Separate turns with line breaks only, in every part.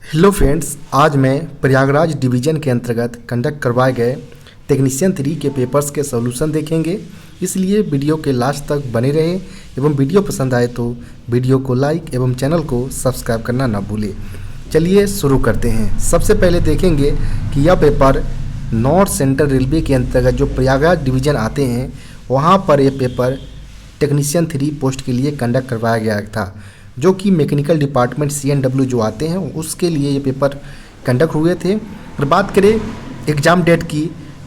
Hello friends, आज मैं Prayagraj division के अंतर्गत कंडक्ट करवाए गए टेक्नीशियन 3 के पेपर्स के सॉल्यूशन देखेंगे। इसलिए वीडियो के लास्ट तक बने रहें एवं वीडियो पसंद आए तो वीडियो को लाइक एवं चैनल को सब्सक्राइब करना ना भूलें। चलिए शुरू करते हैं। सबसे पहले देखेंगे कि यह पेपर नॉर्थ सेंट्रल रेलवे के अंतर्गत जो प्रयागराज डिवीज़न आते हैं वहाँ पर यह पेपर टेक्नीशियन 3 पोस्ट के लिए कंडक्ट करवाया गया था, जो कि मैकेनिकल डिपार्टमेंट CNW जो आते हैं उसके लिए ये पेपर कंडक्ट हुए थे। अगर बात करें एग्ज़ाम डेट की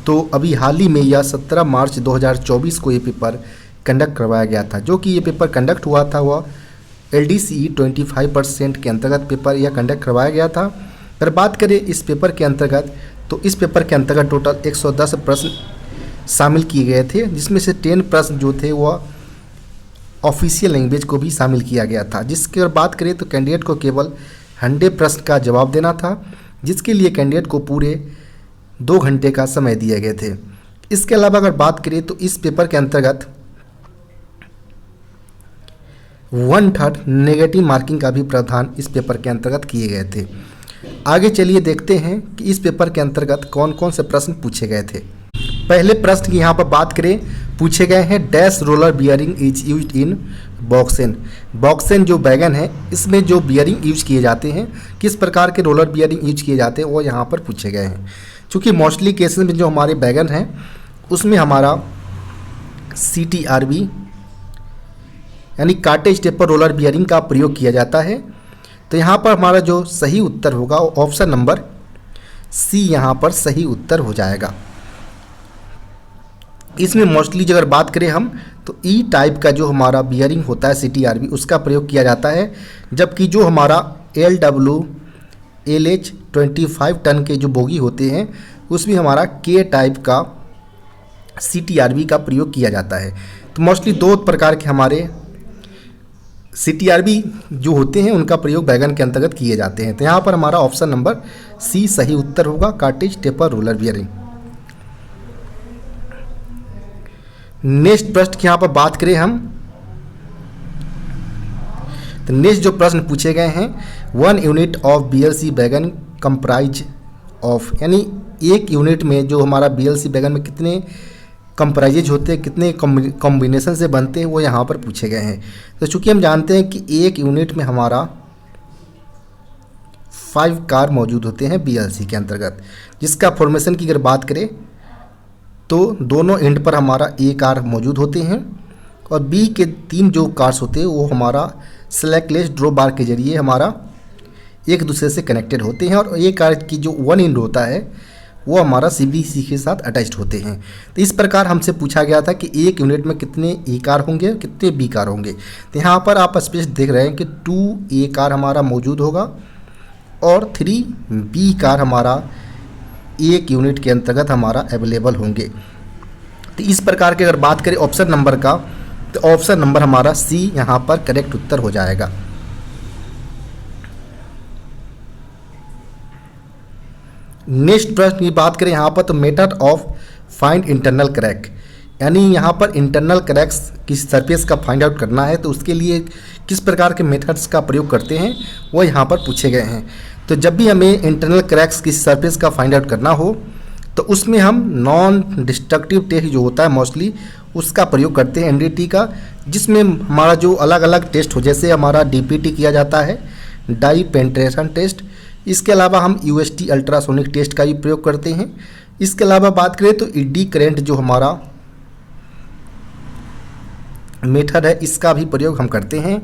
तो अभी हाल ही में यह 17 मार्च 2024 को ये पेपर कंडक्ट करवाया गया था। जो कि ये पेपर कंडक्ट हुआ था वह LDCE 25% के अंतर्गत पेपर यह कंडक्ट करवाया गया था। अगर बात करें इस पेपर के अंतर्गत तो इस पेपर के अंतर्गत टोटल 110 प्रश्न शामिल किए गए थे, जिसमें से 10 प्रश्न जो थे वह ऑफिशियल लैंग्वेज को भी शामिल किया गया था। जिसकी अगर बात करें तो कैंडिडेट को केवल 100 प्रश्न का जवाब देना था, जिसके लिए कैंडिडेट को पूरे 2 घंटे का समय दिए गए थे। इसके अलावा अगर बात करें तो इस पेपर के अंतर्गत 1/3 नेगेटिव मार्किंग का भी प्रावधान इस पेपर के अंतर्गत किए गए थे। आगे चलिए देखते हैं कि इस पेपर के अंतर्गत कौन कौन से प्रश्न पूछे गए थे। पहले प्रश्न की यहाँ पर बात करें, पूछे गए हैं dash roller bearing is used in बॉक्सेन। बॉक्सेन जो बैगन है इसमें जो बियरिंग यूज किए जाते हैं, किस प्रकार के रोलर बियरिंग यूज किए जाते हैं वो यहाँ पर पूछे गए हैं। चूँकि मोस्टली केसेस में जो हमारे बैगन हैं उसमें हमारा CTRB यानी कार्टेज टेपर रोलर बियरिंग का प्रयोग किया जाता है। तो यहाँ पर हमारा जो सही उत्तर होगा ऑप्शन नंबर C यहाँ पर सही उत्तर हो जाएगा। इसमें मोस्टली अगर बात करें हम तो E टाइप का जो हमारा बियरिंग होता है CTRB उसका प्रयोग किया जाता है, जबकि जो हमारा LWLH 25 टन के जो बोगी होते हैं उसमें हमारा K टाइप का CTRB का प्रयोग किया जाता है। तो मोस्टली 2 प्रकार के हमारे CTRB जो होते हैं उनका प्रयोग बैगन के अंतर्गत किए जाते हैं। तो यहाँ पर हमारा ऑप्शन नंबर C सही उत्तर होगा, cartridge taper roller bearing. Next प्रश्न की यहाँ पर बात करें हम तो नेक्स्ट जो प्रश्न पूछे गए हैं 1 यूनिट ऑफ BLC बैगन कंप्राइज ऑफ, यानी 1 यूनिट में जो हमारा BLC बैगन में कितने कंप्राइजेज होते हैं, कितने कॉम्बिनेशन से बनते हैं वो यहाँ पर पूछे गए हैं। तो चूँकि हम जानते हैं कि 1 यूनिट में हमारा 5 कार मौजूद होते हैं BLC के अंतर्गत, जिसका फॉर्मेशन की अगर बात करें तो दोनों एंड पर हमारा A कार मौजूद होते हैं और B के 3 जो कार्स होते हैं वो हमारा स्लैकलेस ड्रॉप बार के जरिए हमारा एक दूसरे से कनेक्टेड होते हैं, और A कार की जो 1 एंड होता है वो हमारा CBC के साथ अटैच्ड होते हैं। तो इस प्रकार हमसे पूछा गया था कि 1 यूनिट में कितने A कार होंगे, कितने B कार होंगे। तो यहाँ पर आप स्पेस देख रहे हैं कि 2 A कार हमारा मौजूद होगा और 3 B कार हमारा 1 यूनिट के अंतर्गत हमारा अवेलेबल होंगे। तो इस प्रकार की अगर बात करें ऑप्शन नंबर का तो ऑप्शन नंबर हमारा C यहाँ पर करेक्ट उत्तर हो जाएगा। नेक्स्ट प्रश्न की बात करें यहाँ पर तो method of find internal crack, यानी यहाँ पर इंटरनल क्रैक्स की सरफेस का फाइंड आउट करना है तो उसके लिए किस प्रकार के मेथड्स का प्रयोग करते हैं वो यहाँ पर पूछे गए हैं। तो जब भी हमें इंटरनल क्रैक्स की सरफेस का फाइंड आउट करना हो तो उसमें हम नॉन डिस्ट्रक्टिव टेस्ट जो होता है मोस्टली उसका प्रयोग करते हैं NDT का, जिसमें हमारा जो अलग अलग टेस्ट हो जैसे हमारा DPT किया जाता है, डाई पेंट्रेशन टेस्ट। इसके अलावा हम UST अल्ट्रासोनिक टेस्ट का भी प्रयोग करते हैं। इसके अलावा बात करें तो ED करेंट जो हमारा मेथड है इसका भी प्रयोग हम करते हैं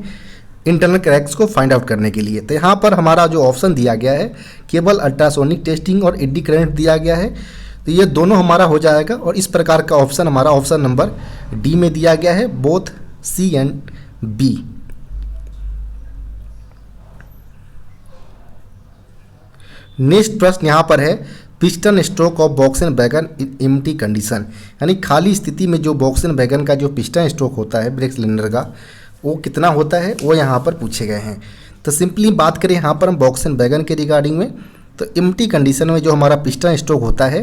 इंटरनल क्रैक्स को फाइंड आउट करने के लिए। तो यहाँ पर हमारा जो ऑप्शन दिया गया है केवल अल्ट्रासोनिक टेस्टिंग और एडी करंट दिया गया है, तो ये दोनों हमारा हो जाएगा। और इस प्रकार का ऑप्शन हमारा ऑप्शन नंबर D में दिया गया है, both C and B। Next प्रश्न यहाँ पर है पिस्टन स्ट्रोक ऑफ बॉक्सन बैगन इन एम्प्टी कंडीशन, यानी खाली स्थिति में जो बॉक्सन बैगन का जो पिस्टन स्ट्रोक होता है ब्रेक सिलेंडर का वो कितना होता है वो यहाँ पर पूछे गए हैं। तो सिंपली बात करें यहाँ पर हम बॉक्सन बैगन के रिगार्डिंग में तो एम्प्टी कंडीशन में जो हमारा पिस्टन स्ट्रोक होता है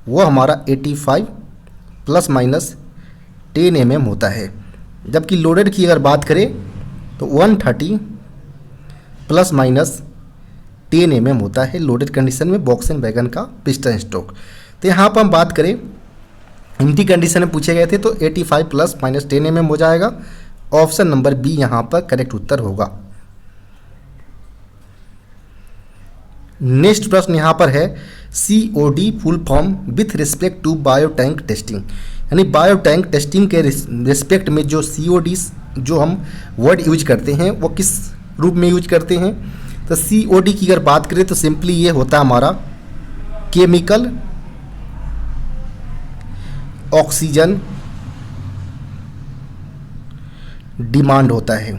वो हमारा 85 ± 10 mm होता है, जबकि लोडेड की अगर बात करें तो 130 ± 10 mm होता है लोडेड कंडीशन में बॉक्स एंड वैगन का पिस्टन स्ट्रोक। तो यहाँ पर हम बात करें एम्प्टी कंडीशन में पूछे गए थे तो 85 प्लस माइनस 10 mm हो जाएगा। ऑप्शन नंबर बी यहाँ पर करेक्ट उत्तर होगा। नेक्स्ट प्रश्न यहाँ पर है COD full form with respect to bio tank testing, यानी बायो टैंक टेस्टिंग के रिस्पेक्ट में जो COD जो हम वर्ड यूज करते हैं वो किस रूप में यूज करते हैं। तो COD की अगर बात करें तो सिंपली ये होता है हमारा केमिकल ऑक्सीजन डिमांड होता है,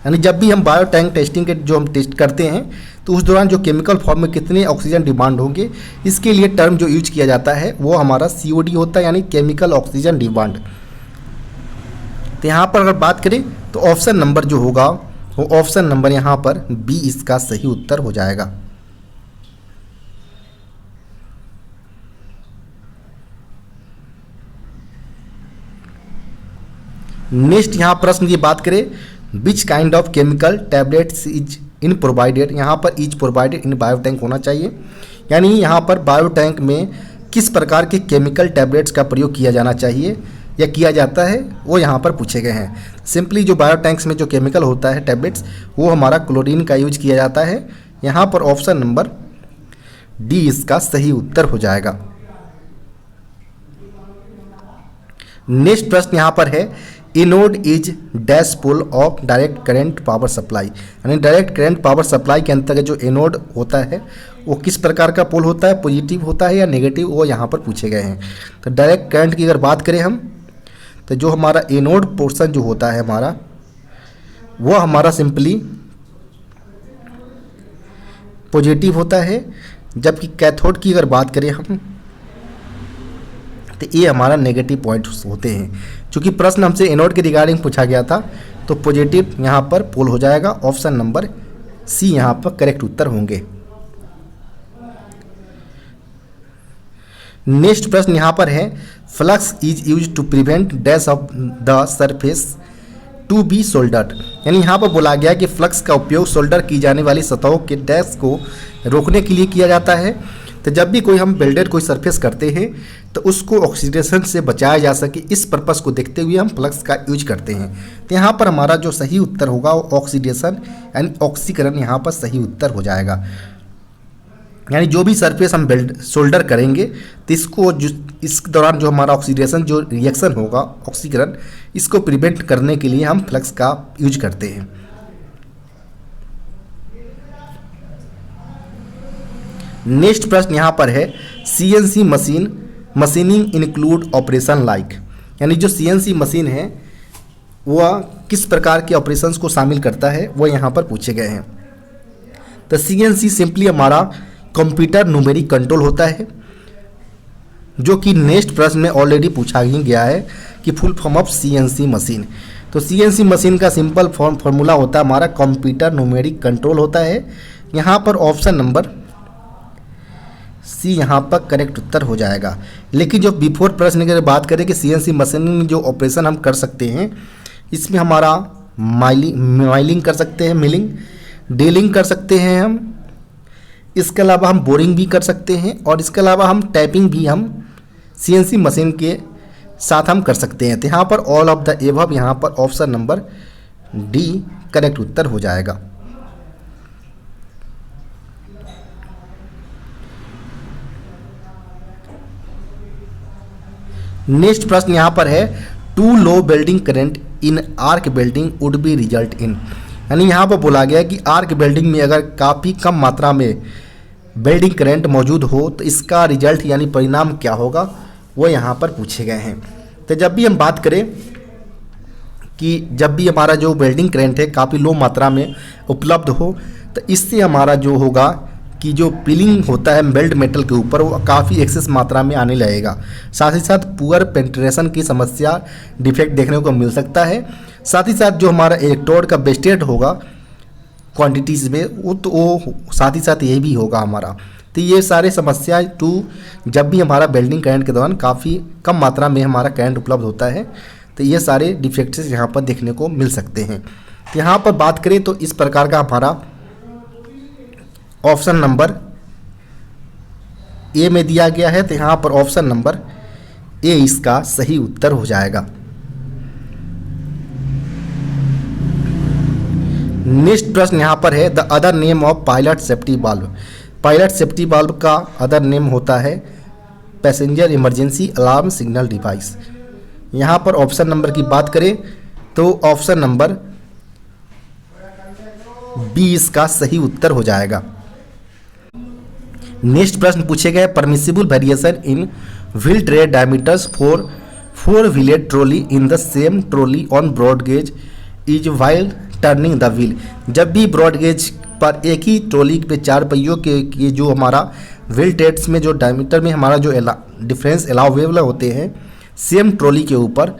यानी जब भी हम बायो टैंक टेस्टिंग के जो हम टेस्ट करते हैं तो उस दौरान जो केमिकल फॉर्म में कितने ऑक्सीजन डिमांड होंगे इसके लिए टर्म जो यूज किया जाता है वो हमारा COD होता है, यानी केमिकल ऑक्सीजन डिमांड। तो यहाँ पर अगर बात करें तो ऑप्शन नंबर जो होगा वो ऑप्शन नंबर यहाँ पर बी इसका सही उत्तर हो जाएगा। नेक्स्ट यहाँ प्रश्न की बात करें विच kind of chemical tablets is in provided, यहाँ पर is provided in bio tank होना चाहिए, यानी यहाँ पर बायो टैंक में किस प्रकार के केमिकल टैबलेट्स का प्रयोग किया जाना चाहिए या किया जाता है वो यहाँ पर पूछे गए हैं। सिंपली जो बायो टैंक्स में जो केमिकल होता है टैबलेट्स वो हमारा क्लोरीन का यूज किया जाता है। यहाँ पर ऑप्शन नंबर डी इसका सही उत्तर हो जाएगा। नेक्स्ट प्रश्न यहाँ पर है anode is dash pole of direct current power supply, यानी डायरेक्ट करंट पावर सप्लाई के अंतर्गत जो एनोड होता है वो किस प्रकार का पोल होता है, पॉजिटिव होता है या नेगेटिव, वो यहाँ पर पूछे गए हैं। तो डायरेक्ट करंट की अगर बात करें हम तो जो हमारा एनोड पोर्शन जो होता है हमारा वो हमारा सिंपली पॉजिटिव होता है, जबकि कैथोड की अगर बात करें हम तो ये हमारा नेगेटिव पॉइंट होते हैं। चूँकि प्रश्न हमसे एनोड के रिगार्डिंग पूछा गया था तो पॉजिटिव यहाँ पर पोल हो जाएगा। ऑप्शन नंबर सी यहाँ पर करेक्ट उत्तर होंगे। नेक्स्ट प्रश्न यहाँ पर है flux is use to prevent dash of the surface to be soldered, यानी यहाँ पर बोला गया कि फ्लक्स का उपयोग सोल्डर की जाने वाली सतहों के डैश को रोकने के लिए किया जाता है। तो जब भी कोई हम वेल्डेड कोई सरफेस करते हैं तो उसको ऑक्सीडेशन से बचाया जा सके इस पर्पस को देखते हुए हम फ्लक्स का यूज करते हैं। तो यहाँ पर हमारा जो सही उत्तर होगा वो ऑक्सीडेशन यानी ऑक्सीकरण यहाँ पर सही उत्तर हो जाएगा। यानी जो भी सरफेस हम सोल्डर करेंगे तो इसको इस दौरान जो हमारा ऑक्सीडेशन जो रिएक्शन होगा ऑक्सीकरण इसको प्रिवेंट करने के लिए हम फ्लक्स का यूज करते हैं। नेक्स्ट प्रश्न यहाँ पर है CNC machining include operation like, यानी जो CNC मशीन है वह किस प्रकार के ऑपरेशंस को शामिल करता है वो यहाँ पर पूछे गए हैं। तो CNC सिंपली हमारा कंप्यूटर न्यूमेरिक कंट्रोल होता है, जो कि नेक्स्ट प्रश्न में ऑलरेडी पूछा ही गया है कि full form of CNC machine. तो CNC मशीन का सिंपल फॉर्मूला होता है हमारा कंप्यूटर न्यूमेरिक कंट्रोल होता है। यहाँ पर ऑप्शन नंबर सी यहाँ पर करेक्ट उत्तर हो जाएगा। लेकिन जो बिफोर प्रश्न की बात करें कि CNC मशीन में जो ऑपरेशन हम कर सकते हैं इसमें हमारा माइलिंग कर सकते हैं, मिलिंग, डीलिंग कर सकते हैं हम, इसके अलावा हम बोरिंग भी कर सकते हैं और इसके अलावा हम टैपिंग भी हम CNC मशीन के साथ हम कर सकते हैं। तो यहाँ पर ऑल ऑफ द एबव यहाँ पर ऑप्शन नंबर डी करेक्ट उत्तर हो जाएगा। नेक्स्ट प्रश्न यहाँ पर है too low welding current in arc welding would be result in, यानी यहाँ पर बोला गया कि आर्क वेल्डिंग में अगर काफ़ी कम मात्रा में वेल्डिंग करंट मौजूद हो तो इसका रिजल्ट यानी परिणाम क्या होगा वो यहाँ पर पूछे गए हैं। तो जब भी हम बात करें कि जब भी हमारा जो वेल्डिंग करंट है काफ़ी लो मात्रा में उपलब्ध हो तो इससे हमारा जो होगा कि जो पीलिंग होता है वेल्ड मेटल के ऊपर वो काफ़ी एक्सेस मात्रा में आने लगेगा। साथ ही साथ पुअर पेंट्रेशन की समस्या डिफेक्ट देखने को मिल सकता है। साथ ही साथ जो हमारा इलेक्ट्रोड का वेस्टेज होगा क्वांटिटीज़ में वो साथ ही साथ ये भी होगा हमारा। तो ये सारे समस्याएं जब भी हमारा वेल्डिंग करंट के दौरान काफ़ी कम मात्रा में हमारा करंट उपलब्ध होता है तो ये सारे डिफेक्ट्स यहाँ पर देखने को मिल सकते हैं। तो यहाँ पर बात करें तो इस प्रकार का हमारा ऑप्शन नंबर ए में दिया गया है, तो यहाँ पर ऑप्शन नंबर ए इसका सही उत्तर हो जाएगा। नेक्स्ट प्रश्न यहाँ पर है, the other name of pilot safety valve. Pilot safety valve का अदर नेम होता है passenger emergency alarm signal device. यहाँ पर ऑप्शन नंबर की बात करें तो ऑप्शन नंबर बी इसका सही उत्तर हो जाएगा। नेक्स्ट प्रश्न पूछे गए, permissible variation in wheel tread diameters for 4 wheeled trolley in the same trolley on broad gauge is while turning the wheel. जब भी ब्रॉड गेज पर एक ही ट्रॉली पे 4 पहियों के जो हमारा व्हील ट्रेड्स में जो डायमीटर में हमारा जो डिफरेंस अलाउेबल होते हैं, सेम ट्रॉली के ऊपर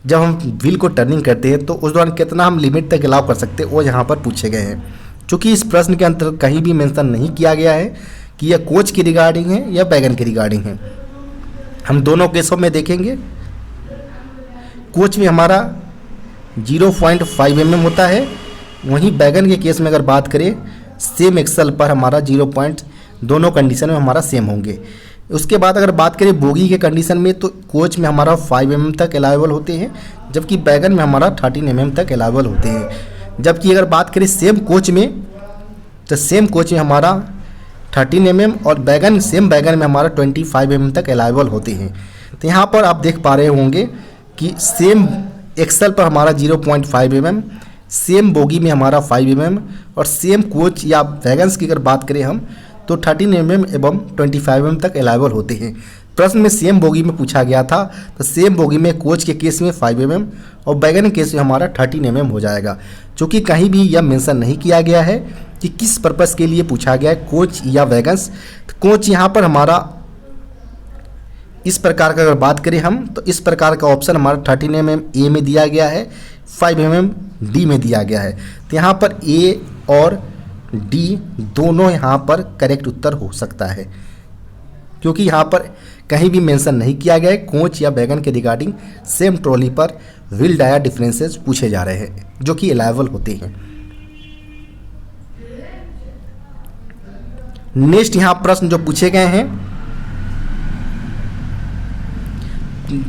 जब हम व्हील को टर्निंग करते हैं तो उस दौरान कितना हम लिमिट तक अलाउ कर सकते हैं, वो यहाँ पर पूछे गए हैं। चूँकि इस प्रश्न के अंतर्गत कहीं भी मेंशन नहीं किया गया है कि यह कोच की रिगार्डिंग है या वैगन की रिगार्डिंग है। हम दोनों केसों में देखेंगे। कोच में हमारा 0.5 mm होता है, वहीं वैगन के केस में अगर बात करें सेम एक्सल पर हमारा 0. दोनों कंडीशन में हमारा सेम होंगे। उसके बाद अगर बात करें बोगी के कंडीशन में तो कोच में हमारा 5 mm तक अलाउेबल होते हैं, जबकि वैगन में हमारा 13 mm तक अलाउेबल होते हैं। जबकि अगर बात करें सेम कोच में तो सेम कोच में हमारा 13 mm और वैगन सेम वैगन में हमारा 25 mm तक अलाउेबल होते हैं। तो यहाँ पर आप देख पा रहे होंगे कि सेम एक्सल पर हमारा 0.5 mm, सेम बोगी में हमारा 5 mm और सेम कोच या वैगन्स की अगर बात करें हम तो 13 mm एवं 25 mm तक अलाउेबल होते हैं। प्रश्न में सेम बोगी में पूछा गया था, तो सेम बोगी में कोच के केस में 5 mm और वैगन के केस में हमारा 13 mm हो जाएगा। चूँकि कहीं भी यह मेंशन नहीं किया गया है कि किस पर्पस के लिए पूछा गया है, कोच या वैगन्स। तो कोच यहाँ पर हमारा इस प्रकार का अगर बात करें हम तो इस प्रकार का ऑप्शन हमारा 13 mm ए में दिया गया है, 5 mm डी में दिया गया है। तो यहाँ पर ए और डी दोनों यहाँ पर करेक्ट उत्तर हो सकता है, क्योंकि यहाँ पर कहीं भी मेंशन नहीं किया गया है कोच या वैगन के रिगार्डिंग सेम ट्रॉली पर व्हील डाया डिफरेंसेस पूछे जा रहे हैं जो कि अलाउेबल होते हैं। नेक्स्ट यहाँ प्रश्न जो पूछे गए हैं,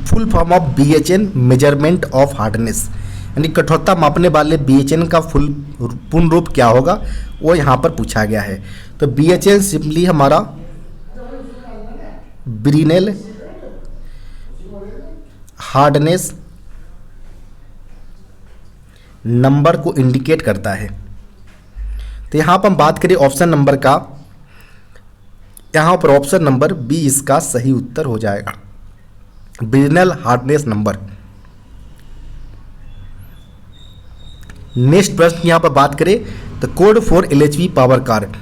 full form of BHN measurement of hardness, यानी कठोरता मापने वाले BHN का पूर्ण रूप क्या होगा, वो यहाँ पर पूछा गया है। तो BHN सिंपली हमारा ब्रिनेल हार्डनेस नंबर को इंडिकेट करता है। तो यहाँ पर हम बात करें ऑप्शन नंबर का, यहाँ पर ऑप्शन नंबर बी इसका सही उत्तर हो जाएगा, ब्रिनेल हार्डनेस नंबर। नेक्स्ट प्रश्न यहाँ पर बात करें तो code for LHV power car.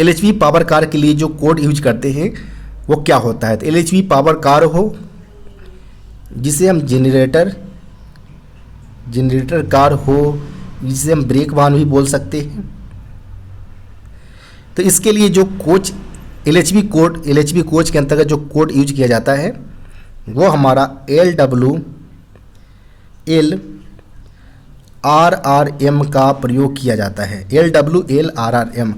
LHV power car के लिए जो कोड यूज करते हैं वो क्या होता है। तो LHV पावर कार हो जिसे हम जनरेटर कार हो, जिसे हम ब्रेक वाहन भी बोल सकते हैं। तो इसके लिए जो कोच LHV कोच के अंतर्गत जो कोड यूज किया जाता है वो हमारा LWLRRM का प्रयोग किया जाता है, LWLRRM।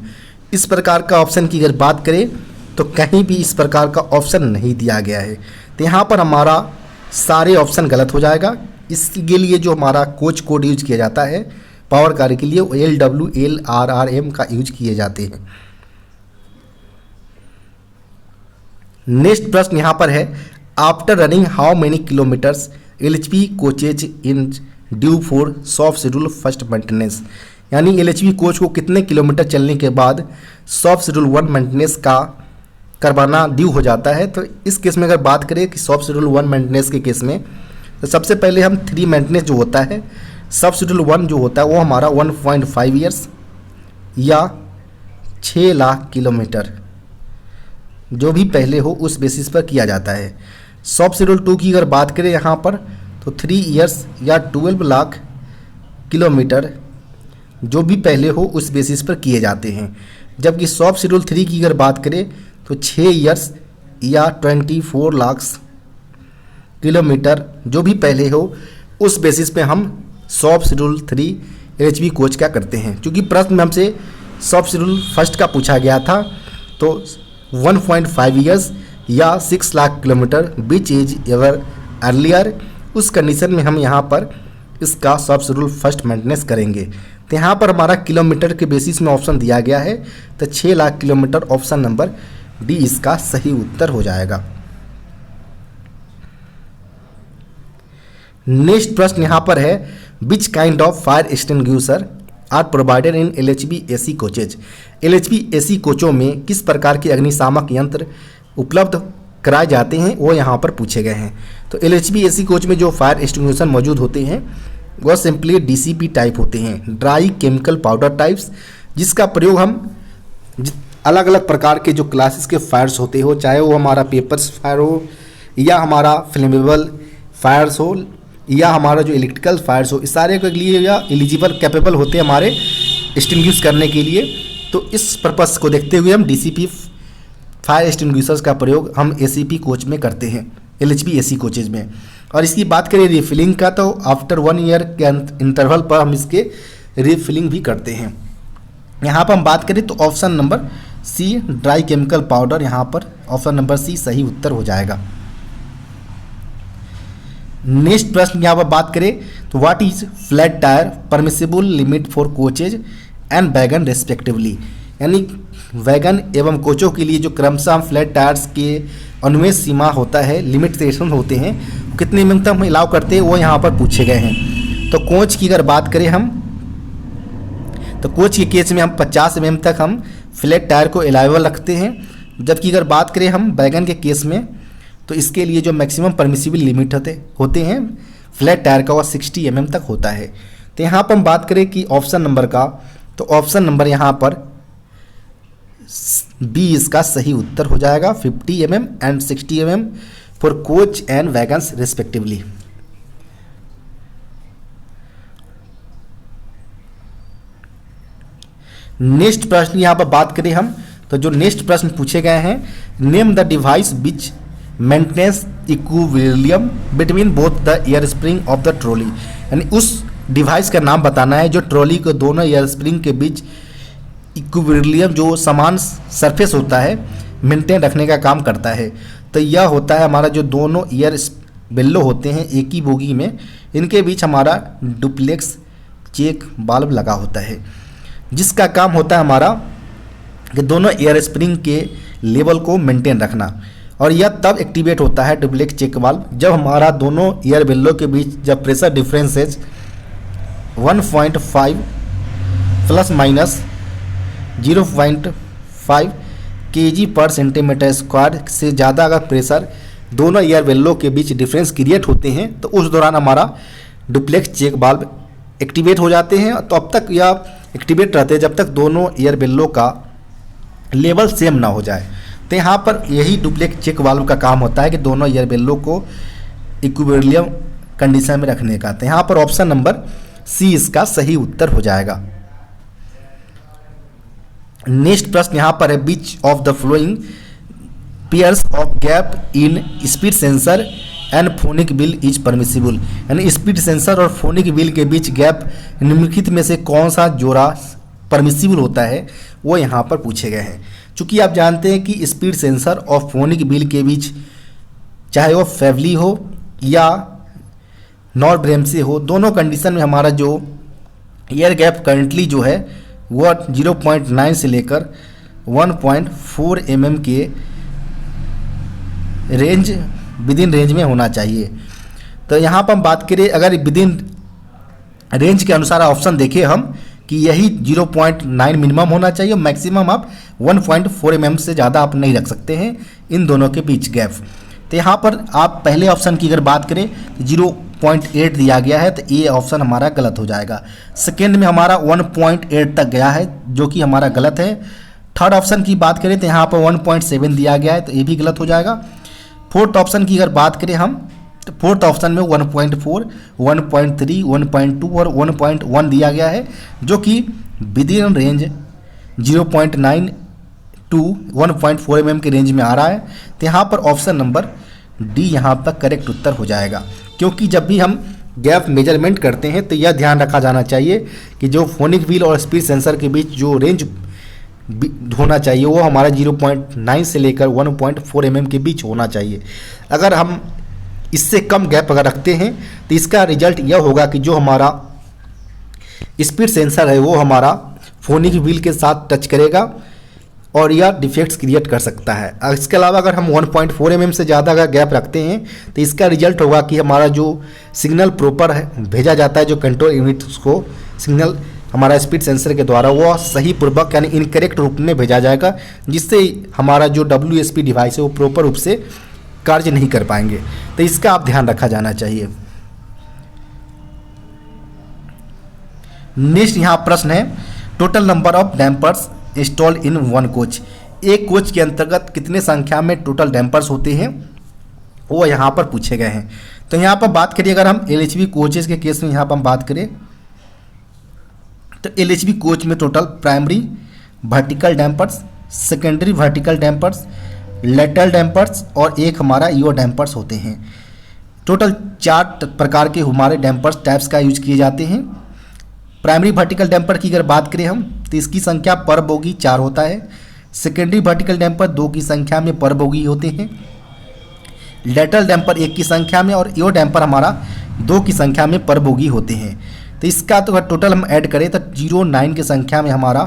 इस प्रकार का ऑप्शन की अगर बात करें तो कहीं भी इस प्रकार का ऑप्शन नहीं दिया गया है। तो यहाँ पर हमारा सारे ऑप्शन गलत हो जाएगा। इसके लिए जो हमारा कोच कोड यूज किया जाता है पावर कार के लिए वो LWLRRM का यूज किए जाते हैं। नेक्स्ट प्रश्न यहाँ पर है, after running how many kilometres LHV coaches in due for soft schedule first maintenance, यानी LHV कोच को कितने किलोमीटर चलने के बाद सॉफ्ट शेड्यूल 1 मेंटेनेंस का करवाना ड्यू हो जाता है। तो इस केस में अगर बात करें कि सॉफ्ट शेड्यूल 1 मेंटेनेंस के केस में तो सबसे पहले हम 3 मेंटेनेंस जो होता है, सॉफ्ट शेड्यूल 1 जो होता है वो हमारा 1.5 ईयर्स या 6 लाख किलोमीटर जो भी पहले हो उस बेसिस पर किया जाता है। सॉफ्ट शेड्यूल 2 की अगर बात करें यहाँ पर तो 3 इयर्स या 12 लाख किलोमीटर जो भी पहले हो उस बेसिस पर किए जाते हैं। जबकि सॉफ्ट शेड्यूल 3 की अगर बात करें तो 6 इयर्स या 24 लाख किलोमीटर जो भी पहले हो उस बेसिस पे हम सॉफ्ट शेड्यूल 3 LHV कोच क्या करते हैं। क्योंकि प्रश्न में हमसे सब शेड्यूल फर्स्ट का पूछा गया था, तो 1.5 ईयर्स या 6 lakh kilometre which is ever earlier, उस कंडीशन में हम यहाँ पर इसका सब शेड्यूल फर्स्ट मेंटेनेंस करेंगे। तो यहाँ पर हमारा किलोमीटर के बेसिस में ऑप्शन दिया गया है, तो 6 lakh kilometre option number D इसका सही उत्तर हो जाएगा। नेक्स्ट प्रश्न यहाँ पर है, which kind of fire extinguisher are provided in LHB AC coaches. LHB AC कोचों में किस प्रकार के अग्निशामक यंत्र उपलब्ध कराए जाते हैं, वो यहाँ पर पूछे गए हैं। तो LHB AC कोच में जो फायर एक्सटिंग्विशर मौजूद होते हैं वह सिंपली DCP टाइप होते हैं, ड्राई केमिकल पाउडर टाइप्स, जिसका प्रयोग हम अलग अलग प्रकार के जो क्लासेस के फायर्स होते हो, चाहे वो हमारा पेपर्स फायर हो या हमारा फ्लेमेबल फायर्स हो या हमारा जो इलेक्ट्रिकल फायर्स हो, इस सारे के लिए या एलिजिबल कैपेबल होते हैं हमारे एक्सटिंग्विश करने के लिए। तो इस पर्पस को देखते हुए हम DCP फायर एक्सटिंग्विशर्स का प्रयोग हम ACP कोच में करते हैं, LHB AC कोचेज में। और इसकी बात करें रिफिलिंग का, तो आफ्टर 1 ईयर के इंटरवल पर हम इसके रिफिलिंग भी करते हैं। यहाँ पर हम बात करें तो option number C dry chemical powder, यहाँ पर ऑप्शन नंबर सी सही उत्तर हो जाएगा। नेक्स्ट प्रश्न यहाँ पर बात करें तो what is flat tyre permissible limit for coaches and wagon respectively, यानी वैगन एवं कोचों के लिए जो क्रमशः फ्लैट टायर्स के अनुमेय सीमा होता है, लिमिटेशन होते हैं, कितने mm तक हम अलाउ करते हैं वो यहाँ पर पूछे गए हैं। तो कोच की अगर बात करें हम, तो कोच के केस में हम 50 mm तक हम फ्लैट टायर को अलाउबल रखते हैं, जबकि अगर बात करें हम वैगन के केस में तो इसके लिए जो मैक्सिमम परमिसिबल लिमिट होते हैं फ्लैट टायर का, वह 60 mm तक होता है। तो यहाँ पर हम बात करें कि ऑप्शन नंबर का, तो ऑप्शन नंबर यहाँ पर बी इसका सही उत्तर हो जाएगा, 50 mm and 60 mm for coach and wagons respectively. Next प्रश्न यहाँ पर बात करें हम, तो जो नेक्स्ट प्रश्न पूछे गए हैं, name the device which maintenance equilibrium between both the air spring of the trolley, यानी उस डिवाइस का नाम बताना है जो ट्रॉली के दोनों एयर स्प्रिंग के बीच इक्विलिब्रियम जो समान सरफेस होता है मेंटेन रखने का काम करता है। तो यह होता है हमारा जो दोनों एयर बेल्लो होते हैं एक ही बोगी में, इनके बीच हमारा डुप्लेक्स चेक वाल्व लगा होता है, जिसका काम होता है हमारा कि दोनों एयर स्प्रिंग के लेवल को मेंटेन रखना। और यह तब एक्टिवेट होता है डुप्लेक्स चेक वाल्व जब हमारा दोनों एयर बेल्लो के बीच जब pressure differences 1.5 plus minus 0.5 kg पर सेंटीमीटर स्क्वायर से ज़्यादा अगर प्रेशर दोनों एयर बेल्लो के बीच डिफरेंस क्रिएट होते हैं तो उस दौरान हमारा डुप्लेक्स चेक वाल्व एक्टिवेट हो जाते हैं। तो अब तक यह एक्टिवेट रहते हैं जब तक दोनों एयर बेल्लो का लेवल सेम ना हो जाए। तो यहाँ पर यही डुप्लेक्स चेक वाल्व का काम होता है कि दोनों एयर बेल्लो को इक्विलिब्रियम कंडीशन में रखने का। तो यहाँ पर ऑप्शन नंबर सी इसका सही उत्तर हो जाएगा। नेक्स्ट प्रश्न यहाँ पर है, which of the following pairs of gap in speed sensor and phonic wheel is permissible, यानी स्पीड सेंसर और फोनिक बिल के बीच गैप निम्नलिखित में से कौन सा जोड़ा परमिसिबल होता है वो यहाँ पर पूछे गए हैं। चूँकि आप जानते हैं कि स्पीड सेंसर और फोनिक बिल के बीच चाहे वो फेवली हो या नॉर ब्रेमसे हो, दोनों कंडीशन में हमारा जो एयर गैप करंटली जो है वो 0.9 से लेकर 1.4 mm के रेंज विद इन रेंज में होना चाहिए। तो यहाँ पर हम बात करें अगर विद इन रेंज के अनुसार ऑप्शन देखें हम कि यही 0.9 मिनिमम होना चाहिए, मैक्सिमम आप 1.4 mm से ज़्यादा आप नहीं रख सकते हैं इन दोनों के बीच गैप। तो यहाँ पर आप पहले ऑप्शन की अगर बात करें तो 0.8 दिया गया है, तो ये ऑप्शन हमारा गलत हो जाएगा। सेकेंड में हमारा 1.8 तक गया है जो कि हमारा गलत है। थर्ड ऑप्शन की बात करें तो यहाँ पर 1.7 दिया गया है, तो ये भी गलत हो जाएगा। फोर्थ ऑप्शन की अगर बात करें हम तो फोर्थ ऑप्शन में 1.4, 1.3, 1.2 और 1.1 दिया गया है जो कि within range 0.9 to 1.4 mm के रेंज में आ रहा है। तो यहाँ पर ऑप्शन नंबर डी यहाँ पर करेक्ट उत्तर हो जाएगा, क्योंकि जब भी हम गैप मेजरमेंट करते हैं तो यह ध्यान रखा जाना चाहिए कि जो फोनिक व्हील और स्पीड सेंसर के बीच जो रेंज होना चाहिए, वो हमारा 0.9 से लेकर 1.4 mm के बीच होना चाहिए। अगर हम इससे कम गैप अगर रखते हैं तो इसका रिजल्ट यह होगा कि जो हमारा स्पीड सेंसर है वो हमारा फोनिक व्हील के साथ टच करेगा और यह डिफेक्ट्स क्रिएट कर सकता है। इसके अलावा अगर हम 1.4 mm से ज़्यादा अगर गैप रखते हैं तो इसका रिजल्ट होगा कि हमारा जो सिग्नल प्रॉपर है भेजा जाता है, जो कंट्रोल यूनिट को सिग्नल हमारा स्पीड सेंसर के द्वारा वो सही पूर्वक यानी इनकरेक्ट रूप में भेजा जाएगा, जिससे हमारा जो WSP डिवाइस है वो प्रॉपर रूप से कार्य नहीं कर पाएंगे। तो इसका आप ध्यान रखा जाना चाहिए। नेक्स्ट यहाँ प्रश्न है, total number of dampers install in one coach. एक कोच के अंतर्गत कितने संख्या में टोटल डैम्पर्स होते हैं वो यहाँ पर पूछे गए हैं। तो यहाँ पर बात करिए, अगर हम LHV कोचेस के केस में यहाँ पर हम बात करें तो LHV कोच में total primary vertical dampers, secondary vertical dampers, lateral dampers और एक हमारा ईओ डैम्पर्स होते हैं। टोटल 4 प्रकार के हमारे डैम्पर्स टाइप्स का यूज किए जाते हैं। प्राइमरी वर्टिकल डैम्पर की अगर बात करें हम तो इसकी संख्या पर बोगी 4 होता है। सेकेंडरी वर्टिकल डैम्पर 2 की संख्या में पर बोगी होते हैं। लेटरल डैम्पर 1 की संख्या में और ईओ डैम्पर हमारा 2 की संख्या में पर बोगी होते हैं। तो इसका तो अगर टोटल हम ऐड करें तो 09 की संख्या में हमारा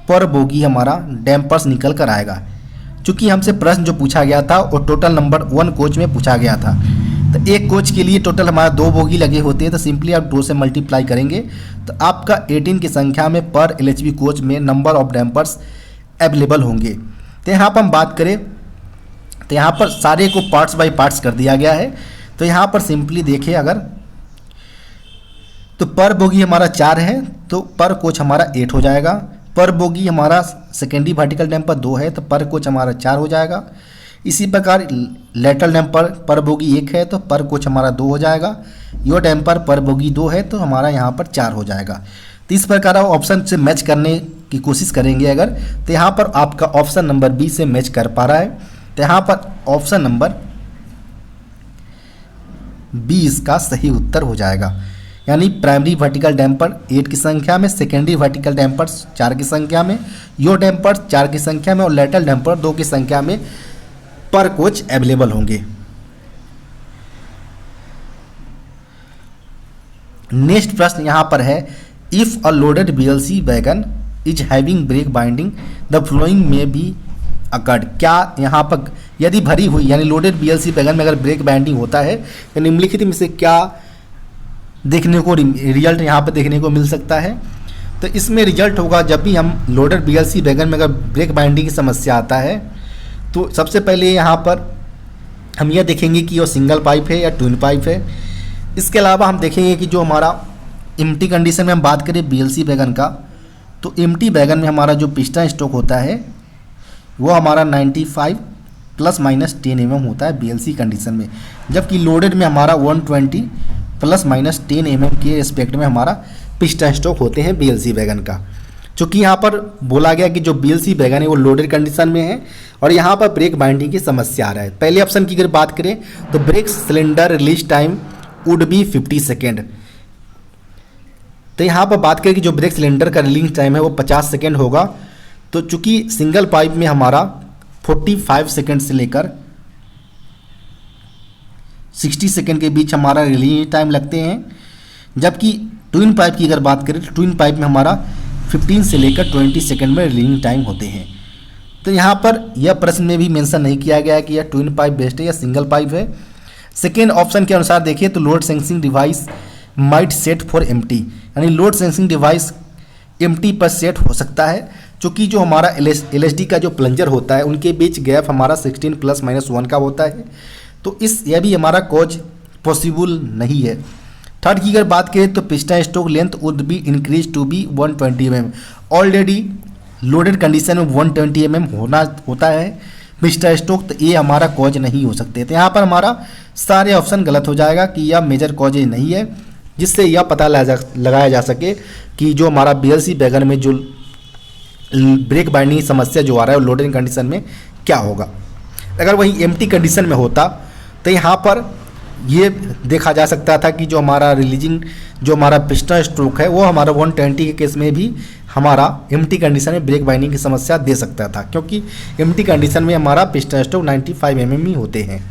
पर बोगी हमारा डैम्पर्स निकल कर आएगा। चूँकि हमसे प्रश्न जो पूछा गया था वो टोटल नंबर 1 कोच में पूछा गया था, तो एक कोच के लिए टोटल हमारा 2 बोगी लगे होते हैं, तो सिंपली आप 2 से मल्टीप्लाई करेंगे तो आपका 18 की संख्या में पर LHV कोच में नंबर ऑफ डैम्पर्स अवेलेबल होंगे। तो यहाँ पर हम बात करें तो यहाँ पर सारे को पार्ट्स बाय पार्ट्स कर दिया गया है। तो यहाँ पर सिंपली देखें अगर तो पर बोगी हमारा 4 है तो पर कोच हमारा 8 हो जाएगा। पर बोगी हमारा सेकेंडरी वर्टिकल डैम्पर 2 है तो पर कोच हमारा 4 हो जाएगा। इसी प्रकार लेटरल डैम्पर पर बोगी 1 है तो पर कोच हमारा 2 हो जाएगा। यो डैम्पर पर बोगी 2 है तो हमारा यहाँ पर 4 हो जाएगा। तो इस प्रकार आप ऑप्शन से मैच करने की कोशिश करेंगे अगर, तो यहाँ पर आपका ऑप्शन नंबर बी से मैच कर पा रहा है। तो यहाँ पर ऑप्शन नंबर बी इसका सही उत्तर हो जाएगा। यानी प्राइमरी वर्टिकल डैम्पर 8 की संख्या में, सेकेंडरी वर्टिकल डैम्पर 4 की संख्या में, यो डैम्पर 4 की संख्या में और लेटरल डैम्पर 2 की संख्या में पर कोच अवेलेबल होंगे। नेक्स्ट प्रश्न यहाँ पर है, if a loaded BLC wagon is having break binding the flowing में बी अकर्ड। क्या यहाँ पर यदि भरी हुई यानी लोडेड BLC वैगन में अगर ब्रेक बाइंडिंग होता है तो निम्नलिखित में से क्या देखने को रिजल्ट यहाँ पर देखने को मिल सकता है। तो इसमें रिजल्ट होगा जब भी हम लोडेड BLC वैगन में अगर ब्रेक बाइंडिंग की समस्या आता है तो सबसे पहले यहाँ पर हम यह देखेंगे कि वो सिंगल पाइप है या ट्विन पाइप है। इसके अलावा हम देखेंगे कि जो हमारा एम्प्टी कंडीशन में हम बात करें BLC वैगन का, तो एम्प्टी वैगन में हमारा जो पिस्टन स्ट्रोक होता है वो हमारा 95 ± 10 mm होता है BLC कंडीशन में, जबकि लोडेड में हमारा 120 ± 10 mm के रिस्पेक्ट में हमारा पिस्टन स्ट्रोक होते हैं BLC वैगन का। चूँकि यहाँ पर बोला गया कि जो BLC वैगन है वो लोडेड कंडीशन में है और यहाँ पर ब्रेक बाइंडिंग की समस्या आ रहा है। पहले ऑप्शन की अगर बात करें तो brake cylinder release time would be 50 second. तो यहाँ पर बात करें कि जो ब्रेक सिलेंडर का रिलीज टाइम है वो 50 सेकेंड होगा। तो चूँकि सिंगल पाइप में हमारा 45 सेकेंड से लेकर 60 सेकेंड के बीच हमारा रिलीज टाइम लगते हैं, जबकि ट्विन पाइप की अगर बात करें तो ट्विन पाइप में हमारा 15 से लेकर 20 सेकेंड में रिलीज टाइम होते हैं। तो यहाँ पर यह प्रश्न में भी मेंशन नहीं किया गया है कि यह ट्विन पाइप बेस्ट है या सिंगल पाइप है। सेकेंड ऑप्शन के अनुसार देखिए तो load sensing device might set for empty, यानी लोड सेंसिंग डिवाइस एम्प्टी पर सेट हो सकता है, क्योंकि जो हमारा LSD का जो प्लंजर होता है उनके बीच गैप हमारा 16 ± 1 का होता है। तो यह भी हमारा कॉज पॉसिबल नहीं है। थर्ड की अगर बात करें तो piston stroke length would be increase to be 120 mm। Already loaded condition में 120 mm होता है पिस्टन स्ट्रोक, तो ये हमारा कॉज नहीं हो सकते। तो यहाँ पर हमारा सारे ऑप्शन गलत हो जाएगा कि यह मेजर कॉज नहीं है, जिससे यह पता लगाया जा सके कि जो हमारा BLC वैगन में जो ब्रेक बाइंडिंग समस्या जो आ रहा है वो लोडेड कंडीशन में क्या होगा। अगर वही एम्प्टी कंडीशन में होता तो यहाँ पर ये देखा जा सकता था कि जो हमारा रिलीजिंग जो हमारा पिस्टन स्ट्रोक है वो हमारा 120 के केस में भी हमारा एम्प्टी कंडीशन में ब्रेक बाइंडिंग की समस्या दे सकता था, क्योंकि एम्प्टी कंडीशन में हमारा पिस्टन स्ट्रोक 95 mm ही होते हैं।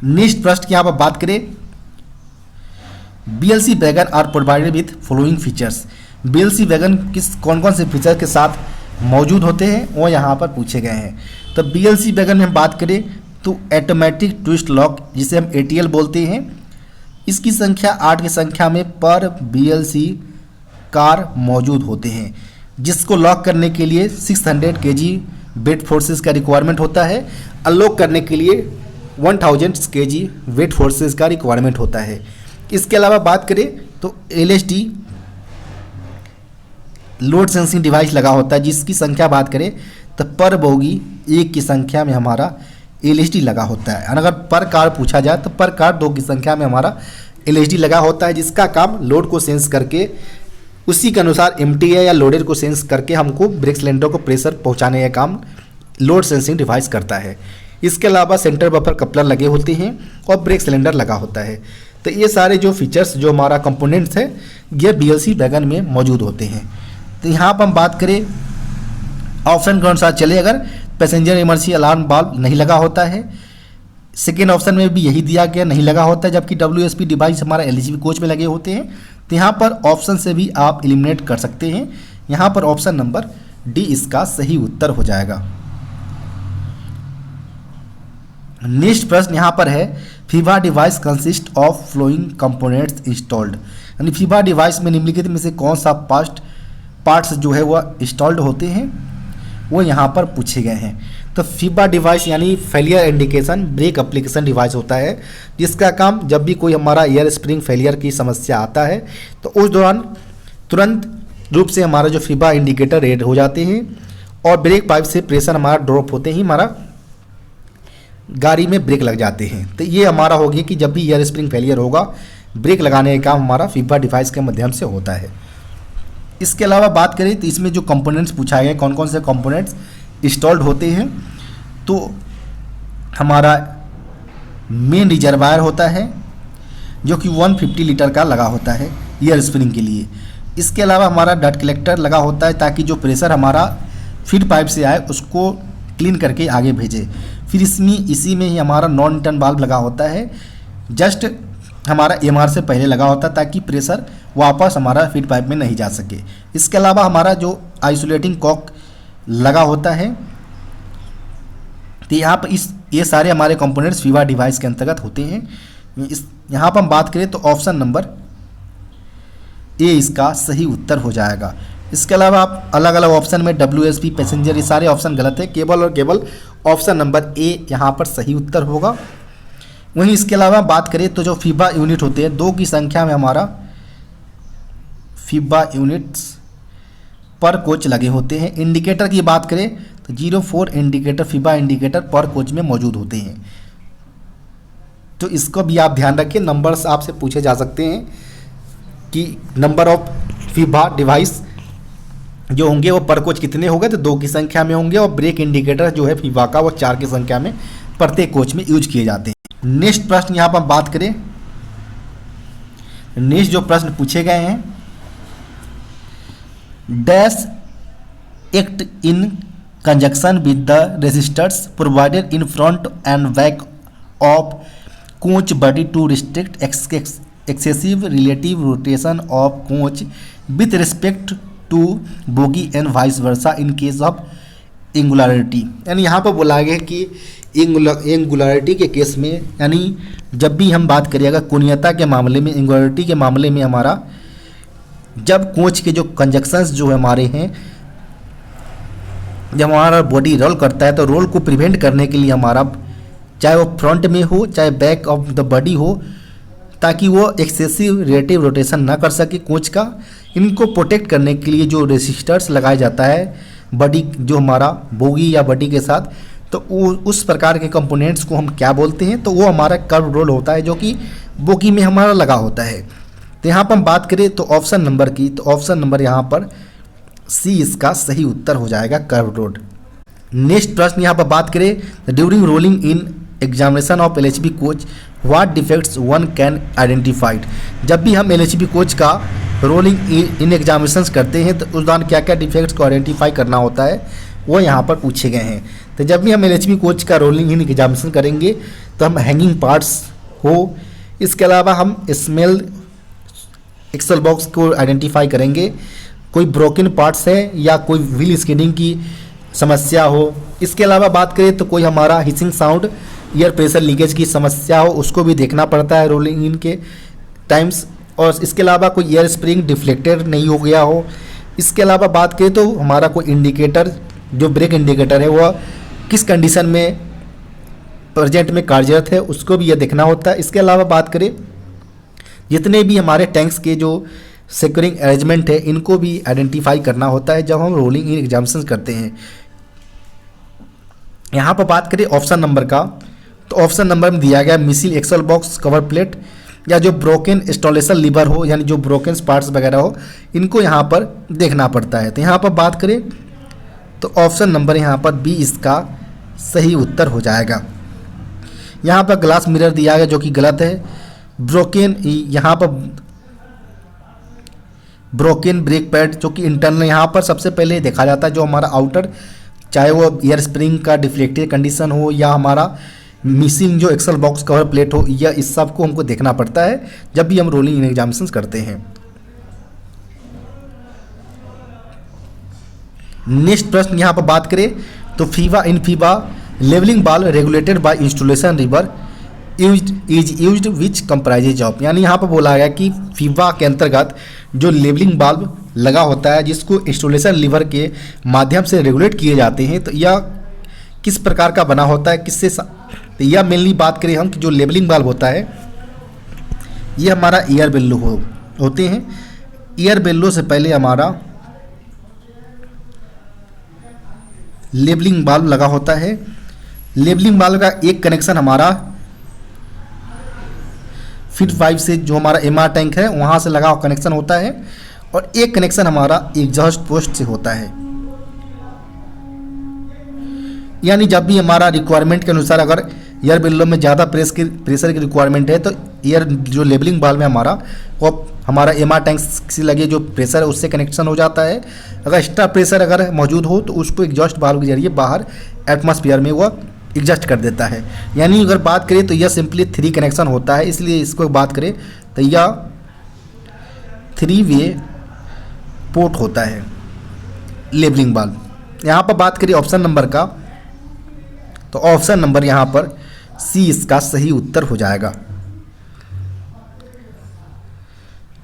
नेक्स्ट प्रश्न की यहाँ पर बात करें, BLC wagon are provided with following features. BLC wagon किस कौन कौन से फीचर के साथ मौजूद होते हैं वो यहाँ पर पूछे गए हैं। तो BLC वैगन में हम बात करें तो ऑटोमेटिक ट्विस्ट लॉक जिसे हम ATL बोलते हैं, इसकी संख्या 8 की संख्या में पर BLC कार मौजूद होते हैं, जिसको लॉक करने के लिए 600 kg वेट फोर्सेस का रिक्वायरमेंट होता है, अनलॉक करने के लिए 1000 kg वेट फोर्सेस का रिक्वायरमेंट होता है। इसके अलावा बात करें तो LSD लोड सेंसिंग डिवाइस लगा होता है, जिसकी संख्या बात करें तो पर बोगी 1 की संख्या में हमारा LSD लगा होता है। अगर पर कार पूछा जाए तो पर कार 2 की संख्या में हमारा LSD लगा होता है, जिसका काम लोड को सेंस करके उसी के अनुसार एम्प्टी है या लोडेड को सेंस करके हमको ब्रेक सिलेंडर को प्रेशर पहुंचाने का काम लोड सेंसिंग डिवाइस करता है। इसके अलावा सेंटर बफर कपलर लगे होते हैं और ब्रेक सिलेंडर लगा होता है। तो ये सारे जो फीचर्स जो हमारा कंपोनेंट्स है ये BLC वैगन में मौजूद होते हैं। तो यहाँ पर हम बात करें ऑप्शन के अनुसार चले, अगर पैसेंजर इमरजेंसी अलार्म बाल्ब नहीं लगा होता है, सेकेंड ऑप्शन में भी यही दिया गया नहीं लगा होता है, जबकि WSP डिवाइस हमारा LGV कोच में लगे होते हैं। तो यहाँ पर ऑप्शन से भी आप एलिमिनेट कर सकते हैं। यहाँ पर ऑप्शन नंबर डी इसका सही उत्तर हो जाएगा। नेक्स्ट प्रश्न यहाँ पर है, FIBA device consist of following components installed, यानी फीबा डिवाइस में निम्नलिखित में से कौन सा पार्ट्स जो है वह इंस्टॉल्ड होते हैं वो यहाँ पर पूछे गए हैं। तो फीबा डिवाइस यानी failure indication break application device होता है, जिसका काम जब भी कोई हमारा एयर स्प्रिंग फेलियर की समस्या आता है तो उस दौरान तुरंत रूप से हमारा जो फीबा इंडिकेटर रेड हो जाते हैं और ब्रेक पाइप से प्रेशर हमारा ड्रॉप होते ही हमारा गाड़ी में ब्रेक लग जाते हैं। तो ये हमारा हो गया कि जब भी एयर स्प्रिंग फेलियर होगा ब्रेक लगाने का काम हमारा फीबा डिवाइस के माध्यम से होता है। इसके अलावा बात करें तो इसमें जो कंपोनेंट्स पूछा गया कौन कौन से कंपोनेंट्स इंस्टॉल्ड होते हैं, तो हमारा मेन रिजर्वायर होता है जो कि 150 लीटर का लगा होता है एयर स्प्रिंग के लिए। इसके अलावा हमारा डट कलेक्टर लगा होता है ताकि जो प्रेशर हमारा फीड पाइप से आए उसको क्लीन करके आगे भेजे। फिर इसी में ही हमारा नॉन रिटर्न वाल्व लगा होता है, जस्ट हमारा MR से पहले लगा होता है ताकि प्रेशर वापस हमारा फीड पाइप में नहीं जा सके। इसके अलावा हमारा जो आइसोलेटिंग कॉक लगा होता है। तो यहाँ पर ये सारे हमारे कंपोनेंट्स फीबा डिवाइस के अंतर्गत होते हैं। यहाँ पर हम बात करें तो ऑप्शन नंबर ए इसका सही उत्तर हो जाएगा। इसके अलावा आप अलग अलग ऑप्शन में WSP पैसेंजर ये सारे ऑप्शन गलत है, केवल और केवल ऑप्शन नंबर ए यहाँ पर सही उत्तर होगा। वहीं इसके अलावा बात करें तो जो फीबा यूनिट होते हैं 2 की संख्या में हमारा फीबा यूनिट्स पर कोच लगे होते हैं। इंडिकेटर की बात करें तो 04 इंडिकेटर फीबा इंडिकेटर पर कोच में मौजूद होते हैं। तो इसको भी आप ध्यान रखिए, नंबर्स आपसे पूछे जा सकते हैं कि नंबर ऑफ फीबा डिवाइस जो होंगे वो पर कोच कितने होंगे, तो 2 की संख्या में होंगे। और ब्रेक इंडिकेटर जो है फीबा का वो 4 की संख्या में प्रत्येक कोच में यूज किए जाते हैं। नेक्स्ट प्रश्न यहाँ पर हम बात करें, नेक्स्ट जो प्रश्न पूछे गए हैं, dash act in conjunction with the registers provided in front and back of coach body to restrict excessive relative rotation of coach with respect to bogie and vice versa in case of angularity. यानी यहाँ पर बोला गया कि angularity के case में, यानी जब भी हम बात करिएगा कोणीयता के मामले में, एंगुलरिटी के मामले में हमारा जब कोच के जो कंजक्शंस जो हमारे हैं, जब हमारा बॉडी रोल करता है तो रोल को प्रिवेंट करने के लिए हमारा चाहे वो फ्रंट में हो चाहे बैक ऑफ द बॉडी हो, ताकि वो एक्सेसिव रिलेटिव रोटेशन ना कर सके कोच का, इनको प्रोटेक्ट करने के लिए जो रेसिस्टर्स लगाया जाता है बॉडी जो हमारा बोगी या बॉडी के साथ, तो उस प्रकार के कंपोनेंट्स को हम क्या बोलते हैं, तो वो हमारा कर्व रोल होता है जो कि बोगी में हमारा लगा होता है। तो यहाँ पर हम बात करें तो ऑप्शन नंबर की, तो ऑप्शन नंबर यहाँ पर सी इसका सही उत्तर हो जाएगा, कर्व रोड। नेक्स्ट प्रश्न यहाँ पर बात करें, during rolling in examination of LHB coach what defects one can identified. जब भी हम एलएचबी कोच का रोलिंग इन एग्जामिनेशंस करते हैं तो उस दौरान क्या क्या डिफेक्ट्स को आइडेंटिफाई करना होता है वो यहाँ पर पूछे गए हैं। तो जब भी हम एलएचबी कोच का रोलिंग इन एग्जामिनेशन करेंगे तो हम हैंगिंग पार्ट्स हो, इसके अलावा हम स्मेल एक्सल बॉक्स को आइडेंटिफाई करेंगे, कोई ब्रोकन पार्ट्स है या कोई व्हील स्किडिंग की समस्या हो। इसके अलावा बात करें तो कोई हमारा hissing sound, air pressure leakage की समस्या हो, उसको भी देखना पड़ता है रोलिंग इन के टाइम्स। और इसके अलावा कोई एयर स्प्रिंग डिफ्लेक्टेड नहीं हो गया हो। इसके अलावा बात करें तो हमारा कोई इंडिकेटर, जो ब्रेक इंडिकेटर है वह किस कंडीशन में प्रेजेंट में कार्यरत है, उसको भी यह देखना होता है। इसके अलावा बात करें जितने भी हमारे टैंक्स के जो सिक्योरिंग अरेंजमेंट है इनको भी आइडेंटिफाई करना होता है जब हम रोलिंग इन एग्जामिनेशन करते हैं। यहाँ पर बात करें ऑप्शन नंबर का, तो ऑप्शन नंबर में दिया गया missing axle box, cover plate या जो ब्रोकन इंस्टॉलेशन लीवर हो, यानी जो ब्रोकन पार्ट्स वगैरह हो, इनको यहाँ पर देखना पड़ता है। तो यहाँ पर बात करें तो ऑप्शन नंबर यहाँ पर बी इसका सही उत्तर हो जाएगा। यहाँ पर ग्लास मिरर दिया गया जो कि गलत है। ब्रोकन, यहाँ पर ब्रोकन ब्रेक पैड जो कि इंटरनल यहाँ पर सबसे पहले देखा जाता है, जो हमारा आउटर, चाहे वो एयर स्प्रिंग का डिफ्लेक्टेड कंडीशन हो या हमारा मिसिंग जो एक्सल बॉक्स कवर प्लेट हो, या इस सब को हमको देखना पड़ता है जब भी हम रोलिंग इन एग्जामिनेशन करते हैं। नेक्स्ट प्रश्न यहाँ पर बात करें तो फीवा इन फीवा लेवलिंग बाल regulated by installation river used which comprises of, यानी यहाँ पर बोला गया कि फीवा के अंतर्गत जो लेवलिंग बाल्ब लगा होता है जिसको इंस्टॉलेशन लीवर के माध्यम से रेगुलेट किए जाते हैं, तो यह किस प्रकार का बना होता है, किससे तो यह मेनली बात करें हम कि जो लेवलिंग बाल्ब होता है ये हमारा एयर बेल्लो होते हैं। एयर बेल्लो से पहले हमारा लेवलिंग बाल्ब लगा होता है। लेवलिंग बाल्ब का एक कनेक्शन हमारा फीड पाइप से जो हमारा एमआर टैंक है वहाँ से लगा कनेक्शन होता है, और एक कनेक्शन हमारा एग्जॉस्ट पोस्ट से होता है। यानी जब भी हमारा रिक्वायरमेंट के अनुसार अगर एयर बेल्लो में ज़्यादा प्रेशर की रिक्वायरमेंट है तो एयर जो लेवलिंग बाल्ब में हमारा वो हमारा एमआर टैंक से लगे जो प्रेशर है उससे कनेक्शन हो जाता है। अगर एक्स्ट्रा प्रेशर अगर मौजूद हो तो उसको एग्जॉस्ट बाल्ब के जरिए बाहर एटमॉस्फेयर में वो एडजस्ट कर देता है। यानी अगर बात करें तो यह सिंपली 3 कनेक्शन होता है, इसलिए इसको बात करें तो यह 3 वे पोर्ट होता है लेवलिंग बाल्ब। यहाँ पर बात करें ऑप्शन नंबर का, तो ऑप्शन नंबर यहाँ पर सी इसका सही उत्तर हो जाएगा।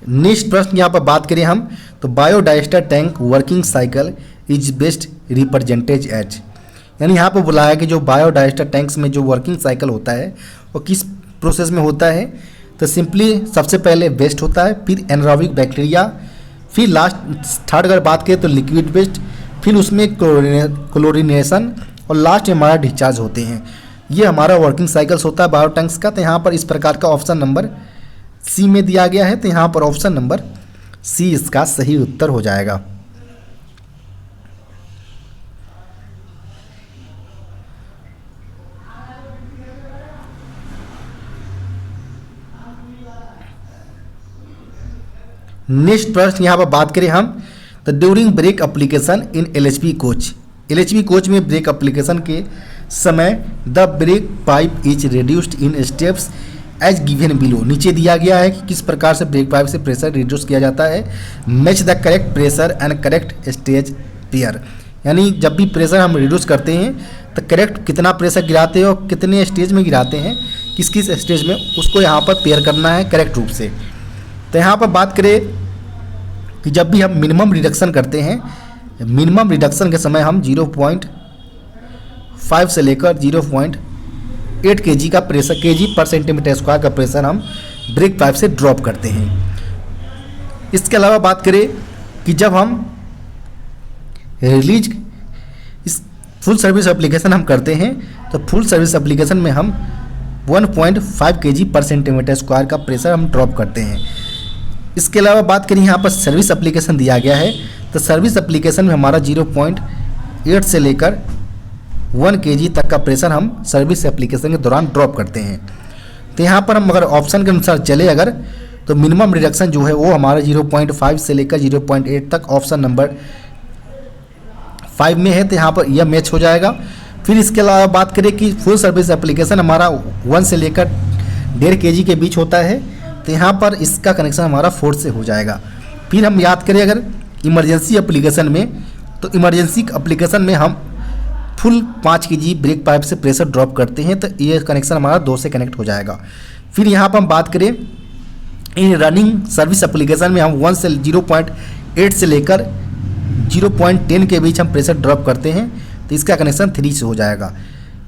नेक्स्ट प्रश्न यहाँ पर बात करें हम तो biodigester tank working cycle is best represented as, यानी यहाँ पर बुलाया कि जो बायोडाइस्टर टैंक्स में जो वर्किंग साइकिल होता है वो किस प्रोसेस में होता है। तो सिंपली सबसे पहले वेस्ट होता है, फिर एनारोबिक बैक्टीरिया, फिर लास्ट थर्ड अगर बात करें तो लिक्विड वेस्ट, फिर उसमें क्लोरिनेशन और लास्ट में हमारा डिस्चार्ज होते हैं। ये हमारा वर्किंग साइकिल्स होता है बायो टैंक्स का। तो यहाँ पर इस प्रकार का ऑप्शन नंबर सी में दिया गया है, तो यहाँ पर ऑप्शन नंबर सी इसका सही उत्तर हो जाएगा। नेक्स्ट प्रश्न यहाँ पर बात करें हम तो during brake application in LHB coach, LHB coach में ब्रेक एप्लीकेशन के समय the brake pipe is reduced in steps as given below, नीचे दिया गया है कि किस प्रकार से ब्रेक पाइप से प्रेशर रिड्यूस किया जाता है। Match the correct pressure and correct stage pair, यानी जब भी प्रेशर हम रिड्यूस करते हैं तो करेक्ट कितना प्रेशर गिराते हैं और कितने स्टेज में गिराते हैं, किस किस स्टेज में, उसको यहाँ पर पेयर करना है करेक्ट रूप से। तो यहाँ पर बात करें कि जब भी हम मिनिमम रिडक्शन करते हैं, मिनिमम रिडक्शन के समय हम 0.5 से लेकर 0.8 kg का प्रेशर, kg पर सेंटीमीटर स्क्वायर का प्रेशर हम ब्रेक पाइप से ड्रॉप करते हैं। इसके अलावा बात करें कि जब हम रिलीज इस फुल सर्विस एप्लीकेशन हम करते हैं तो फुल सर्विस एप्लीकेशन में हम 1.5 kg पर सेंटीमीटर स्क्वायर का प्रेशर हम ड्रॉप करते हैं। इसके अलावा बात करें यहाँ पर सर्विस एप्लीकेशन दिया गया है, तो सर्विस एप्लीकेशन में हमारा 0.8 से लेकर 1 kg तक का प्रेशर हम सर्विस एप्लीकेशन के दौरान ड्रॉप करते हैं। तो यहाँ पर हम अगर ऑप्शन के अनुसार चले अगर, तो मिनिमम रिडक्शन जो है वो हमारा 0.5 से लेकर 0.8 तक ऑप्शन नंबर 5 में है, तो यहाँ पर यह मैच हो जाएगा। फिर इसके अलावा बात करें कि फुल सर्विस एप्लीकेशन हमारा 1 से लेकर 1.5 kg के बीच होता है, तो यहाँ पर इसका कनेक्शन हमारा 4 से हो जाएगा। फिर हम याद करें अगर इमरजेंसी एप्लीकेशन में, तो इमरजेंसी एप्लीकेशन में हम फुल 5 kg ब्रेक पाइप से प्रेशर ड्रॉप करते हैं, तो ये कनेक्शन हमारा 2 से कनेक्ट हो जाएगा। फिर यहाँ पर हम बात करें इन रनिंग सर्विस एप्लीकेशन में हम 1 से 0.8 से लेकर 0.10 के बीच हम प्रेशर ड्रॉप करते हैं, तो इसका कनेक्शन 3 से हो जाएगा।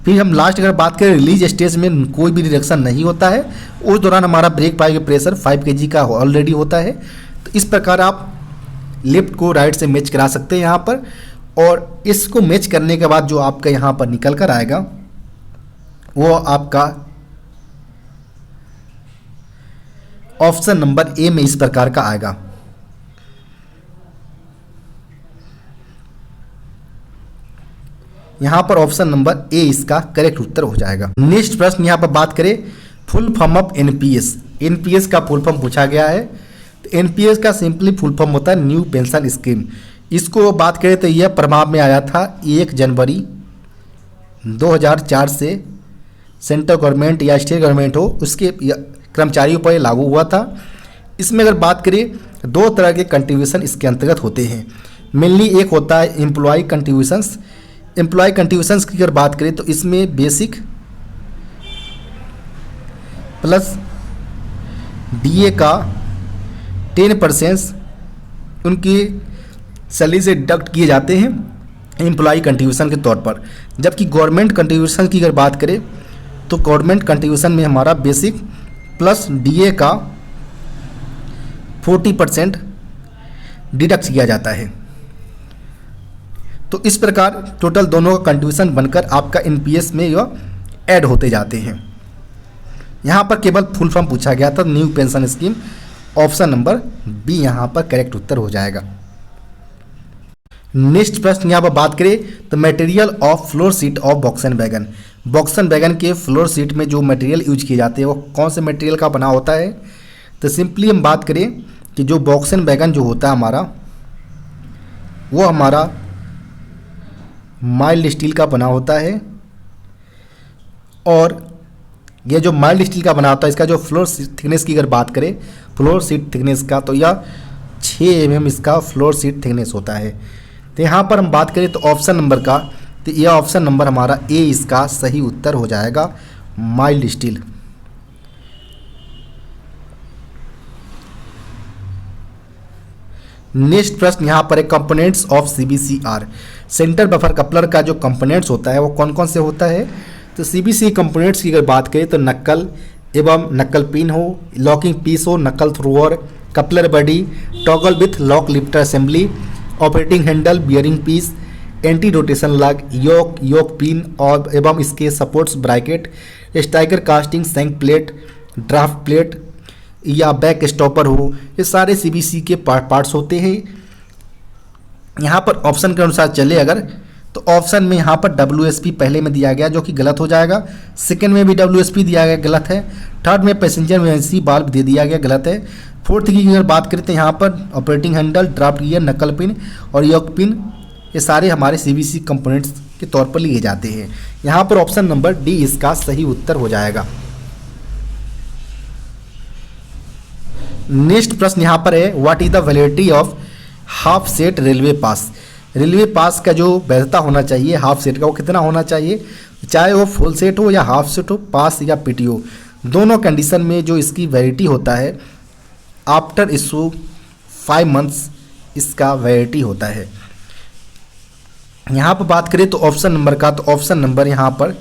फिर हम लास्ट अगर बात करें रिलीज स्टेज में कोई भी रिडक्शन नहीं होता है, उस दौरान हमारा ब्रेक पाइप का प्रेशर 5 kg का ऑलरेडी होता है। तो इस प्रकार आप लेफ्ट को राइट से मैच करा सकते हैं यहाँ पर, और इसको मैच करने के बाद जो आपका यहाँ पर निकल कर आएगा वो आपका ऑप्शन नंबर ए में इस प्रकार का आएगा। यहाँ पर ऑप्शन नंबर ए इसका करेक्ट उत्तर हो जाएगा। नेक्स्ट प्रश्न यहाँ पर बात करें full form of NPS. NPS का फुल फॉर्म पूछा गया है। तो एनपीएस का सिंपली फुल फॉर्म होता है न्यू पेंशन स्कीम। इसको बात करें तो यह प्रभाव में आया था 1 जनवरी 2004 से। सेंट्रल गवर्नमेंट या स्टेट गवर्नमेंट हो उसके कर्मचारियों पर लागू हुआ था। इसमें अगर बात करें 2 तरह के कंट्रीब्यूशन इसके अंतर्गत होते हैं। मेनली एक होता है एम्प्लॉय कंट्रीब्यूशंस। एम्प्लॉय कंट्रीब्यूशंस की अगर बात करें तो इसमें बेसिक प्लस डीए का 10% उनकी सैलरी से डिडक्ट किए जाते हैं एम्प्लॉय कंट्रीब्यूशन के तौर पर। जबकि गवर्नमेंट कंट्रीब्यूशन की अगर बात करें तो गवर्नमेंट कंट्रीब्यूशन में हमारा बेसिक प्लस डीए का 40% डिडक्ट किया जाता है। तो इस प्रकार टोटल दोनों का कंट्रीब्यूशन बनकर आपका एनपीएस में यह ऐड होते जाते हैं। यहाँ पर केवल फुल फॉर्म पूछा गया था new pension scheme. Option number B यहाँ पर करेक्ट उत्तर हो जाएगा। नेक्स्ट प्रश्न यहाँ पर बात करें तो material of floor seat of BOXN wagon. BOXN wagon के फ्लोर सीट में जो मटेरियल यूज किए जाते हैं वो कौन से मटेरियल का बना होता है? तो सिंपली हम बात करें कि जो बॉक्सन वैगन जो होता है हमारा वो हमारा माइल्ड स्टील का बना होता है। और ये जो माइल्ड स्टील का बना होता है इसका जो फ्लोर थिकनेस की अगर बात करें फ्लोर सीट थिकनेस का तो यह 6 mm इसका फ्लोर सीट थिकनेस होता है। तो यहाँ पर हम बात करें तो ऑप्शन नंबर का, तो यह ऑप्शन नंबर हमारा ए इसका सही उत्तर हो जाएगा, माइल्ड स्टील। नेक्स्ट प्रश्न यहाँ पर है components of CBC are. Centre buffer coupler का जो कंपोनेंट्स होता है वो कौन कौन से होता है? तो सीबीसी कंपोनेंट्स की अगर बात करें तो नक्कल एवं नक्कल पिन हो, लॉकिंग पीस हो, knuckle thrower, coupler body, toggle with lock lifter assembly, operating handle, bearing piece, anti rotation lug, yoke pin और एवं इसके supports bracket, striker casting, shank plate, draft plate या बैक स्टॉपर हो, ये सारे CBC के parts होते हैं। यहाँ पर ऑप्शन के अनुसार चले अगर तो ऑप्शन में यहाँ पर WSP पहले में दिया गया जो कि गलत हो जाएगा। सेकंड में भी WSP दिया गया गलत है। थर्ड में पैसेंजर इमरजेंसी बाल्ब दे दिया गया गलत है। फोर्थ की अगर बात करें तो यहाँ पर ऑपरेटिंग हैंडल, ड्राफ्ट गियर, नकल पिन और योक पिन ये सारे हमारे सीबीसी कंपोनेंट्स के तौर पर लिए जाते हैं। यहाँ पर ऑप्शन नंबर डी इसका सही उत्तर हो जाएगा। नेक्स्ट प्रश्न यहाँ पर है what is the validity of half set railway pass. Railway pass का जो वैधता होना चाहिए हाफ सेट का वो कितना होना चाहिए, चाहे वो फुल सेट हो या हाफ सेट हो, पास या पीटीओ, दोनों कंडीशन में जो इसकी वैलिडिटी होता है आफ्टर इशू 5 मंथ्स इसका वैलिडिटी होता है। यहाँ पर बात करें तो ऑप्शन नंबर का, तो ऑप्शन नंबर यहाँ पर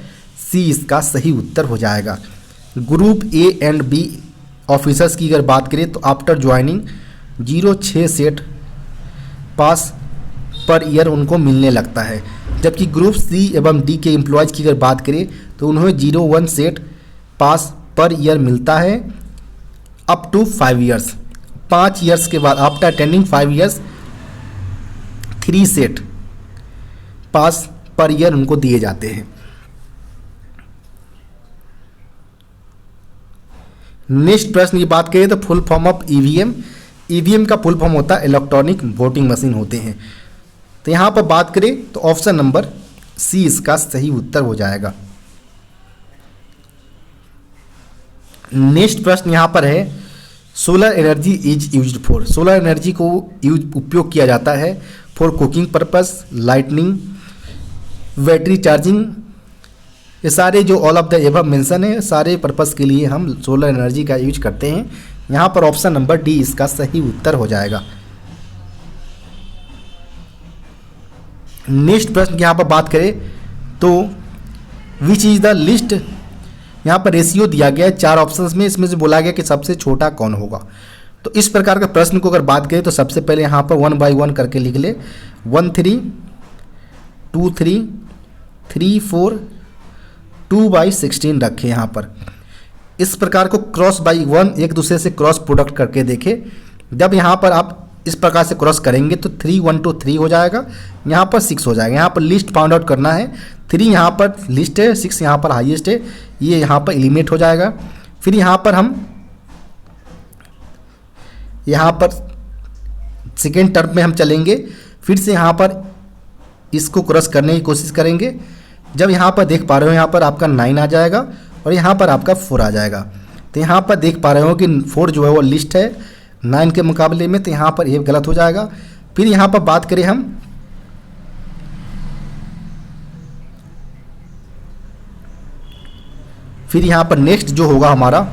सी इसका सही उत्तर हो जाएगा। Group A and B officers की अगर बात करें तो आफ्टर ज्वाइनिंग 0.6 सेट पास पर ईयर उनको मिलने लगता है। जबकि ग्रुप सी एवं डी के एम्प्लॉयज़ की अगर बात करें तो उन्हें 0.1 सेट पास पर ईयर मिलता है अप टू 5 ईयर्स। 5 ईयर्स के बाद आफ्टर अटेंडिंग 5 ईयर्स 3 सेट पास पर ईयर उनको दिए जाते हैं। नेक्स्ट प्रश्न की बात करें तो full form of EVM. EVM का फुल फॉर्म होता है इलेक्ट्रॉनिक वोटिंग मशीन होते हैं। तो यहाँ पर बात करें तो ऑप्शन नंबर सी इसका सही उत्तर हो जाएगा। नेक्स्ट प्रश्न यहाँ पर है solar energy is used for. Solar energy को उपयोग किया जाता है for cooking purpose, lightning, battery charging. ये सारे जो all of the above mention है सारे पर्पस के लिए हम सोलर एनर्जी का यूज करते हैं। यहाँ पर ऑप्शन नंबर डी इसका सही उत्तर हो जाएगा। नेक्स्ट प्रश्न की यहाँ पर बात करें तो विच इज द लिस्ट। यहाँ पर रेशियो दिया गया है 4 ऑप्शंस में, इसमें से बोला गया कि सबसे छोटा कौन होगा। तो इस प्रकार का प्रश्न को अगर बात करें तो सबसे पहले यहाँ पर 1 by 1 करके लिख ले। 1 3 2 3 3 4 2 by 16 रखें यहाँ पर। इस प्रकार को क्रॉस बाई 1 एक दूसरे से क्रॉस प्रोडक्ट करके देखें। जब यहाँ पर आप इस प्रकार से क्रॉस करेंगे तो 3 1 2 3 हो जाएगा, यहाँ पर 6 हो जाएगा। यहाँ पर लिस्ट फाउंड आउट करना है। 3 यहाँ पर लिस्ट है, 6 यहाँ पर हाईएस्ट है, ये यहाँ पर एलिमिनेट हो जाएगा। फिर यहाँ पर हम यहाँ पर सेकेंड टर्म में हम चलेंगे, फिर से यहाँ पर इसको क्रॉस करने की कोशिश करेंगे। जब यहाँ पर देख पा रहे हो यहाँ पर आपका 9 आ जाएगा और यहाँ पर आपका 4 आ जाएगा। तो यहाँ पर देख पा रहे हो कि 4 जो है वो लिस्ट है 9 के मुकाबले में, तो यहाँ पर ये गलत हो जाएगा। फिर यहाँ पर बात करें हम फिर यहाँ पर नेक्स्ट जो होगा हमारा,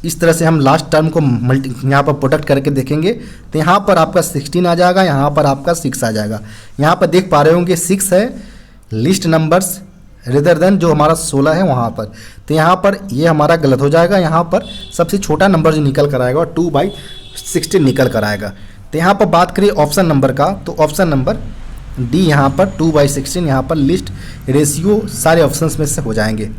इस तरह से हम लास्ट टर्म को यहाँ पर प्रोडक्ट करके देखेंगे तो यहाँ पर आपका 16 आ जाएगा, यहाँ पर आपका 6 आ जाएगा। यहाँ पर देख पा रहे होंगे 6 है लिस्ट नंबर्स रेदर देन जो हमारा 16 है वहाँ पर। तो यहाँ पर ये हमारा गलत हो जाएगा। यहाँ पर सबसे छोटा नंबर जो निकल कर आएगा और 2 by 16 निकल कर आएगा। तो यहाँ पर बात करें ऑप्शन नंबर का तो ऑप्शन नंबर डी यहाँ पर 2 by 16 यहाँ पर लिस्ट रेशियो सारे ऑप्शंस में से हो जाएंगे।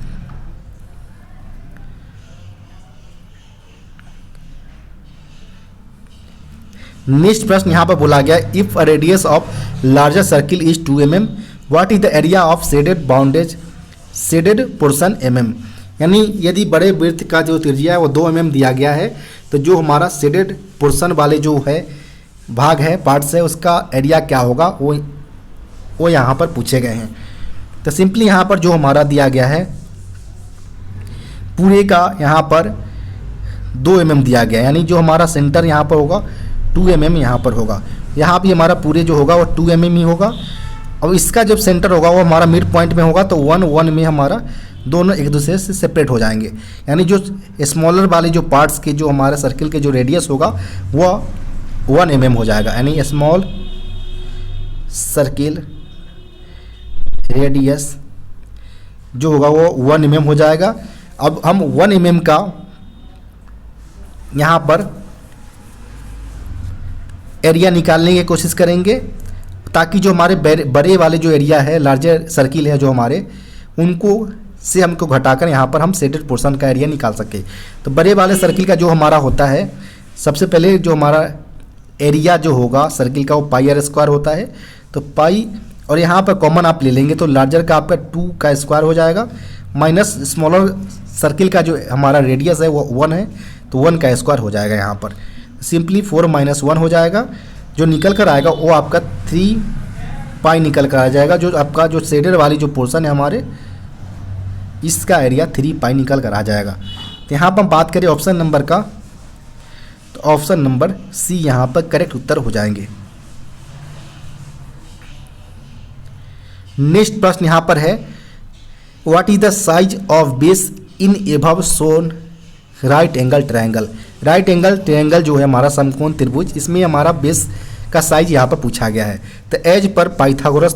नेक्स्ट प्रश्न यहाँ पर बोला गया if a radius of larger circle is 2 mm what is the area of shaded bondage shaded portion mm। यानी यदि बड़े वृत्त का जो त्रिज्या है वो 2 mm दिया गया है तो जो हमारा शेडेड पोर्शन वाले जो है भाग है पार्ट्स है उसका एरिया क्या होगा वो यहाँ पर पूछे गए हैं। तो सिंपली यहाँ पर जो हमारा दिया गया है पूरे का यहाँ पर 2 mm दिया गया है, यानी जो हमारा सेंटर यहाँ पर होगा 2 mm यहाँ पर होगा। यहाँ भी हमारा पूरे जो होगा वो 2 mm ही होगा और इसका जब सेंटर होगा वो हमारा मिड पॉइंट में होगा तो 1 1 में हमारा दोनों एक दूसरे से सेपरेट हो जाएंगे। यानी जो स्मॉलर वाले जो पार्ट्स के जो हमारे सर्किल के जो रेडियस होगा वो 1 mm हो जाएगा। यानी स्मॉल सर्किल रेडियस जो होगा वो 1 mm हो जाएगा। अब हम 1 mm का यहाँ पर एरिया निकालने की कोशिश करेंगे ताकि जो हमारे बड़े वाले जो एरिया है लार्जर सर्किल है जो हमारे उनको से हमको घटाकर यहाँ पर हम शेडेड पोर्शन का एरिया निकाल सके। तो बड़े वाले सर्किल का जो हमारा होता है सबसे पहले जो हमारा एरिया जो होगा सर्किल का वो पाई आर स्क्वायर होता है। तो पाई और यहाँ पर कॉमन आप ले लेंगे तो लार्जर का आपका 2 का स्क्वायर हो जाएगा माइनस स्मॉलर सर्किल का जो हमारा रेडियस है वो 1 है तो 1 का स्क्वायर हो जाएगा। यहाँ पर सिंपली 4 - 1 हो जाएगा। जो निकल कर आएगा वो आपका 3 पाई निकल कर आ जाएगा। जो आपका जो शेडेड वाली जो पोर्शन है हमारे इसका एरिया 3 पाई निकल कर आ जाएगा। तो यहाँ पर हम बात करें ऑप्शन नंबर का तो ऑप्शन नंबर सी यहाँ पर करेक्ट उत्तर हो जाएंगे। नेक्स्ट प्रश्न यहाँ पर है what is the size of base in above shown right angle triangle. Right angle triangle जो है हमारा समकोण त्रिभुज इसमें हमारा बेस का साइज यहाँ पर पूछा गया है। तो एज पर पाइथागोरस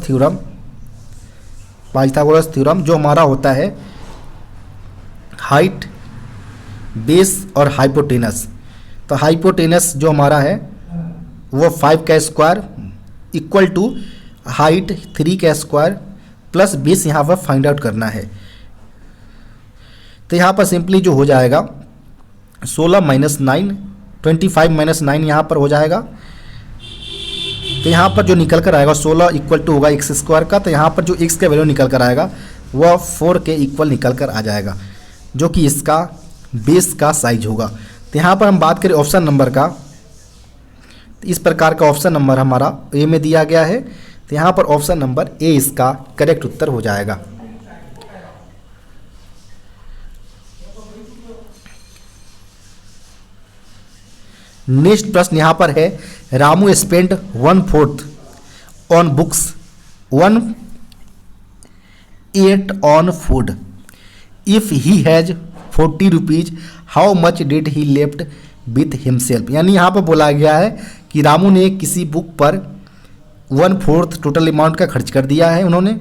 थ्योरम जो हमारा होता है हाइट बेस और हाइपोटेनस। तो हाइपोटेनस जो हमारा है वो 5 का स्क्वायर इक्वल टू हाइट 3 का स्क्वायर प्लस बेस यहाँ पर फाइंड आउट करना है। तो यहाँ पर सिंपली जो हो जाएगा 16 - 9 25 - 9 यहाँ पर हो जाएगा तो यहाँ पर जो निकल कर आएगा 16 इक्वल टू होगा एक्स स्क्वायर का, तो यहाँ पर जो एक्स का वैल्यू निकल कर आएगा वह 4 के इक्वल निकल कर आ जाएगा, जो कि इसका बेस का साइज होगा। तो यहाँ पर हम बात करें ऑप्शन नंबर का, तो इस प्रकार का ऑप्शन नंबर हमारा ए में दिया गया है। तो यहाँ पर ऑप्शन नंबर ए इसका करेक्ट उत्तर हो जाएगा। नेक्स्ट प्रश्न यहाँ पर है, Ramu spend 1/4 on books 1/8 on food. If he has 40 rupees how much did he left with himself. यानी यहाँ पर बोला गया है कि रामू ने किसी बुक पर 1/4 टोटल अमाउंट का खर्च कर दिया है, उन्होंने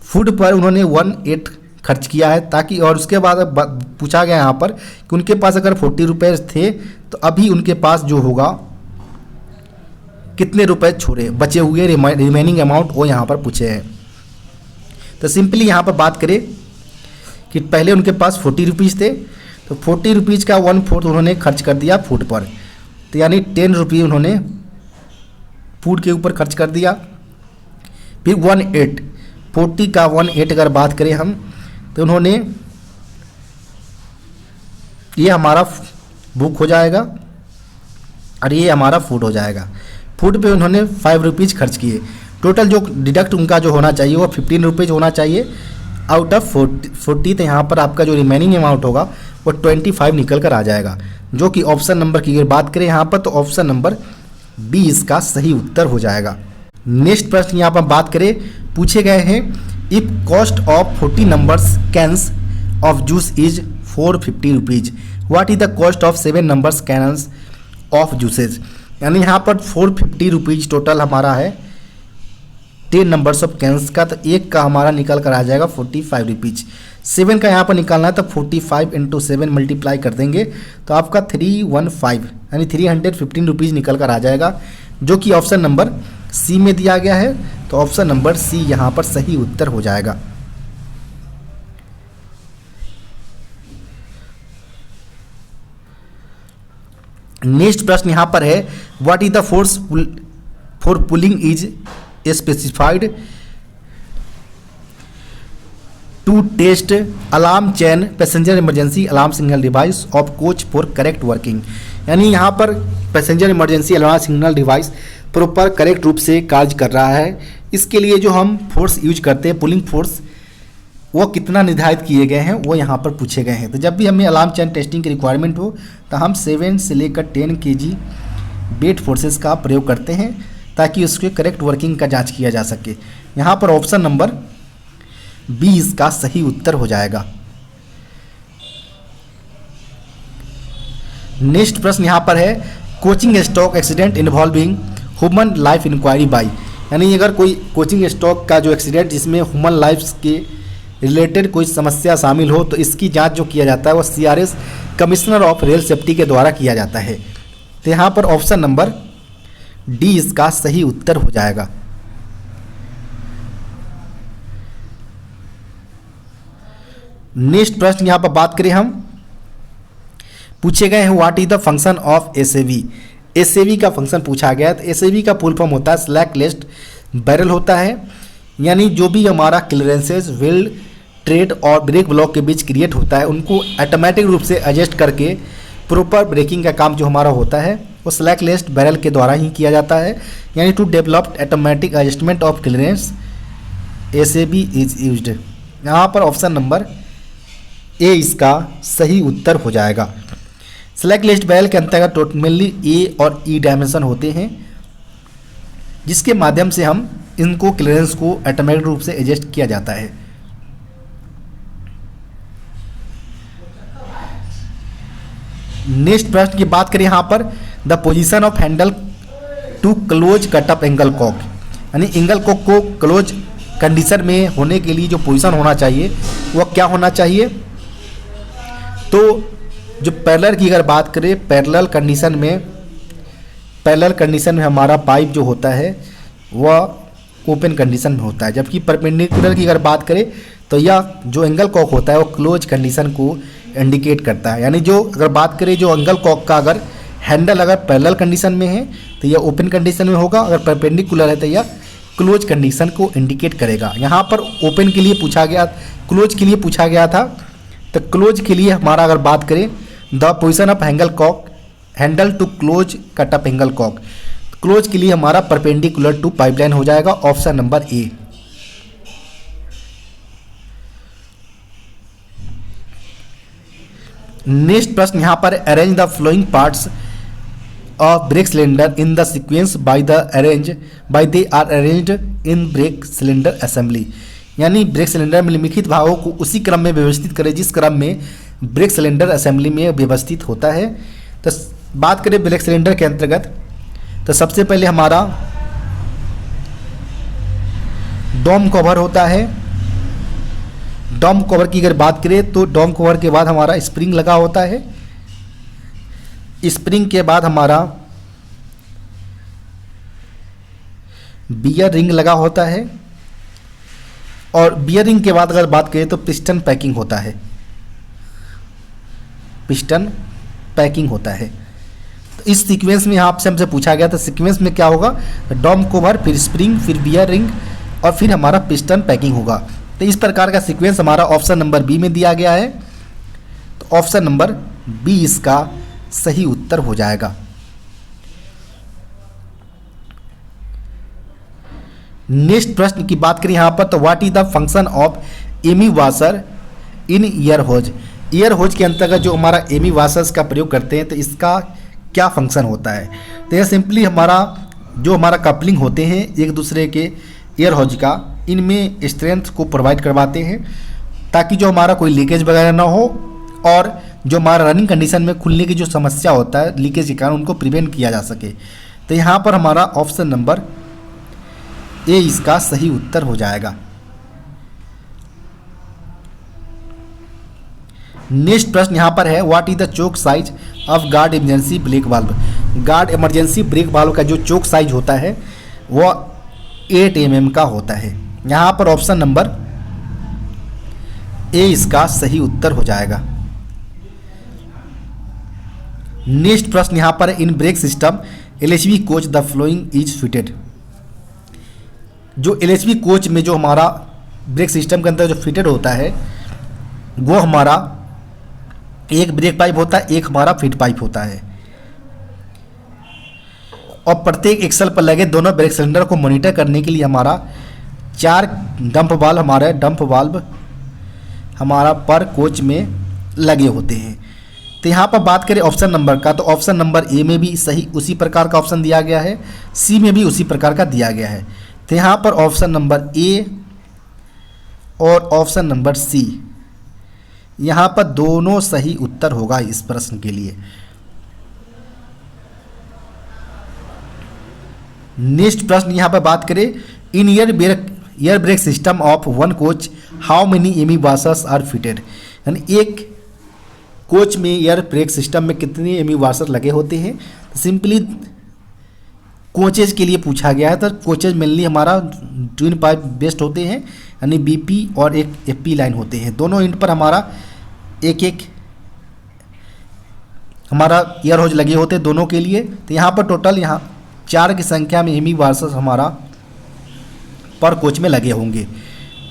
फूड पर उन्होंने 1/8 खर्च किया है, ताकि और उसके बाद पूछा गया यहाँ पर कि उनके पास अगर 40 रुपये थे तो अभी उनके पास जो होगा कितने रुपए छोड़े बचे हुए रिमेनिंग अमाउंट वो यहाँ पर पूछे हैं। तो सिंपली यहाँ पर बात करें कि पहले उनके पास 40 रुपीज़ थे, तो 40 रुपीज़ का 1/4 उन्होंने खर्च कर दिया फूड पर, तो यानी 10 रुपये उन्होंने फूड के ऊपर खर्च कर दिया। फिर 1/8 40 का 1/8 अगर बात करें हम, तो उन्होंने ये हमारा बुक हो जाएगा और ये हमारा फूड हो जाएगा। फूड पे उन्होंने 5 रुपीज़ खर्च किए, टोटल जो डिडक्ट उनका जो होना चाहिए वो 15 रुपीज़ होना चाहिए आउट ऑफ 40। तो यहाँ पर आपका जो रिमेनिंग अमाउंट होगा वो 25 निकल कर आ जाएगा, जो कि ऑप्शन नंबर की अगर बात करें यहाँ पर तो ऑप्शन नंबर बी इसका सही उत्तर हो जाएगा। नेक्स्ट प्रश्न यहाँ पर बात करें, पूछे गए हैं if cost of 40 numbers cans of juice is 450 rupees what is the cost of 7 numbers cans of juices. यानी यहाँ पर 450 रुपीज़ टोटल हमारा है 10 नंबर्स ऑफ कैंस का, तो एक का हमारा निकल कर आ जाएगा 45 रुपीज़। 7 का यहाँ पर निकालना है तो 45 × 7 मल्टीप्लाई कर देंगे तो आपका 315 यानी 315 रुपीज़ निकल कर आ जाएगा, जो कि ऑप्शन नंबर सी में दिया गया है। तो ऑप्शन नंबर सी यहाँ पर सही उत्तर हो जाएगा। नेक्स्ट प्रश्न यहाँ पर है what is the force for pulling is specified to test alarm chain passenger emergency alarm signal device of coach for correct working. यानी यहाँ पर passenger emergency alarm signal device proper correct रूप से कार्य कर रहा है, इसके लिए जो हम फोर्स यूज करते हैं पुलिंग फोर्स वो कितना निर्धारित किए गए हैं वो यहाँ पर पूछे गए हैं। तो जब भी हमें अलार्म चेन टेस्टिंग की रिक्वायरमेंट हो तो हम 7 से लेकर 10 kg वेट फोर्सेस का प्रयोग करते हैं ताकि उसके करेक्ट वर्किंग का जांच किया जा सके। यहाँ पर ऑप्शन नंबर बी इसका सही उत्तर हो जाएगा। नेक्स्ट प्रश्न यहाँ पर है coaching stock accident involving human life inquiry by. यानी अगर कोई कोचिंग स्टॉक का जो एक्सीडेंट जिसमें ह्यूमन लाइफ के रिलेटेड कोई समस्या शामिल हो तो इसकी जांच जो किया जाता है वो CRS commissioner of rail safety के द्वारा किया जाता है। तो यहाँ पर ऑप्शन नंबर डी इसका सही उत्तर हो जाएगा। नेक्स्ट प्रश्न यहाँ पर बात करें हम, पूछे गए हैं what is the function of SAV। SAV का फंक्शन पूछा गया है। तो SAV का फुल फॉर्म होता है स्लैक लेस्ड बैरल होता है, यानी जो भी हमारा क्लियरेंसेस व्हील ट्रेड और ब्रेक ब्लॉक के बीच क्रिएट होता है उनको ऑटोमेटिक रूप से एडजस्ट करके प्रॉपर ब्रेकिंग का काम जो हमारा होता है वो स्लैक लेस्ड बैरल के द्वारा ही किया जाता है। यानी to develop automatic adjustment of clearance SAV is used. यहाँ पर ऑप्शन नंबर ए इसका सही उत्तर हो जाएगा। स्लैक लेस्ड बैरल के अंतर्गत टोटली A और E डायमेंशन होते हैं जिसके माध्यम से हम इनको क्लियरेंस को ऑटोमेटिक रूप से एडजस्ट किया जाता है। नेक्स्ट प्रश्न की बात करें यहाँ पर the position of handle to close cut up angle cock. यानी एंगल कॉक को क्लोज कंडीशन में होने के लिए जो पोजीशन होना चाहिए वह क्या होना चाहिए। तो जो पैरेलल की अगर बात करें पैरेलल कंडीशन में हमारा पाइप जो होता है वह ओपन कंडीशन में होता है, जबकि परपेंडिकुलर की अगर बात करें तो यह जो एंगल कॉक होता है वो क्लोज कंडीशन को इंडिकेट करता है। यानी जो अगर बात करें जो एंगल कॉक का अगर हैंडल अगर पैरेलल कंडीशन में है तो यह ओपन कंडीशन में होगा, अगर परपेंडिकुलर है तो यह क्लोज कंडीशन को इंडिकेट करेगा। यहाँ पर ओपन के लिए पूछा गया, क्लोज के लिए पूछा गया था, तो क्लोज के लिए हमारा अगर बात करें the position of angle cock handle to close cut off angle cock, close के लिए हमारा परपेंडिकुलर टू पाइपलाइन हो जाएगा, ऑप्शन नंबर ए। नेक्स्ट प्रश्न यहाँ पर arrange the following parts of brake cylinder in the sequence by they are arranged in brake cylinder assembly, यानी brake cylinder में निम्नलिखित भागों को उसी क्रम में व्यवस्थित करें जिस क्रम में ब्रेक सिलेंडर असेंबली में व्यवस्थित होता है। तो बात करें ब्रेक सिलेंडर के अंतर्गत, तो सबसे पहले हमारा डोम कवर होता है। डोम कवर की अगर बात करें तो डोम कवर के बाद हमारा स्प्रिंग लगा होता है, स्प्रिंग के बाद हमारा बियर रिंग लगा होता है, और बियर रिंग के बाद अगर बात करें तो पिस्टन पैकिंग होता है, पिस्टन पैकिंग होता है। तो इस सीक्वेंस में यहाँ से हमसे पूछा गया था सीक्वेंस में क्या होगा, डोम कवर, फिर स्प्रिंग, फिर बियर रिंग और फिर हमारा पिस्टन पैकिंग होगा। तो इस प्रकार का सीक्वेंस हमारा ऑप्शन नंबर बी में दिया गया है, तो ऑप्शन नंबर बी इसका सही उत्तर हो जाएगा। नेक्स्ट प्रश्न की बात करें यहाँ पर, तो what is the function of MU washer in air hose. Air hose के अंतर्गत जो हमारा एमी वाशर्स का प्रयोग करते हैं तो इसका क्या फंक्शन होता है। तो यह सिंपली हमारा कपलिंग होते हैं एक दूसरे के एयर होज का, इनमें स्ट्रेंथ को प्रोवाइड करवाते हैं ताकि जो हमारा कोई लीकेज वगैरह ना हो, और जो हमारा रनिंग कंडीशन में खुलने की जो समस्या होता है लीकेज के कारण, उनको प्रिवेंट किया जा सके। तो यहाँ पर हमारा ऑप्शन नंबर ए इसका सही उत्तर हो जाएगा। नेक्स्ट प्रश्न यहाँ पर है, what is the choke size of guard emergency brake valve. Guard emergency brake valve का जो चोक साइज होता है वो 8 mm का होता है। यहाँ पर ऑप्शन नंबर ए इसका सही उत्तर हो जाएगा। नेक्स्ट प्रश्न यहाँ पर, in brake system LHB coach the following is fitted. जो एलएचबी कोच में जो हमारा ब्रेक सिस्टम के अंदर जो फिटेड होता है वो हमारा एक ब्रेक पाइप होता है, एक हमारा फीड पाइप होता है, और प्रत्येक एक्सल पर लगे दोनों ब्रेक सिलेंडर को मॉनिटर करने के लिए हमारा 4 डंप वाल्व हमारा पर कोच में लगे होते हैं। तो यहाँ पर बात करें ऑप्शन नंबर का, तो ऑप्शन नंबर ए में भी सही उसी प्रकार का ऑप्शन दिया गया है, सी में भी उसी प्रकार का दिया गया है। तो यहाँ पर ऑप्शन नंबर ए और ऑप्शन नंबर सी, यहाँ पर दोनों सही उत्तर होगा इस प्रश्न के लिए। नेक्स्ट प्रश्न यहाँ पर बात करें, in air brake system of one coach how many MU washers are fitted. यानी एक कोच में एयर ब्रेक सिस्टम में कितने एमी वाशर लगे होते हैं। तो सिंपली कोचेज के लिए पूछा गया है, तो कोचेज मेनली हमारा ट्विन पाइप बेस्ड होते हैं, यानी बीपी और एक एफपी लाइन होते हैं। दोनों एंड पर हमारा एक हमारा एयर होज लगे होते हैं दोनों के लिए। तो यहाँ पर टोटल 4 की संख्या में एमी वाशर्स हमारा पर कोच में लगे होंगे।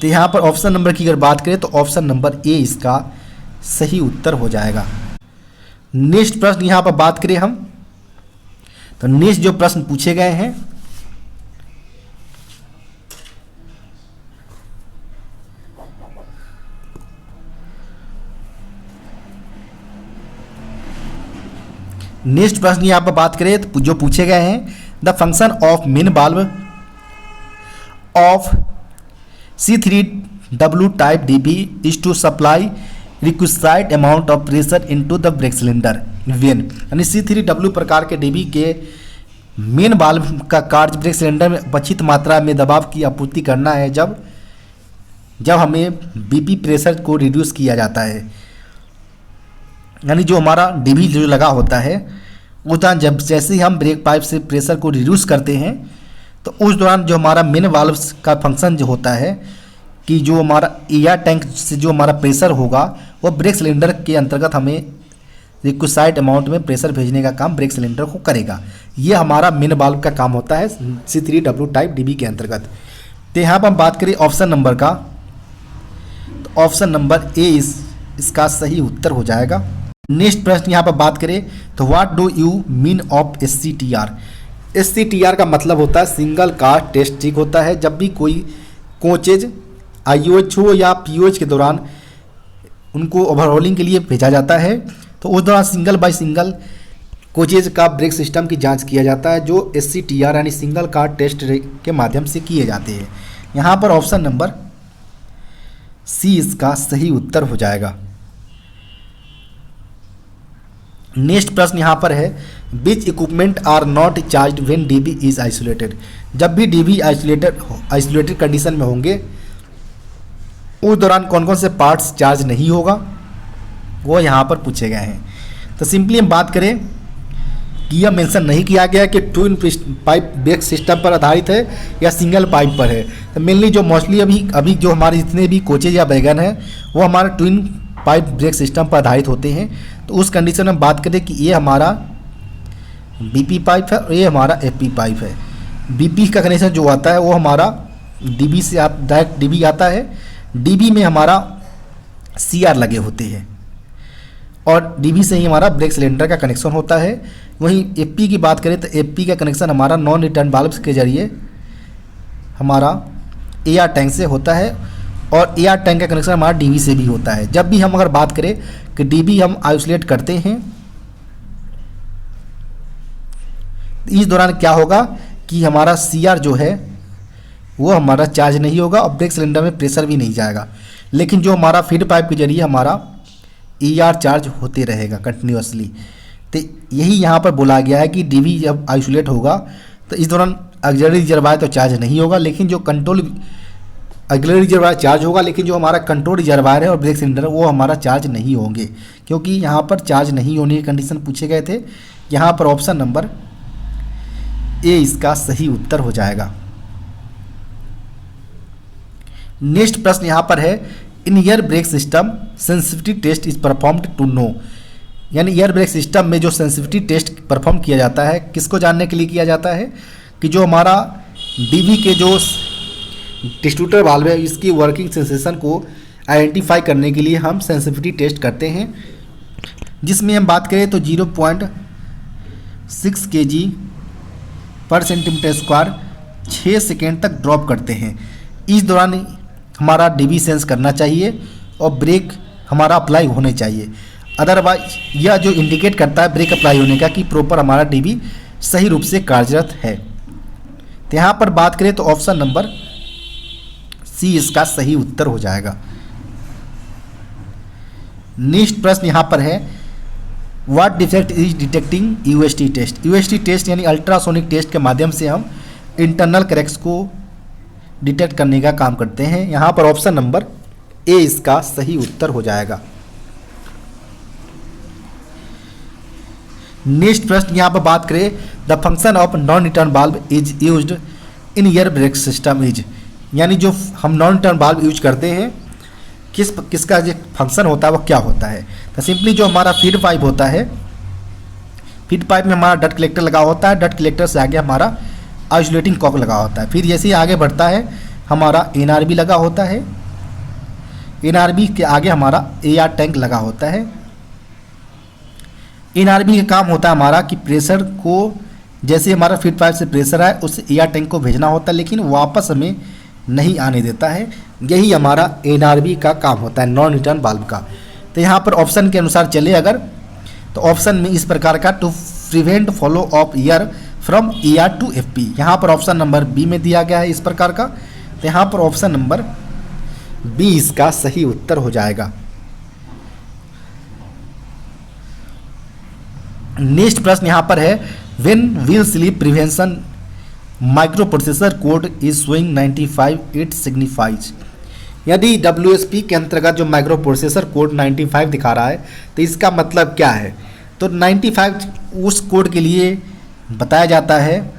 तो यहाँ पर ऑप्शन नंबर की अगर बात करें तो ऑप्शन नंबर ए इसका सही उत्तर हो जाएगा। नेक्स्ट प्रश्न यहाँ पर बात करें हम, तो नेक्स्ट जो प्रश्न पूछे गए हैं, नेक्स्ट प्रश्न यहाँ पर बात करें तो जो पूछे गए हैं, the function of main valve of C3W type DB is to supply requisite amount of pressure into the brake cylinder when. यानी C3W प्रकार के DB के मेन वाल्व का कार्य ब्रेक सिलेंडर में उचित मात्रा में दबाव की आपूर्ति करना है जब हमें BP प्रेशर को रिड्यूस किया जाता है। यानी जो हमारा DB जो लगा होता है उस दौरान जैसे ही हम ब्रेक पाइप से प्रेशर को रिड्यूस करते हैं तो उस दौरान जो हमारा मेन वाल्व का फंक्शन जो होता है कि जो हमारा एयर टैंक से जो हमारा प्रेशर होगा वो ब्रेक सिलेंडर के अंतर्गत हमें रिक्विसाइड अमाउंट में प्रेशर भेजने का काम ब्रेक सिलेंडर को करेगा। ये हमारा मेन वाल्व का काम होता है C3W टाइप DB के अंतर्गत। तो यहाँ पर हम बात करें ऑप्शन नंबर का, तो ऑप्शन नंबर ए इसका सही उत्तर हो जाएगा। नेक्स्ट प्रश्न यहाँ पर बात करें तो what do you mean of SCTR। SCTR का मतलब होता है सिंगल कार टेस्ट ठीक होता है। जब भी कोई कोचेज IOH हो या POH के दौरान उनको ओवरहॉलिंग के लिए भेजा जाता है, तो उस दौरान सिंगल बाय सिंगल कोचेज का ब्रेक सिस्टम की जांच किया जाता है, जो SCTR यानी सिंगल कार टेस्ट के माध्यम से किए जाते हैं। यहाँ पर ऑप्शन नंबर सी इसका सही उत्तर हो जाएगा। नेक्स्ट प्रश्न यहाँ पर है which equipment are not charge when DB is isolated. जब भी DB आइसोलेटेड कंडीशन में होंगे उस दौरान कौन कौन से पार्ट्स चार्ज नहीं होगा, वो यहाँ पर पूछे गए हैं। तो सिंपली हम बात करें कि यह मेंशन नहीं किया गया कि ट्विन पाइप ब्रेक सिस्टम पर आधारित है या सिंगल पाइप पर है। तो मेनली जो मोस्टली अभी जो हमारे जितने भी कोचेज या वैगन हैं वो हमारा ट्विन पाइप ब्रेक सिस्टम पर आधारित होते हैं। तो उस कंडीशन में बात करें कि ये हमारा BP पाइप है और ये हमारा FP पाइप है। BP का कनेक्शन जो आता है वो हमारा DB से डायरेक्ट DB आता है। DB में हमारा CR लगे होते हैं और DB से ही हमारा ब्रेक सिलेंडर का कनेक्शन होता है। वहीं FP की बात करें तो FP का कनेक्शन हमारा नॉन रिटर्न वाल्व के जरिए हमारा AR टैंक से होता है और AR टैंक का कनेक्शन हमारा DB से भी होता है। जब भी हम अगर बात करें कि DB हम आइसोलेट करते हैं, इस दौरान क्या होगा कि हमारा CR जो है वो हमारा चार्ज नहीं होगा और ब्रेक सिलेंडर में प्रेशर भी नहीं जाएगा। लेकिन जो हमारा फीड पाइप के जरिए हमारा ER चार्ज होते रहेगा कंटिन्यूसली। तो यही यहाँ पर बोला गया है कि DB जब आइसोलेट होगा तो इस दौरान ऑक्सिलरी रिजर्वायर तो चार्ज नहीं होगा, लेकिन जो ऑक्सिलरी रिजर्वायर चार्ज होगा, लेकिन जो हमारा कंट्रोल रिजर्वायर है और ब्रेक सिलेंडर वो हमारा चार्ज नहीं होंगे, क्योंकि यहाँ पर चार्ज नहीं होने की कंडीशन पूछे गए थे। यहाँ पर ऑप्शन नंबर ए इसका सही उत्तर हो जाएगा। नेक्स्ट प्रश्न यहाँ पर है in air brake system sensitivity test is performed to know. यानी एयर ब्रेक सिस्टम में जो सेंसिटिविटी टेस्ट परफॉर्म किया जाता है किसको जानने के लिए किया जाता है कि जो हमारा DB के जो डिस्ट्रीब्यूटर वाल्व है इसकी वर्किंग सेंसेशन को आइडेंटिफाई करने के लिए हम सेंसिटिविटी टेस्ट करते हैं, जिसमें हम बात करें तो 0.6 kg पर सेंटीमीटर स्क्वायर 6 सेकेंड तक ड्रॉप करते हैं। इस दौरान हमारा DB सेंस करना चाहिए और ब्रेक हमारा अप्लाई होने चाहिए। अदरवाइज यह जो इंडिकेट करता है ब्रेक अप्लाई होने का कि प्रॉपर हमारा DB सही रूप से कार्यरत है। तो यहाँ पर बात करें तो ऑप्शन नंबर सी इसका सही उत्तर हो जाएगा। नेक्स्ट प्रश्न यहाँ पर है what defect is detecting UST test. UST test यानी अल्ट्रासोनिक टेस्ट के माध्यम से हम इंटरनल क्रैक्स को डिटेक्ट करने का काम करते हैं। यहाँ पर ऑप्शन नंबर ए इसका सही उत्तर हो जाएगा। नेक्स्ट प्रश्न यहाँ पर बात करें the function of non return valve is used in air brake system is. यानी जो हम नॉन रिटर्न वाल्व यूज करते हैं किसका जो फंक्शन होता है वो क्या होता है। तो सिंपली जो हमारा फीड पाइप होता है, फीड पाइप में हमारा डट कलेक्टर लगा होता है, डट कलेक्टर से आगे हमारा आइसोलेटिंग कॉक लगा होता है। फिर जैसे ही आगे बढ़ता है हमारा NRB लगा होता है, NRB के आगे हमारा AR टैंक लगा होता है। NRB का काम होता है हमारा कि प्रेशर को जैसे हमारा फीड पाइप से प्रेशर आए उस AR टैंक को भेजना होता है, लेकिन वापस हमें नहीं आने देता है। यही हमारा NRB का काम होता है नॉन रिटर्न वाल्व का। तो यहाँ पर ऑप्शन के अनुसार चले अगर तो ऑप्शन में इस प्रकार का to prevent follow of air from ER to FP। यहाँ पर ऑप्शन नंबर बी में दिया गया है इस प्रकार का। तो यहाँ पर ऑप्शन नंबर बी इसका सही उत्तर हो जाएगा। नेक्स्ट प्रश्न यहाँ पर है when wheel slip prevention micro processor code is showing 95 it signifies. यदि WSP के अंतर्गत जो माइक्रो प्रोसेसर कोड 95 दिखा रहा है तो इसका मतलब क्या है। तो 95 उस कोड के लिए बताया जाता है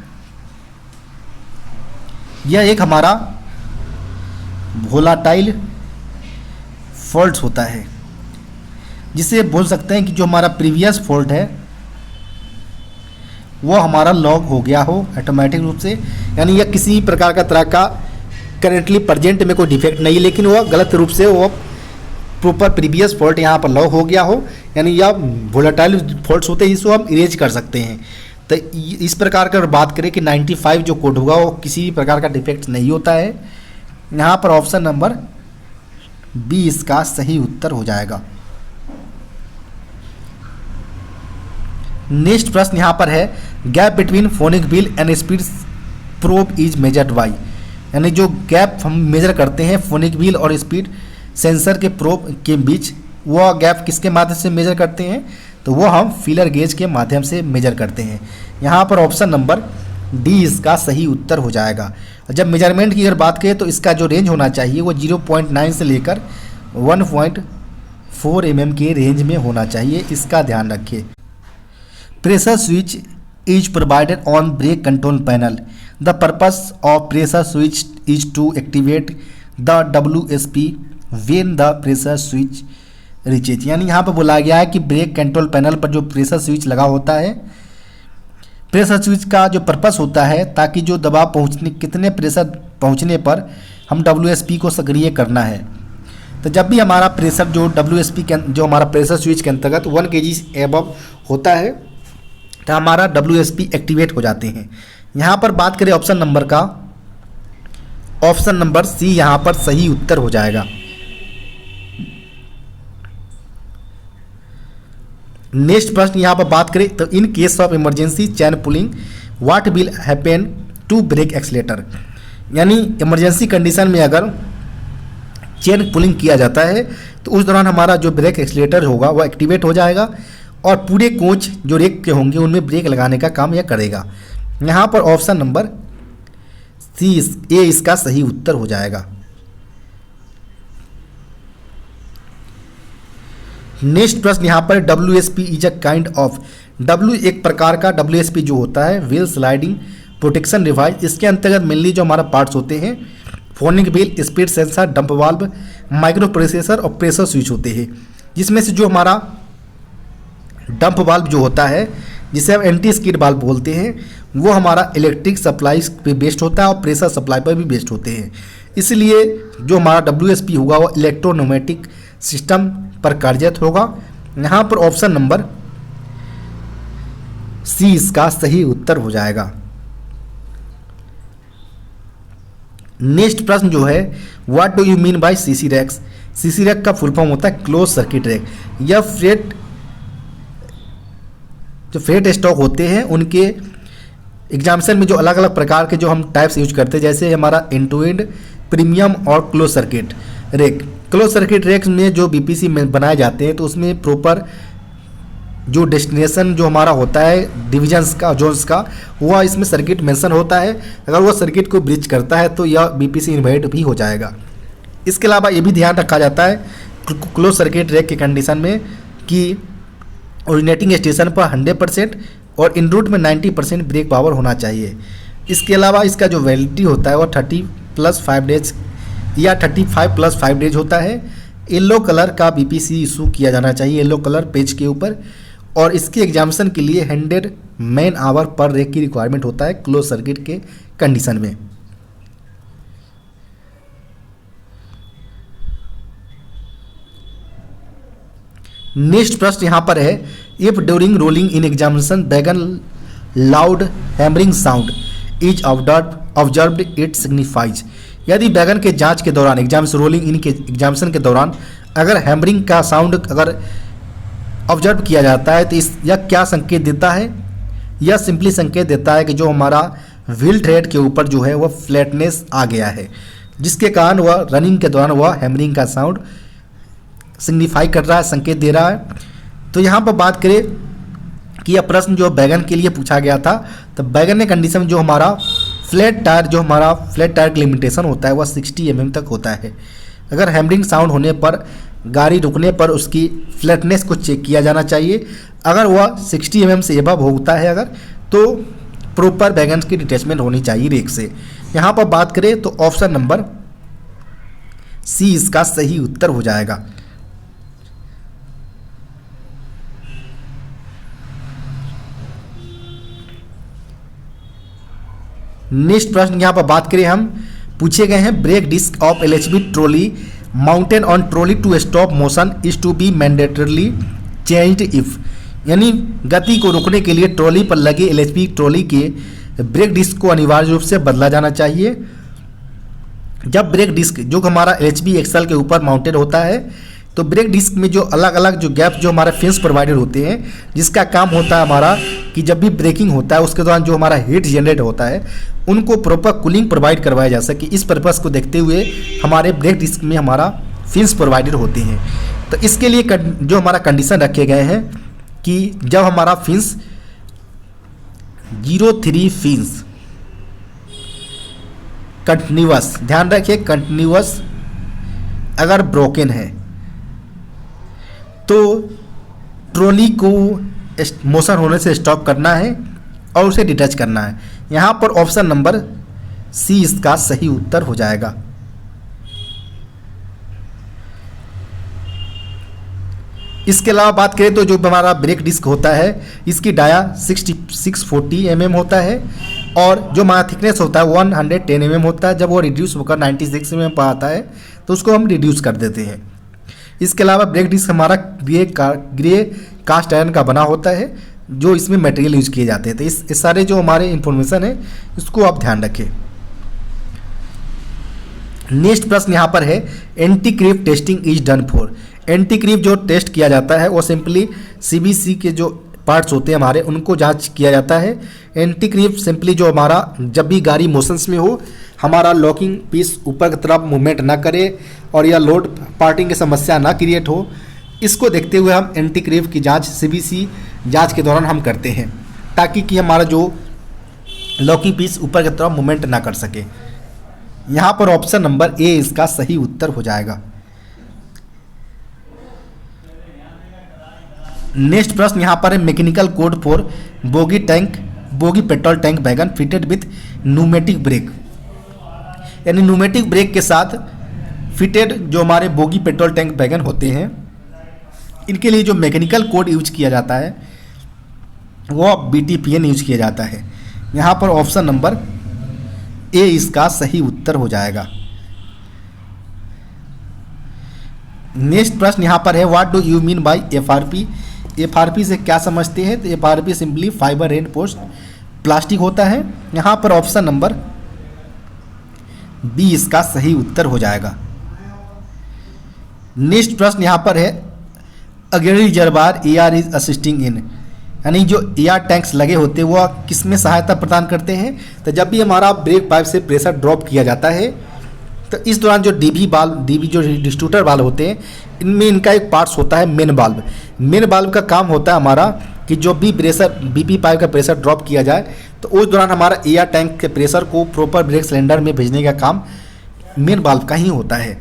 यह एक हमारा वोलाटाइल फॉल्ट होता है। जिसे बोल सकते हैं कि जो हमारा प्रीवियस फॉल्ट है वो हमारा लॉग हो गया हो ऑटोमेटिक रूप से, यानी यह किसी प्रकार का तरह का करेंटली प्रेजेंट में कोई डिफेक्ट नहीं, लेकिन वह गलत रूप से वो प्रॉपर प्रीवियस फॉल्ट यहाँ पर लॉग हो गया हो, यानी यह वोलेटाइल फॉल्ट्स होते हैं इसको हम इरेज कर सकते हैं। तो इस प्रकार का बात करें कि 95 जो कोड होगा वो किसी भी प्रकार का डिफेक्ट नहीं होता है। यहाँ पर ऑप्शन नंबर बी इसका सही उत्तर हो जाएगा। नेक्स्ट प्रश्न यहाँ पर है, gap between phonic wheel and speed probe is measured by, यानी जो गैप हम मेजर करते हैं फोनिक व्हील और स्पीड सेंसर के प्रोब के बीच, वह गैप किसके माध्यम से मेजर करते हैं, तो वो हम फीलर गेज के माध्यम से मेजर करते हैं। यहाँ पर ऑप्शन नंबर डी इसका सही उत्तर हो जाएगा। जब मेजरमेंट की अगर बात करें तो इसका जो रेंज होना चाहिए वो 0.9 से लेकर 1.4 mm के रेंज में होना चाहिए, इसका ध्यान रखिए। Pressure switch is provided on brake control panel, the purpose of pressure switch is to activate the WSP when the pressure switch reaches, यानी यहाँ पर बोला गया है कि ब्रेक कंट्रोल पैनल पर जो प्रेशर स्विच लगा होता है, प्रेशर स्विच का जो पर्पस होता है ताकि जो दबाव पहुँचने कितने प्रेशर पहुँचने पर हम WSP को सक्रिय करना है। तो जब भी हमारा प्रेशर जो WSP के जो हमारा प्रेशर स्विच के अंतर्गत 1 kg एबव होता है तो हमारा WSP एक्टिवेट हो जाते हैं। यहाँ पर बात करें ऑप्शन नंबर का, ऑप्शन नंबर सी यहाँ पर सही उत्तर हो जाएगा। नेक्स्ट प्रश्न यहाँ पर बात करें तो in case of emergency chain pulling what will happen to brake accelerator, यानी इमरजेंसी कंडीशन में अगर चेन पुलिंग किया जाता है तो उस दौरान हमारा जो ब्रेक एक्सीलेटर होगा वह एक्टिवेट हो जाएगा और पूरे कोच जो रेक के होंगे उनमें ब्रेक लगाने का काम यह करेगा। यहाँ पर ऑप्शन नंबर सी ए इसका सही उत्तर हो जाएगा। नेक्स्ट प्रश्न यहाँ पर WSP is a kind of, W एक प्रकार का WSP जो होता है व्हील स्लाइडिंग प्रोटेक्शन डिवाइस, इसके अंतर्गत मेनली जो हमारा पार्ट्स होते हैं phonic wheel, speed sensor, dump valve, micro processor और प्रेशर स्विच होते हैं, जिसमें से जो हमारा डंप वाल्व जो होता है जिसे हम एंटी स्किड वाल्व बोलते हैं वो हमारा इलेक्ट्रिक सप्लाई पे बेस्ड होता है और प्रेशर सप्लाई पर भी बेस्ड होते हैं, इसलिए जो हमारा WSP होगा वो इलेक्ट्रोन्यूमेटिक सिस्टम पर कार्यरत होगा। यहाँ पर ऑप्शन नंबर सी इसका सही उत्तर हो जाएगा। नेक्स्ट प्रश्न जो है what do you mean by CC racks, CC rack का फुल फॉर्म होता है क्लोज सर्किट रैक। यह फ्रेट स्टॉक होते हैं उनके एग्जामिनेशन में जो अलग अलग प्रकार के जो हम टाइप्स यूज करते हैं, जैसे हमारा एंड टू एंड, प्रीमियम और close circuit rack. Close circuit racks में जो BPC में बनाए जाते हैं तो उसमें प्रॉपर जो डेस्टिनेशन जो हमारा होता है डिविजन्स का जोन्स का वह इसमें सर्किट मेंशन होता है, अगर वह सर्किट को ब्रिज करता है तो यह BPC इन्वर्ट भी हो जाएगा। इसके अलावा ये भी ध्यान रखा जाता है क्लोज सर्किट रैक के कंडीशन में कि ओरिजिनेटिंग स्टेशन पर 100% और इन रूट में 90% ब्रेक पावर होना चाहिए। इसके अलावा इसका जो वैलिडिटी होता है वह 30+5 डेज या 35+5 डेज होता है। येलो कलर का BPC इशू किया जाना चाहिए येलो कलर पेज के ऊपर, और इसके एग्जामिनेशन के लिए 100 मैन आवर पर रैक की रिक्वायरमेंट होता है क्लोज सर्किट के कंडीशन में। नेक्स्ट प्रश्न यहाँ पर है if during rolling in examination wagon loud hammering sound is observed it signifies, यदि बैगन के जांच के दौरान एग्जामिनेशन रोलिंग इन के एग्जामिनेशन के दौरान अगर हैमरिंग का साउंड अगर ऑब्जर्व किया जाता है तो यह क्या संकेत देता है, यह सिंपली संकेत देता है कि जो हमारा व्हील थ्रेड के ऊपर जो है वह फ्लैटनेस आ गया है, जिसके कारण वह रनिंग के दौरान वह हैमरिंग का साउंड सिग्निफाई कर रहा है, संकेत दे रहा है। तो यहाँ पर बात करें कि यह प्रश्न जो बैगन के लिए पूछा गया था, तो बैगन के कंडीशन में जो हमारा फ्लैट टायर का लिमिटेशन होता है वह 60 mm तक होता है। अगर हैमरिंग साउंड होने पर गाड़ी रुकने पर उसकी फ्लैटनेस को चेक किया जाना चाहिए, अगर वह 60 mm से एबव होता है अगर तो प्रॉपर बैगन की डिटैचमेंट होनी चाहिए रेक से। यहाँ पर बात करें तो ऑप्शन नंबर सी इसका सही उत्तर हो जाएगा। नेक्स्ट प्रश्न यहाँ पर बात करें हम, पूछे गए हैं brake disc of LHB trolley mounted on trolley to stop motion is to be mandatorily changed if, यानी गति को रोकने के लिए ट्रॉली पर लगे एलएचबी ट्रॉली के ब्रेक डिस्क को अनिवार्य रूप से बदला जाना चाहिए। जब ब्रेक डिस्क जो हमारा एलएचबी एक्सल के ऊपर माउंटेड होता है तो ब्रेक डिस्क में जो अलग अलग जो गैप जो हमारे फिन्स प्रोवाइडेड होते हैं, जिसका काम होता है हमारा कि जब भी ब्रेकिंग होता है उसके दौरान जो हमारा हीट जनरेट होता है उनको प्रॉपर कूलिंग प्रोवाइड करवाया जा सके, इस पर्पस को देखते हुए हमारे ब्रेक डिस्क में हमारा फिन्स प्रोवाइडेड होते हैं। तो इसके लिए जो हमारा कंडीशन रखे गए हैं कि जब हमारा फिन्स 03 फिन्स कंटिन्यूअस, ध्यान रखिए कंटिन्यूअस अगर ब्रोकन है तो ट्रॉली को मोशन होने से स्टॉप करना है और उसे डिटैच करना है। यहाँ पर ऑप्शन नंबर सी इसका सही उत्तर हो जाएगा। इसके अलावा बात करें तो जो हमारा ब्रेक डिस्क होता है इसकी डाया 640 mm होता है और जो हमारा थिकनेस होता है 110 mm होता है। जब वो रिड्यूस होकर 96 mm पर आता है तो उसको हम रिड्यूस कर देते हैं। इसके अलावा ब्रेक डिस्क हमारा ग्रे कास्ट आयरन का बना होता है जो इसमें मटेरियल यूज किए जाते हैं। तो इस सारे जो हमारे इंफॉर्मेशन है इसको आप ध्यान रखें। नेक्स्ट प्रश्न यहाँ पर है anti creep testing is done for. Anti creep जो टेस्ट किया जाता है वो सिंपली सीबीसी के जो पार्ट्स होते हैं हमारे उनको जांच किया जाता है। एंटी क्रीप सिंपली जो हमारा जब भी गाड़ी मोशंस में हो हमारा लॉकिंग पीस ऊपर की तरफ मूवमेंट ना करे और या लोड पार्टिंग की समस्या ना क्रिएट हो, इसको देखते हुए हम एंटी क्रीप की जांच सीबीसी जांच के दौरान हम करते हैं ताकि कि हमारा जो लॉकिंग पीस ऊपर की तरफ मूवमेंट ना कर सके। यहाँ पर ऑप्शन नंबर ए इसका सही उत्तर हो जाएगा। नेक्स्ट प्रश्न यहाँ पर है mechanical code for bogie petrol tank wagon fitted with pneumatic brake, यानी न्यूमेटिक ब्रेक के साथ फिटेड जो हमारे बोगी पेट्रोल टैंक वैगन होते हैं इनके लिए जो मैकेनिकल कोड यूज किया जाता है वो BTPN यूज किया जाता है। यहाँ पर ऑप्शन नंबर ए इसका सही उत्तर हो जाएगा। नेक्स्ट प्रश्न यहाँ पर है what do you mean bye FRP। FRP से क्या समझते हैं? तो FRP simply fibre reinforced plastic होता है। यहाँ पर ऑप्शन नंबर बी इसका सही उत्तर हो जाएगा। नेक्स्ट प्रश्न यहाँ पर है auxiliary reservoir AR is assisting in, यानी जो AR टैंक्स लगे होते हैं वो किस में सहायता प्रदान करते हैं? तो जब भी हमारा ब्रेक पाइप से प्रेशर ड्रॉप किया जाता है तो इस दौरान जो DB जो डिस्ट्रीब्यूटर वाल्व होते हैं इनमें इनका एक पार्ट्स होता है मेन वाल्व। मेन वाल्व का काम होता है हमारा कि जो भी प्रेशर BP पाइप का प्रेशर ड्रॉप किया जाए तो उस दौरान हमारा AR टैंक के प्रेशर को प्रॉपर ब्रेक सिलेंडर में भेजने का काम मेन वाल्व का ही होता है।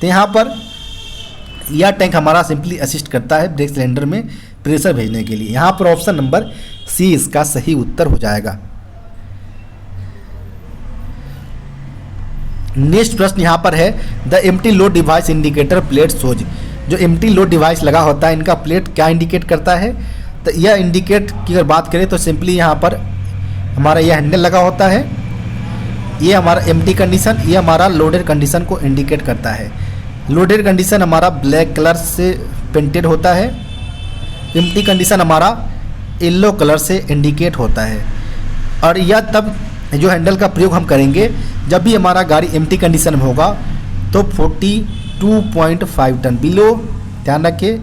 तो यहाँ पर AR टैंक हमारा सिंपली असिस्ट करता है ब्रेक सिलेंडर में प्रेशर भेजने के लिए। यहाँ पर ऑप्शन नंबर सी इसका सही उत्तर हो जाएगा। नेक्स्ट प्रश्न यहाँ पर है the empty load device indicator plate shows. जो एम्प्टी लोड डिवाइस लगा होता है इनका प्लेट क्या इंडिकेट करता है? तो यह इंडिकेट की अगर बात करें तो सिंपली यहाँ पर हमारा यह हैंडल लगा होता है, ये हमारा एम्प्टी कंडीशन, ये हमारा लोडेड कंडीशन को इंडिकेट करता है। लोडेड कंडीशन हमारा ब्लैक कलर से पेंटेड होता है, एम्प्टी कंडीशन हमारा येलो कलर से इंडिकेट होता है। और यह तब जो हैंडल का प्रयोग हम करेंगे जब भी हमारा गाड़ी एम्प्टी कंडीशन में होगा तो 42.5 टन बिलो, ध्यान रखिए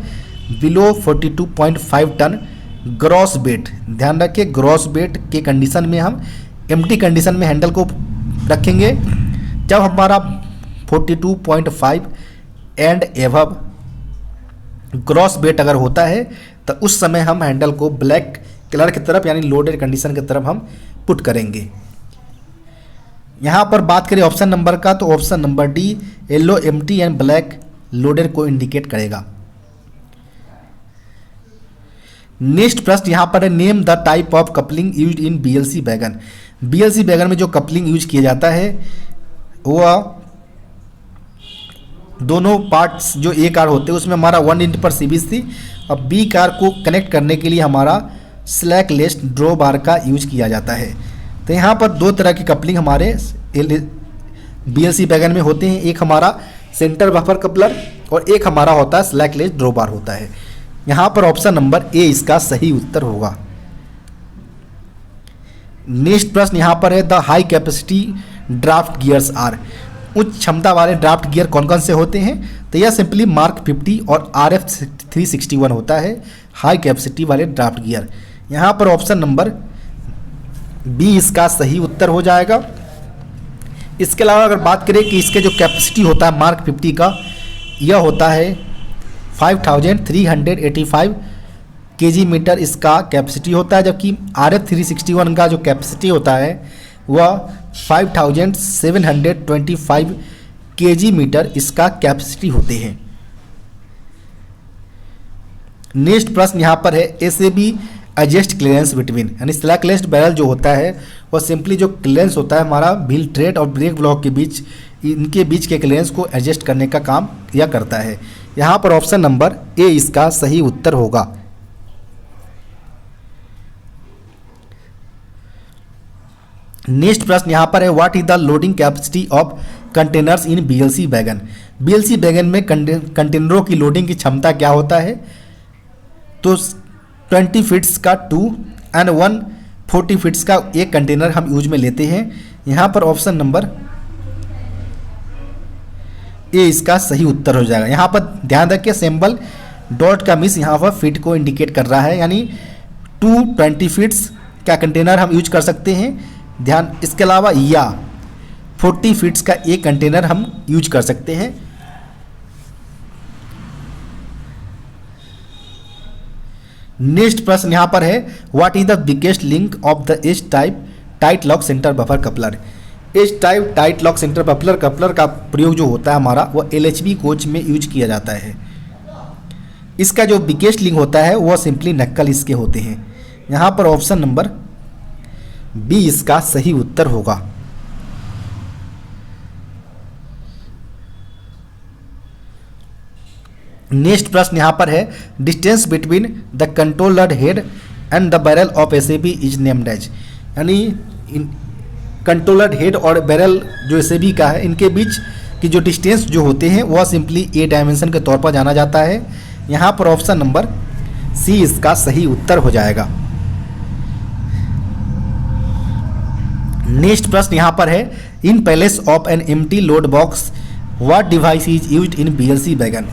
बिलो 42.5 टन ग्रॉस वेट, ध्यान रखिए ग्रॉस वेट के कंडीशन में हम एम्प्टी कंडीशन में हैंडल को रखेंगे। जब हमारा 42.5 एंड एवब ग्रॉस वेट अगर होता है तो उस समय हम हैंडल को ब्लैक कलर की तरफ यानी लोडेड कंडीशन की तरफ हम पुट करेंगे। यहाँ पर बात करें ऑप्शन नंबर का तो option number D yellow empty and black loaded को इंडिकेट करेगा। नेक्स्ट प्रश्न यहाँ पर है name the type of coupling used in BLC wagon. BLC wagon में जो कपलिंग यूज किया जाता है वह दोनों पार्ट्स जो A कार होते हैं उसमें हमारा 1 इंच पर CBC और B कार को कनेक्ट करने के लिए हमारा स्लैक लेस ड्रॉ बार का यूज किया जाता है। तो यहाँ पर दो तरह की कपलिंग हमारे BLC वैगन में होते हैं, एक हमारा सेंटर बफर कपलर और एक हमारा होता है स्लैकलेस ड्रॉबार होता है। यहाँ पर ऑप्शन नंबर ए इसका सही उत्तर होगा। नेक्स्ट प्रश्न यहाँ पर है the high capacity draft gears are, उच्च क्षमता वाले ड्राफ्ट गियर कौन कौन से होते हैं? तो यह सिंपली मार्क 50 और RF 361 होता है हाई कैपेसिटी वाले ड्राफ्ट गियर। यहाँ पर ऑप्शन नंबर बी इसका सही उत्तर हो जाएगा। इसके अलावा अगर बात करें कि इसके जो कैपेसिटी होता है मार्क 50 का, यह होता है 5385 kg मीटर इसका कैपेसिटी होता है, जबकि RF 361 का जो कैपेसिटी होता है वह 5725 kg मीटर इसका कैपेसिटी होते हैं। नेक्स्ट प्रश्न यहाँ पर है SAB एडजस्ट क्लियरेंस बिटवीन, यानी स्लैकलेस बैरल जो होता है वह सिंपली जो क्लियरेंस होता है हमारा व्हील ट्रेड और ब्रेक ब्लॉक के बीच, इनके बीच के क्लियरेंस को एडजस्ट करने का काम यह करता है। यहाँ पर ऑप्शन नंबर ए इसका सही उत्तर होगा। नेक्स्ट प्रश्न यहाँ पर है what is the loading capacity of containers in BLC wagon. BLC wagon में कंटेनरों की लोडिंग की क्षमता क्या होता है? तो 20 फीट्स का 2 एंड 140 फीट्स का एक कंटेनर हम यूज में लेते हैं। यहाँ पर ऑप्शन नंबर ए इसका सही उत्तर हो जाएगा। यहाँ पर ध्यान रखिए सिंबल डॉट का मिस यहाँ पर फीट को इंडिकेट कर रहा है, यानी 220 फीट्स का कंटेनर हम यूज कर सकते हैं ध्यान। इसके अलावा या 40 फीट्स का एक कंटेनर हम यूज कर सकते हैं। नेक्स्ट प्रश्न यहाँ पर है what is the biggest link of the H type tight lock centre buffer coupler. H type tight lock centre buffer coupler का प्रयोग जो होता है हमारा वह LHB कोच में यूज किया जाता है। इसका जो बिगेस्ट लिंक होता है वह सिंपली नक्कल इसके होते हैं। यहाँ पर ऑप्शन नंबर बी इसका सही उत्तर होगा। नेक्स्ट प्रश्न यहाँ पर है distance between the controller head and the barrel of SAB is named as, यानी कंट्रोलर हेड और बैरल जो SAB का है इनके बीच की जो डिस्टेंस जो होते हैं वह सिंपली ए डायमेंशन के तौर पर जाना जाता है। यहाँ पर ऑप्शन नंबर सी इसका सही उत्तर हो जाएगा। नेक्स्ट प्रश्न यहाँ पर है in place of an empty load box what device is used in BLC wagon.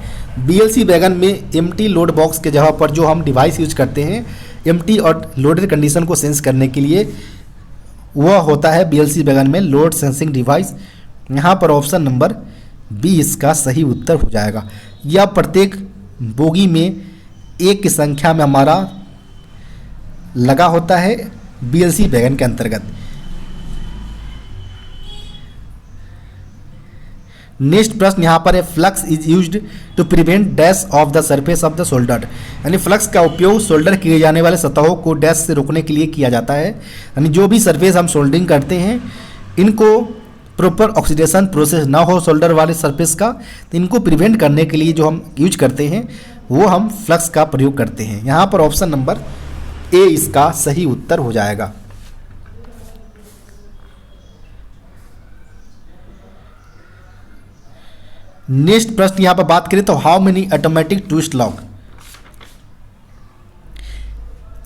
BLC wagon में एम्प्टी लोड बॉक्स के जगह पर जो हम डिवाइस यूज करते हैं एम्प्टी और लोडेड कंडीशन को सेंस करने के लिए, वह होता है BLC वैगन में लोड सेंसिंग डिवाइस। यहाँ पर ऑप्शन नंबर बी इसका सही उत्तर हो जाएगा। यह प्रत्येक बोगी में एक की संख्या में हमारा लगा होता है BLC वैगन के अंतर्गत। नेक्स्ट प्रश्न यहाँ पर है flux is used to prevent dash of the surface of the shoulder, यानी फ्लक्स का उपयोग शोल्डर किए जाने वाले सतहों को डैश से रोकने के लिए किया जाता है। यानी जो भी सरफेस हम शोल्डरिंग करते हैं इनको प्रॉपर ऑक्सीडेशन प्रोसेस ना हो शोल्डर वाले सरफेस का, तो इनको प्रिवेंट करने के लिए जो हम यूज करते हैं वो हम फ्लक्स का प्रयोग करते हैं। यहाँ पर ऑप्शन नंबर ए इसका सही उत्तर हो जाएगा। नेक्स्ट प्रश्न यहाँ पर बात करें तो how many automatic twist lock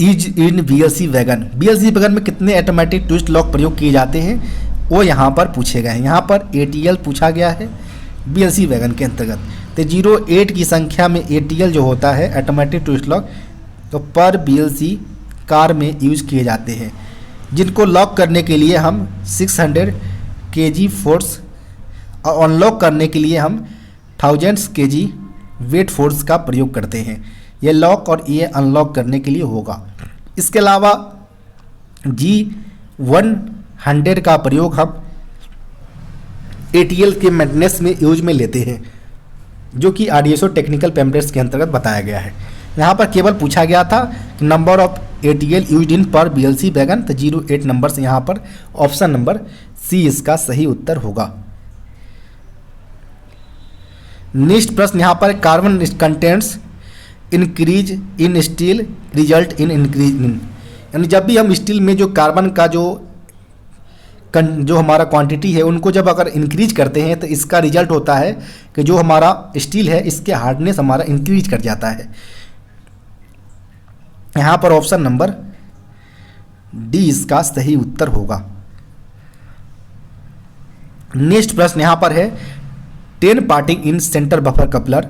is in BLC wagon. BLC wagon में कितने ऑटोमेटिक ट्विस्ट लॉक प्रयोग किए जाते हैं वो यहाँ पर पूछे गए हैं। यहाँ पर ATL पूछा गया है BLC वैगन के अंतर्गत। तो 08 की संख्या में ATL जो होता है ऑटोमेटिक ट्विस्ट लॉक तो पर BLC कार में यूज किए जाते हैं, जिनको लॉक करने के लिए हम 600 kg फोर्स और अनलॉक करने के लिए हम 1000 kg वेट फोर्स का प्रयोग करते हैं। ये लॉक और ये अनलॉक करने के लिए होगा। इसके अलावा G100 का प्रयोग हम ATL के मेंटेनेंस में यूज में लेते हैं, जो कि RDSO टेक्निकल पैम्पलेट्स के अंतर्गत बताया गया है। यहाँ पर केवल पूछा गया था number of ATL used in पर BLC वैगन, तो 08 नंबर से यहाँ पर ऑप्शन नंबर सी इसका सही उत्तर होगा। नेक्स्ट प्रश्न यहाँ पर carbon contents increase in steel result in increase in, यानी जब भी हम स्टील में जो कार्बन का जो जो हमारा क्वांटिटी है उनको जब अगर इंक्रीज करते हैं तो इसका रिजल्ट होता है कि जो हमारा स्टील है इसके हार्डनेस हमारा इंक्रीज कर जाता है। यहाँ पर ऑप्शन नंबर डी इसका सही उत्तर होगा। नेक्स्ट प्रश्न यहाँ पर है, train parting in centre buffer coupler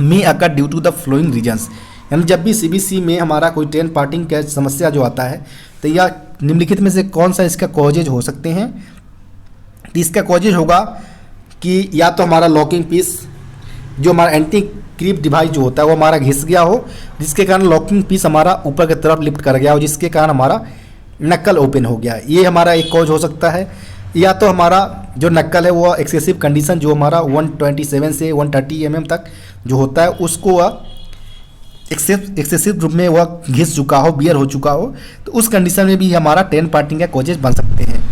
में occur due to the following reasons. यानी जब भी सीबीसी में हमारा कोई टेन पार्टिंग का समस्या जो आता है तो यह निम्नलिखित में से कौन सा इसका कॉजेज हो सकते हैं। तो इसका कॉजेज होगा कि या तो हमारा लॉकिंग पीस जो हमारा एंटी क्रीप डिवाइस जो होता है वो हमारा घिस गया हो, जिसके कारण लॉकिंग पीस हमारा ऊपर की तरफ लिफ्ट कर गया हो, जिसके कारण हमारा नक्कल ओपन हो गया। ये हमारा एक कॉज हो सकता है। या तो हमारा जो नक्कल है वो एक्सेसिव कंडीशन जो हमारा 127 से 130 mm तक जो होता है उसको वह एक्सेसिव रूप में वह घिस चुका हो, बियर हो चुका हो, तो उस कंडीशन में भी हमारा टेन पार्टिंग का कॉजेज बन सकते हैं।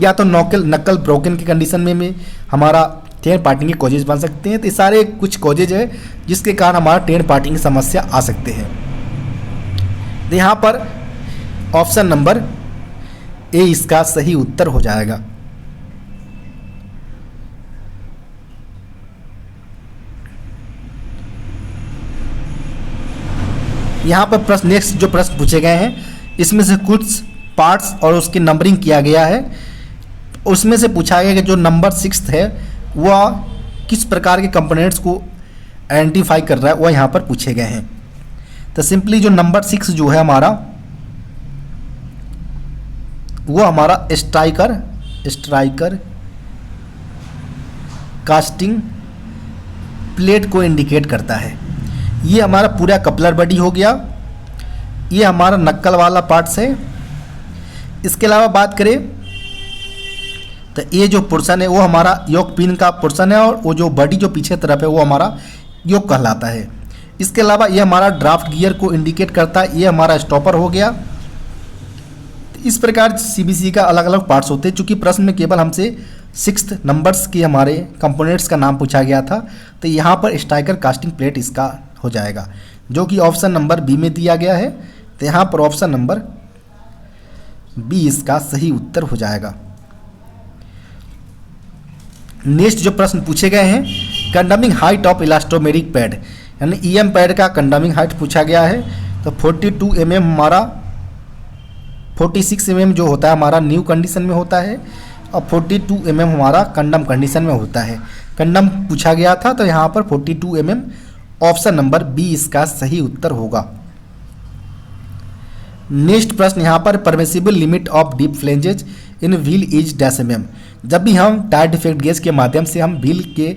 या तो नक्कल ब्रोकन की कंडीशन में भी हमारा टेन पार्टिंग के कॉजेज बन सकते हैं। तो ये सारे कुछ कॉजेज है जिसके कारण हमारा टेन पार्टिंग की समस्या आ सकते हैं। तो यहाँ पर ऑप्शन नंबर ए इसका सही उत्तर हो जाएगा। यहाँ पर प्रश्न नेक्स्ट जो प्रश्न पूछे गए हैं इसमें से कुछ पार्ट्स और उसकी नंबरिंग किया गया है। उसमें से पूछा गया कि जो नंबर 6 है वह किस प्रकार के कंपोनेंट्स को आइडेंटिफाई कर रहा है, वह यहाँ पर पूछे गए हैं। तो सिंपली जो नंबर 6 जो है हमारा वो हमारा स्ट्राइकर कास्टिंग प्लेट को इंडिकेट करता है। ये हमारा पूरा कपलर बॉडी हो गया, ये हमारा नक्कल वाला पार्ट्स है। इसके अलावा बात करें तो ये जो पोर्शन है वो हमारा योक पिन का पोर्शन है और वो जो बॉडी जो पीछे तरफ है वो हमारा योक कहलाता है। इसके अलावा ये हमारा ड्राफ्ट गियर को इंडिकेट करता है, ये हमारा स्टॉपर हो गया। तो इस प्रकार सीबीसी का अलग अलग पार्ट्स होते हैं। चूँकि प्रश्न में केवल हमसे 6 नंबर्स के हमारे कंपोनेंट्स का नाम पूछा गया था, तो यहाँ पर स्ट्राइकर कास्टिंग प्लेट इसका हो जाएगा, जो कि ऑप्शन नंबर बी में दिया गया है। तो यहाँ पर ऑप्शन नंबर बी इसका सही उत्तर हो जाएगा। नेक्स्ट जो प्रश्न पूछे गए हैं, कंडमिंग हाइट ऑफ इलास्टोमेरिक पैड, यानी ईएम पैड का कंडमिंग हाइट पूछा गया है। तो 42 mm हमारा 46 mm जो होता है हमारा न्यू कंडीशन में होता है और 42 mm हमारा कंडम कंडीशन में होता है। कंडम पूछा गया था तो यहाँ पर 42 mm ऑप्शन नंबर बी इसका सही उत्तर होगा। नेक्स्ट प्रश्न यहाँ पर permissible limit of deep phalanges in wheel is dash mm। जब भी हम टायर डिफेक्ट गेज के माध्यम से हम व्हील के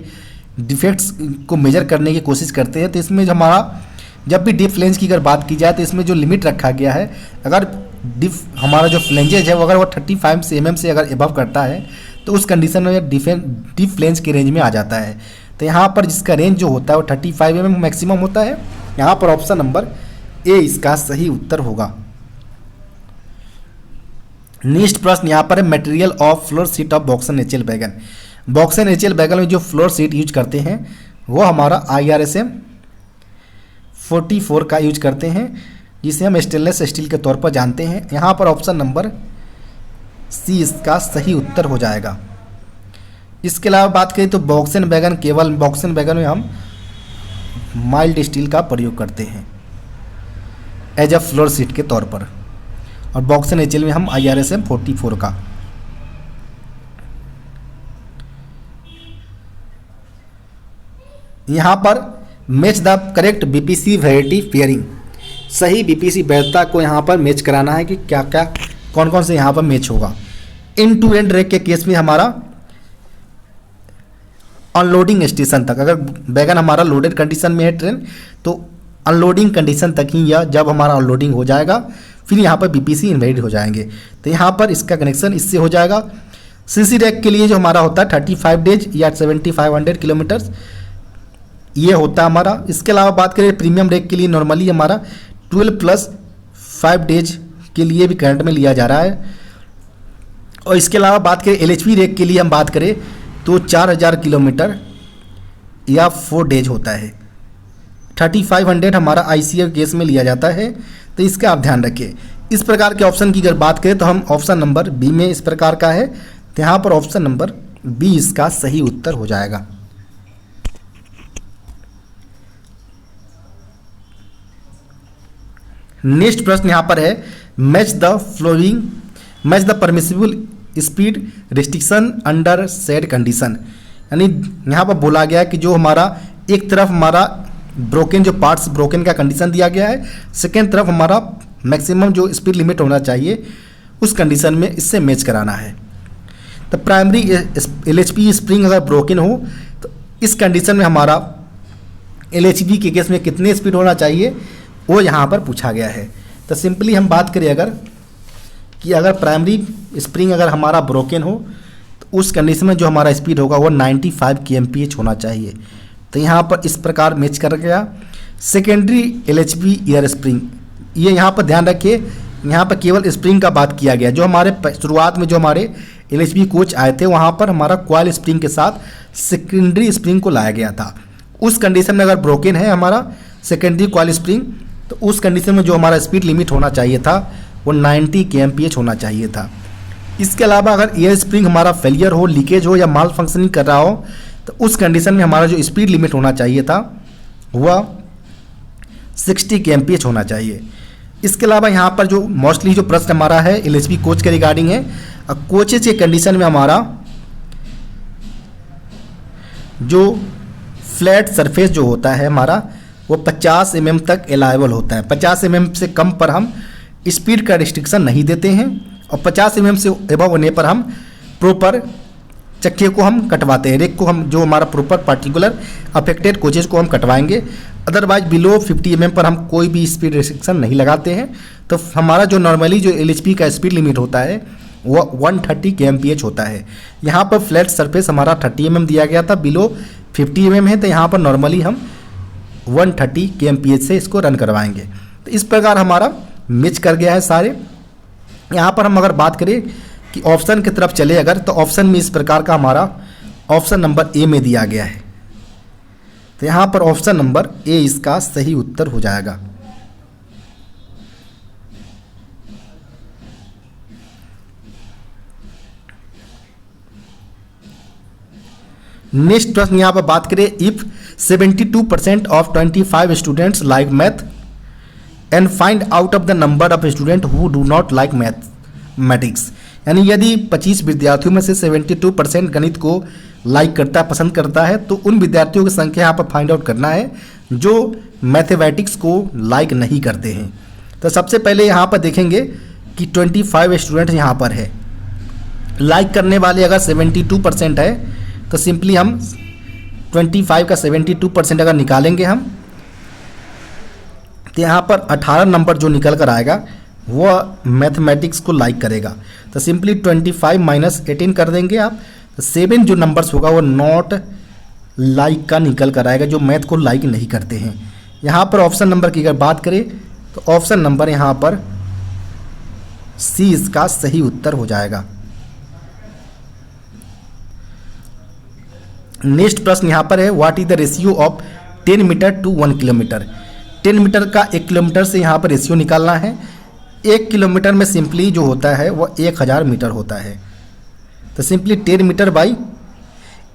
डिफेक्ट्स को मेजर करने की कोशिश करते हैं तो इसमें हमारा जब भी डीप फ्लेंज की अगर बात की जाए तो इसमें जो लिमिट रखा गया है, अगर हमारा जो फ्लेंजेज है वो अगर वो 35 mm से अगर एबव करता है तो उस कंडीशन में डीप फ्लेंज के रेंज में आ जाता है। तो यहाँ पर जिसका रेंज जो होता है वो 35 mm मैक्सिमम होता है। यहाँ पर ऑप्शन नंबर ए इसका सही उत्तर होगा। नेक्स्ट प्रश्न यहाँ पर है material of floor seat of BOXN HL wagon. BOXN HL wagon में जो फ्लोर सीट यूज करते हैं वो हमारा IRSM 44 का यूज करते हैं, जिसे हम स्टेनलेस स्टील के तौर पर जानते हैं। यहाँ पर ऑप्शन नंबर सी इसका सही उत्तर हो जाएगा। इसके अलावा बात करें तो बॉक्सन वैगन, केवल बॉक्सन वैगन में हम माइल्ड स्टील का प्रयोग करते हैं एज अ फ्लोर सीट के तौर पर, और बॉक्सन एचएल में हम IRSM 44 का। यहाँ पर match the correct BPC variety pairing, सही BPC वैधता को यहाँ पर मैच कराना है कि क्या क्या कौन कौन से यहाँ पर मैच होगा। इन टू एंड रेक के केस में हमारा अनलोडिंग स्टेशन तक, अगर वैगन हमारा लोडेड कंडीशन में है ट्रेन तो अनलोडिंग कंडीशन तक ही या जब हमारा अनलोडिंग हो जाएगा फिर यहाँ पर BPC इनवैलिड हो जाएंगे। तो यहाँ पर इसका कनेक्शन इससे हो जाएगा। CC रैक के लिए जो हमारा होता है 35 डेज या 7500 किलोमीटर्स ये होता है हमारा। इसके अलावा बात करें प्रीमियम रैक के लिए नॉर्मली हमारा 12+5 डेज के लिए भी करंट में लिया जा रहा है। और इसके अलावा बात करें LHV रैक के लिए हम बात करें तो 4000 किलोमीटर या 4 डेज होता है। 3500 हमारा ICF केस में लिया जाता है। तो इसका आप ध्यान रखिए इस प्रकार के ऑप्शन की अगर बात करें तो हम ऑप्शन नंबर बी में इस प्रकार का है, तो यहाँ पर ऑप्शन नंबर बी इसका सही उत्तर हो जाएगा। नेक्स्ट प्रश्न यहाँ पर है match the permissible speed restriction under said condition. यानी यहाँ पर बोला गया है कि जो हमारा एक तरफ हमारा ब्रोकन जो पार्ट्स ब्रोकन का कंडीशन दिया गया है, सेकेंड तरफ हमारा मैक्सिमम जो स्पीड लिमिट होना चाहिए उस कंडीशन में इससे मैच कराना है। तो प्राइमरी LHB स्प्रिंग अगर ब्रोकन हो तो इस कंडीशन में हमारा LHB के केस में कितने स्पीड होना चाहिए वो यहाँ पर पूछा गया है। तो सिंपली हम बात करें अगर प्राइमरी स्प्रिंग अगर हमारा ब्रोकन हो तो उस कंडीशन में जो हमारा स्पीड होगा वो 95 kmph होना चाहिए। तो यहाँ पर इस प्रकार मैच कर गया। सेकेंडरी LHB एयर स्प्रिंग, ये यहाँ पर ध्यान रखिए, यहाँ पर केवल स्प्रिंग का बात किया गया। जो हमारे शुरुआत में जो हमारे LHB कोच आए थे वहाँ पर हमारा कॉइल स्प्रिंग के साथ सेकेंडरी स्प्रिंग को लाया गया था। उस कंडीशन में अगर ब्रोकन है हमारा सेकेंडरी कॉइल स्प्रिंग तो उस कंडीशन में जो हमारा स्पीड लिमिट होना चाहिए था वो 90 kmph होना चाहिए था। इसके अलावा अगर एयर स्प्रिंग हमारा फेलियर हो, लीकेज हो या माल फंक्शनिंग कर रहा हो तो उस कंडीशन में हमारा जो स्पीड लिमिट होना चाहिए था वह 60 kmph होना चाहिए। इसके अलावा यहाँ पर जो मोस्टली जो प्रश्न हमारा है LHB कोच के रिगार्डिंग है, कोचेज के कंडीशन में हमारा जो फ्लैट सरफेस जो होता है हमारा वो 50 mm तक अलाउएबल होता है। 50 mm से कम पर हम स्पीड का रिस्ट्रिक्शन नहीं देते हैं और 50 mm से एबव होने पर हम प्रॉपर चक्के को हम कटवाते हैं, रेक को हम जो हमारा प्रॉपर पार्टिकुलर अफेक्टेड कोचेज को हम कटवाएंगे। अदरवाइज बिलो 50 mm पर हम कोई भी स्पीड रिस्ट्रिक्शन नहीं लगाते हैं। तो हमारा जो नॉर्मली जो LHB का स्पीड लिमिट होता है वो 130 kmph होता है। यहाँ पर फ्लैट सरफेस हमारा 30 mm दिया गया था, बिलो 50 mm है, तो यहाँ पर नॉर्मली हम 130 kmph से इसको रन करवाएंगे। तो इस प्रकार हमारा मैच कर गया है सारे। यहाँ पर हम अगर बात करें कि ऑप्शन की तरफ चले तो ऑप्शन में इस प्रकार का हमारा ऑप्शन नंबर ए में दिया गया है। तो यहाँ पर ऑप्शन नंबर ए इसका सही उत्तर हो जाएगा। नेक्स्ट प्रश्न यहाँ पर बात करें if 72% of 25 students like math and find out of the number of student who do not like mathematics. यानी यदि 25 विद्यार्थियों में से 72% गणित को लाइक करता है, पसंद करता है, तो उन विद्यार्थियों की संख्या यहाँ पर फाइंड आउट करना है जो मैथमेटिक्स को लाइक नहीं करते हैं। तो सबसे पहले यहाँ पर देखेंगे कि 25 स्टूडेंट्स यहाँ पर है, लाइक करने वाले अगर 72% है तो सिंपली हम 25 का 72% अगर निकालेंगे हम तो यहाँ पर 18 नंबर जो निकल कर आएगा वह मैथमेटिक्स को लाइक करेगा। तो सिंपली 25 माइनस 18 कर देंगे आप, तो 7 जो नंबर्स होगा वो नॉट लाइक का निकल कर आएगा, जो मैथ को लाइक नहीं करते हैं। यहाँ पर ऑप्शन नंबर की अगर बात करें तो ऑप्शन नंबर यहाँ पर सी इसका सही उत्तर हो जाएगा। नेक्स्ट प्रश्न यहाँ पर है what is the ratio of 10 metre to 1 kilometre. 10 metre का 1 किलोमीटर से यहाँ पर रेशियो निकालना है। 1 किलोमीटर में सिंपली जो होता है वह 1000 मीटर होता है। तो सिंपली 10 मीटर बाई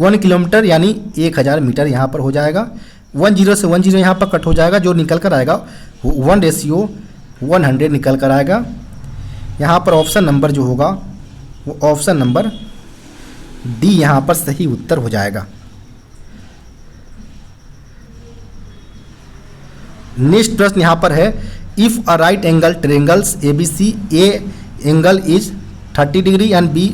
1 किलोमीटर यानी 1000 मीटर यहाँ पर हो जाएगा। 10 से 10 यहाँ पर कट हो जाएगा, जो निकल कर आएगा 1:100 निकल कर आएगा। यहाँ पर ऑप्शन नंबर जो होगा वो ऑप्शन नंबर डी यहाँ पर सही उत्तर हो जाएगा। नेक्स्ट प्रश्न यहाँ पर है if a right angle triangles ABC A angle is 30 degree and B,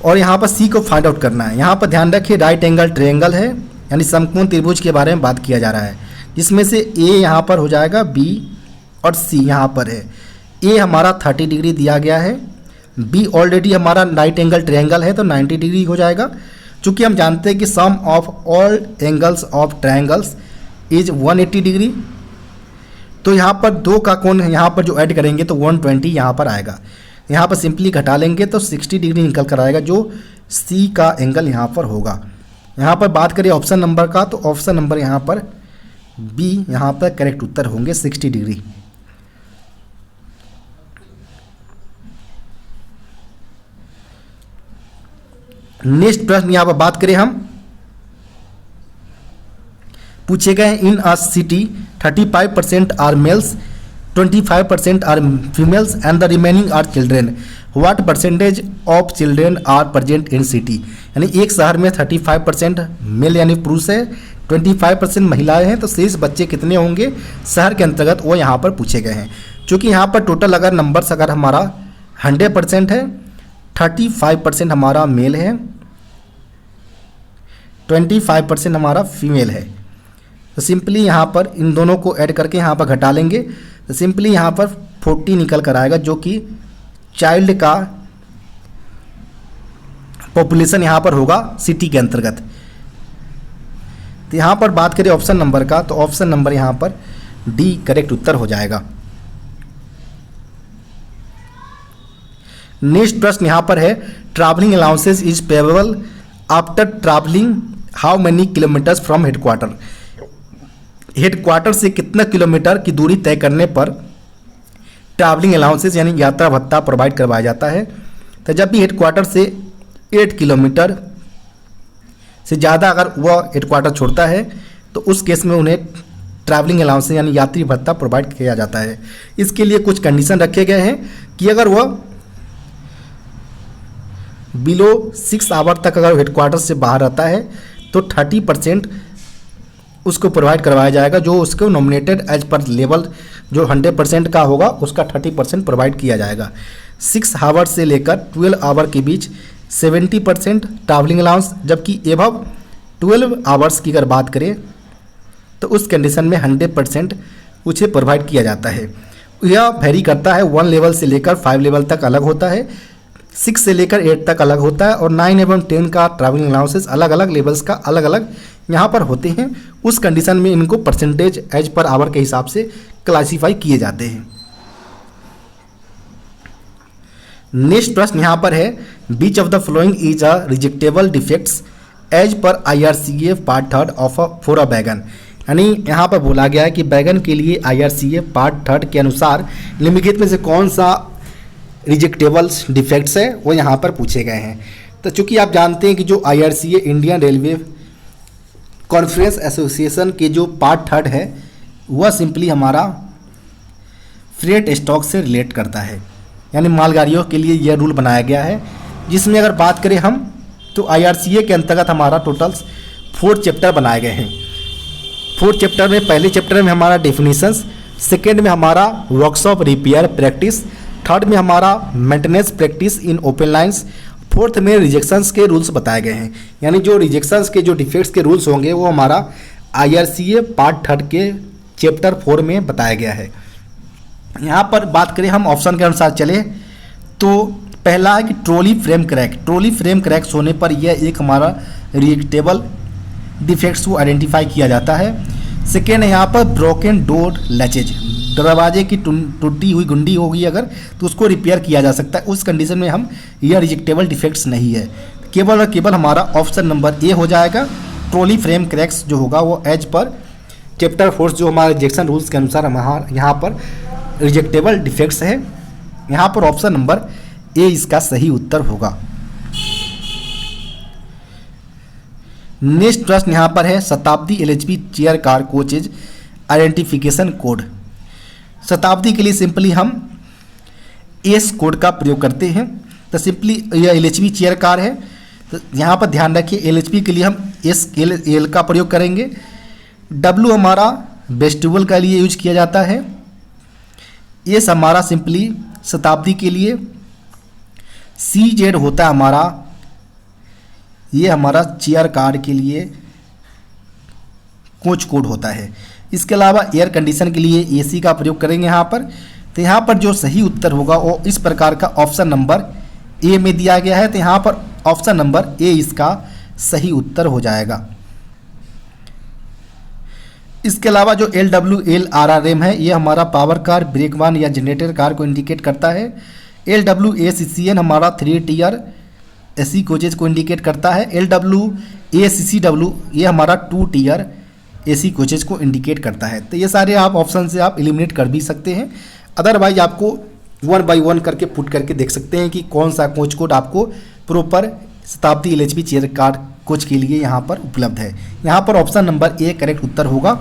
और यहाँ पर सी को फाइंड आउट करना है। यहाँ पर ध्यान रखिए राइट एंगल ट्रायंगल है यानी समकोण त्रिभुज के बारे में बात किया जा रहा है, जिसमें से ए यहाँ पर हो जाएगा, बी और सी यहाँ पर है। ए हमारा 30 डिग्री दिया गया है, बी ऑलरेडी हमारा राइट एंगल ट्रायंगल है तो 90 डिग्री हो जाएगा। चूँकि हम जानते हैं कि sum of all angles of triangles is 180 degree, तो यहाँ पर दो का कोण यहाँ पर जो ऐड करेंगे तो 120 यहाँ पर आएगा। यहाँ पर सिंपली घटा लेंगे तो 60 डिग्री निकल कर आएगा, जो सी का एंगल यहाँ पर होगा। यहाँ पर बात करें ऑप्शन नंबर का तो ऑप्शन नंबर यहाँ पर बी यहाँ पर करेक्ट उत्तर होंगे 60 डिग्री। नेक्स्ट प्रश्न यहाँ पर बात करें हम, पूछे गए in a city 35% are males, 25% are females and the remaining are children, what percentage of children are present in city. यानी एक शहर में 35% मेल यानी पुरुष है, 25% महिलाएं हैं, तो शेष बच्चे कितने होंगे शहर के अंतर्गत, वो यहाँ पर पूछे गए हैं। चूँकि यहाँ पर टोटल अगर नंबर्स अगर हमारा 100% है, 35% हमारा मेल है, 25% हमारा फीमेल है, तो सिंपली यहाँ पर इन दोनों को ऐड करके यहाँ पर घटा लेंगे, तो सिंपली यहाँ पर 40 निकल कर आएगा, जो कि चाइल्ड का पॉपुलेशन यहाँ पर होगा सिटी के अंतर्गत। तो यहाँ पर बात करें ऑप्शन नंबर का, तो ऑप्शन नंबर यहाँ पर डी करेक्ट उत्तर हो जाएगा। नेक्स्ट प्रश्न यहाँ पर है, travelling allowances is payable after travelling how many kilometres from headquarter. Headquarter से कितना किलोमीटर की दूरी तय करने पर ट्रैवलिंग अलाउंसेस यानी यात्रा भत्ता प्रोवाइड करवाया जाता है। तो जब भी हेडक्वार्टर से 8 किलोमीटर से ज़्यादा अगर वह हेडक्वार्टर छोड़ता है, तो उस केस में उन्हें ट्रैवलिंग अलाउंस यानी यात्री भत्ता प्रोवाइड किया जाता है। इसके लिए कुछ कंडीशन रखे गए हैं कि अगर वह बिलो 6 आवर तक अगर हेडक्वार्टर से बाहर रहता है, तो 30% उसको प्रोवाइड करवाया जाएगा, जो उसको नॉमिनेटेड एज पर लेवल जो 100% का होगा उसका 30% प्रोवाइड किया जाएगा। 6 आवर से लेकर 12 आवर के बीच 70% ट्रैवलिंग अलाउंस, जबकि एबव 12 आवर्स की अगर बात करें तो उस कंडीशन में 100% उसे प्रोवाइड किया जाता है। यह वेरी करता है, 1 लेवल से लेकर 5 लेवल तक अलग होता है, 6 से लेकर 8 तक अलग होता है, और 9 एवं 10 का ट्रैवलिंग अलाउंसेस अलग अलग लेवल्स का अलग अलग यहाँ पर होते हैं। उस कंडीशन में इनको परसेंटेज एज पर आवर के हिसाब से क्लासीफाई किए जाते हैं। नेक्स्ट प्रश्न यहाँ पर है, which of the following is a rejectable defects as per IRCA part 3 of for a wagon. यानी यहाँ पर बोला गया है कि बैगन के लिए IRCA पार्ट 3 के अनुसार निम्नलिखित में से कौन सा रिजेक्टेबल्स डिफेक्ट्स है वो यहाँ पर पूछे गए हैं। तो चूँकि आप जानते हैं कि जो IRCA Indian railway conference association के जो पार्ट 3 है वह सिंपली हमारा फ्रेट स्टॉक से रिलेट करता है, यानी मालगाड़ियों के लिए यह रूल बनाया गया है, जिसमें अगर बात करें हम तो IRCA के अंतर्गत हमारा टोटल्स 4 चैप्टर बनाए गए हैं। 4 चैप्टर में पहले चैप्टर में हमारा डेफिनेशंस, सेकेंड में हमारा वर्कशॉप रिपेयर प्रैक्टिस, थर्ड में हमारा maintenance practice in open lines, fourth में रिजेक्शंस के रूल्स बताए गए हैं। यानी जो रिजेक्शंस के जो डिफेक्ट्स के रूल्स होंगे वो हमारा IRCA पार्ट 3 के चैप्टर 4 में बताया गया है। यहाँ पर बात करें हम ऑप्शन के अनुसार चले तो पहला है कि trolley frame crack. Trolley frame cracks होने पर यह एक हमारा रिजेक्टेबल डिफेक्ट्स को आइडेंटिफाई किया जाता है। सेकेंड है यहाँ पर ब्रोकन डोर लैचेज, दरवाजे की टूटी हुई गुंडी होगी अगर तो उसको रिपेयर किया जा सकता है, उस कंडीशन में हम यह रिजेक्टेबल डिफेक्ट्स नहीं है। केवल और केवल हमारा ऑप्शन नंबर ए हो जाएगा। ट्रॉली फ्रेम क्रैक्स जो होगा वो एज पर चैप्टर 4 जो हमारे रिजेक्शन रूल्स के अनुसार हमारा यहाँ पर रिजेक्टेबल डिफेक्ट्स है। यहाँ पर ऑप्शन नंबर ए इसका सही उत्तर होगा। नेक्स्ट प्रश्न यहाँ पर है, शताब्दी LHB chair car coaches identification code. शताब्दी के लिए सिंपली हम एस कोड का प्रयोग करते हैं। तो सिंपली यह LHB चेयर कार है, तो यहाँ पर ध्यान रखिए LHB के लिए हम एल का प्रयोग करेंगे। W हमारा वेस्टिबल के लिए यूज किया जाता है। एस हमारा सिंपली शताब्दी के लिए। CZ होता है हमारा, ये हमारा चेयर कार के लिए कोच कोड होता है। इसके अलावा एयर कंडीशन के लिए AC का प्रयोग करेंगे यहाँ पर। तो यहाँ पर जो सही उत्तर होगा वो इस प्रकार का ऑप्शन नंबर ए में दिया गया है। तो यहाँ पर ऑप्शन नंबर ए इसका सही उत्तर हो जाएगा। इसके अलावा जो LWLRRM है ये हमारा पावर कार, ब्रेक वान या जनरेटर कार को इंडिकेट करता है। LWACCN हमारा 3 टीयर AC कोचेज को इंडिकेट करता है। LWACCW ये हमारा 2 टीयर AC कोचेज को इंडिकेट करता है। तो ये सारे आप ऑप्शन से आप एलिमिनेट कर भी सकते हैं, अदरवाइज आपको 1 बाय 1 करके पुट करके देख सकते हैं कि कौन सा कोच कोड आपको प्रॉपर शताब्दी LHB चेयर कार कोच के लिए यहाँ पर उपलब्ध है। यहाँ पर ऑप्शन नंबर ए करेक्ट उत्तर होगा।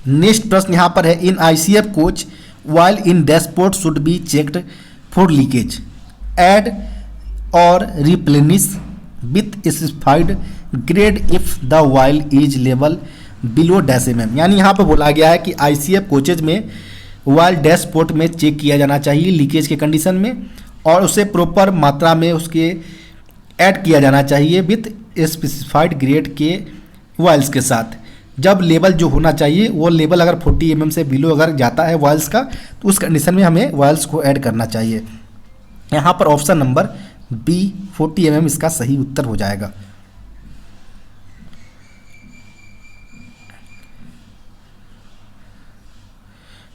नेक्स्ट प्रश्न यहाँ पर है, इन ICF coach while in dashboard should be checked for leakage, add or replenish with specified grade if the while is level below -mm। यानी यहाँ पर बोला गया है कि ICF कोचेज में वाइल डैशपोर्ट में चेक किया जाना चाहिए लीकेज के कंडीशन में, और उसे प्रॉपर मात्रा में उसके ऐड किया जाना चाहिए विथ स्पेसिफाइड ग्रेड के वाइल्स के साथ। जब लेवल जो होना चाहिए वो लेवल अगर 40 mm से बिलो अगर जाता है वाइल्स का, तो उस कंडीशन में हमें वाइल्स को ऐड करना चाहिए। यहाँ पर ऑप्शन नंबर बी 40 mm इसका सही उत्तर हो जाएगा।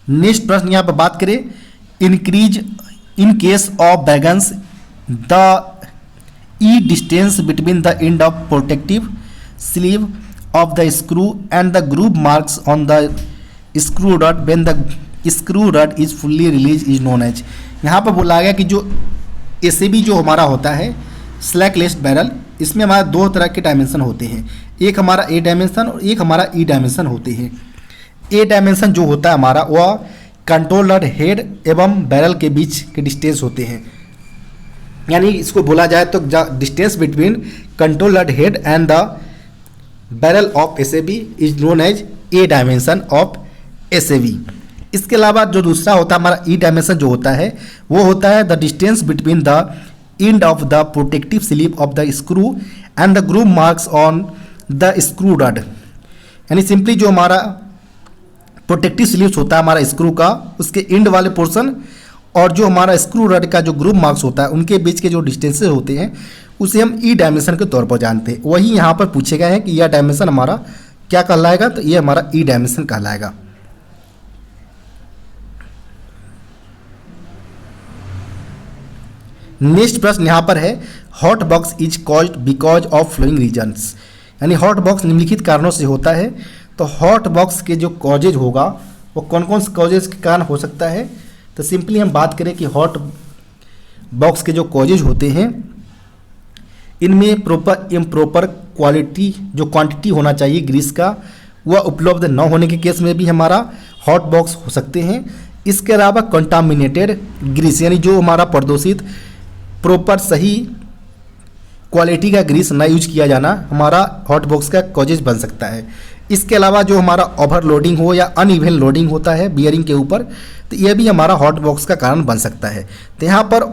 नेक्स्ट प्रश्न यहाँ पर बात करें, increase in case of wagons the E distance between the end of protective sleeve of the screw and the groove marks on the screw rod when the screw rod is fully released is known as। यहाँ पर बोला गया कि जो ACB जो हमारा होता है स्लैकलेस बैरल, इसमें हमारा दो तरह के डायमेंशन होते हैं, एक हमारा A डायमेंशन और एक हमारा E डायमेंशन होते हैं। A डायमेंशन जो होता है हमारा वह कंट्रोलर हेड एवं बैरल के बीच के डिस्टेंस होते हैं, यानी इसको बोला जाए तो distance between controller head and the barrel of SAB is known as a dimension of SAB। इसके अलावा जो दूसरा होता है हमारा ई डायमेंशन जो होता है वो होता है the distance between the end of the protective sleeve of the screw and the groove marks on the screw rod. यानी सिंपली जो हमारा प्रोटेक्टिव स्लीव्स होता है हमारा स्क्रू का, उसके एंड वाले पोर्शन और जो हमारा स्क्रू रड का जो ग्रूव मार्क्स होता है उनके बीच के जो डिस्टेंसेस होते हैं उसे हम ई डायमेंशन के तौर पर जानते हैं। वही यहाँ पर पूछे गए हैं कि यह डायमेंशन हमारा क्या कहलाएगा, तो ये हमारा ई डायमेंशन कहलाएगा। नेक्स्ट प्रश्न यहाँ पर है, hot box is caused because of following reasons. यानी हॉट बॉक्स निम्नलिखित कारणों से होता है, तो हॉट बॉक्स के जो कॉजेज होगा वो कौन कौन से कॉजेज के कारण हो सकता है। तो सिंपली हम बात करें कि हॉट बॉक्स के जो कॉजेज होते हैं इनमें प्रॉपर इम्प्रॉपर क्वालिटी जो क्वांटिटी होना चाहिए ग्रीस का वह उपलब्ध न होने के केस में भी हमारा हॉट बॉक्स हो सकते हैं। इसके अलावा कंटामिनेटेड ग्रीस, यानी जो हमारा प्रदूषित प्रॉपर सही क्वालिटी का ग्रीस ना यूज किया जाना हमारा हॉट बॉक्स का कॉजेज बन सकता है। इसके अलावा जो हमारा ओवरलोडिंग हो या अनइवन लोडिंग होता है बियरिंग के ऊपर, तो यह भी हमारा हॉट बॉक्स का कारण बन सकता है। तो यहाँ पर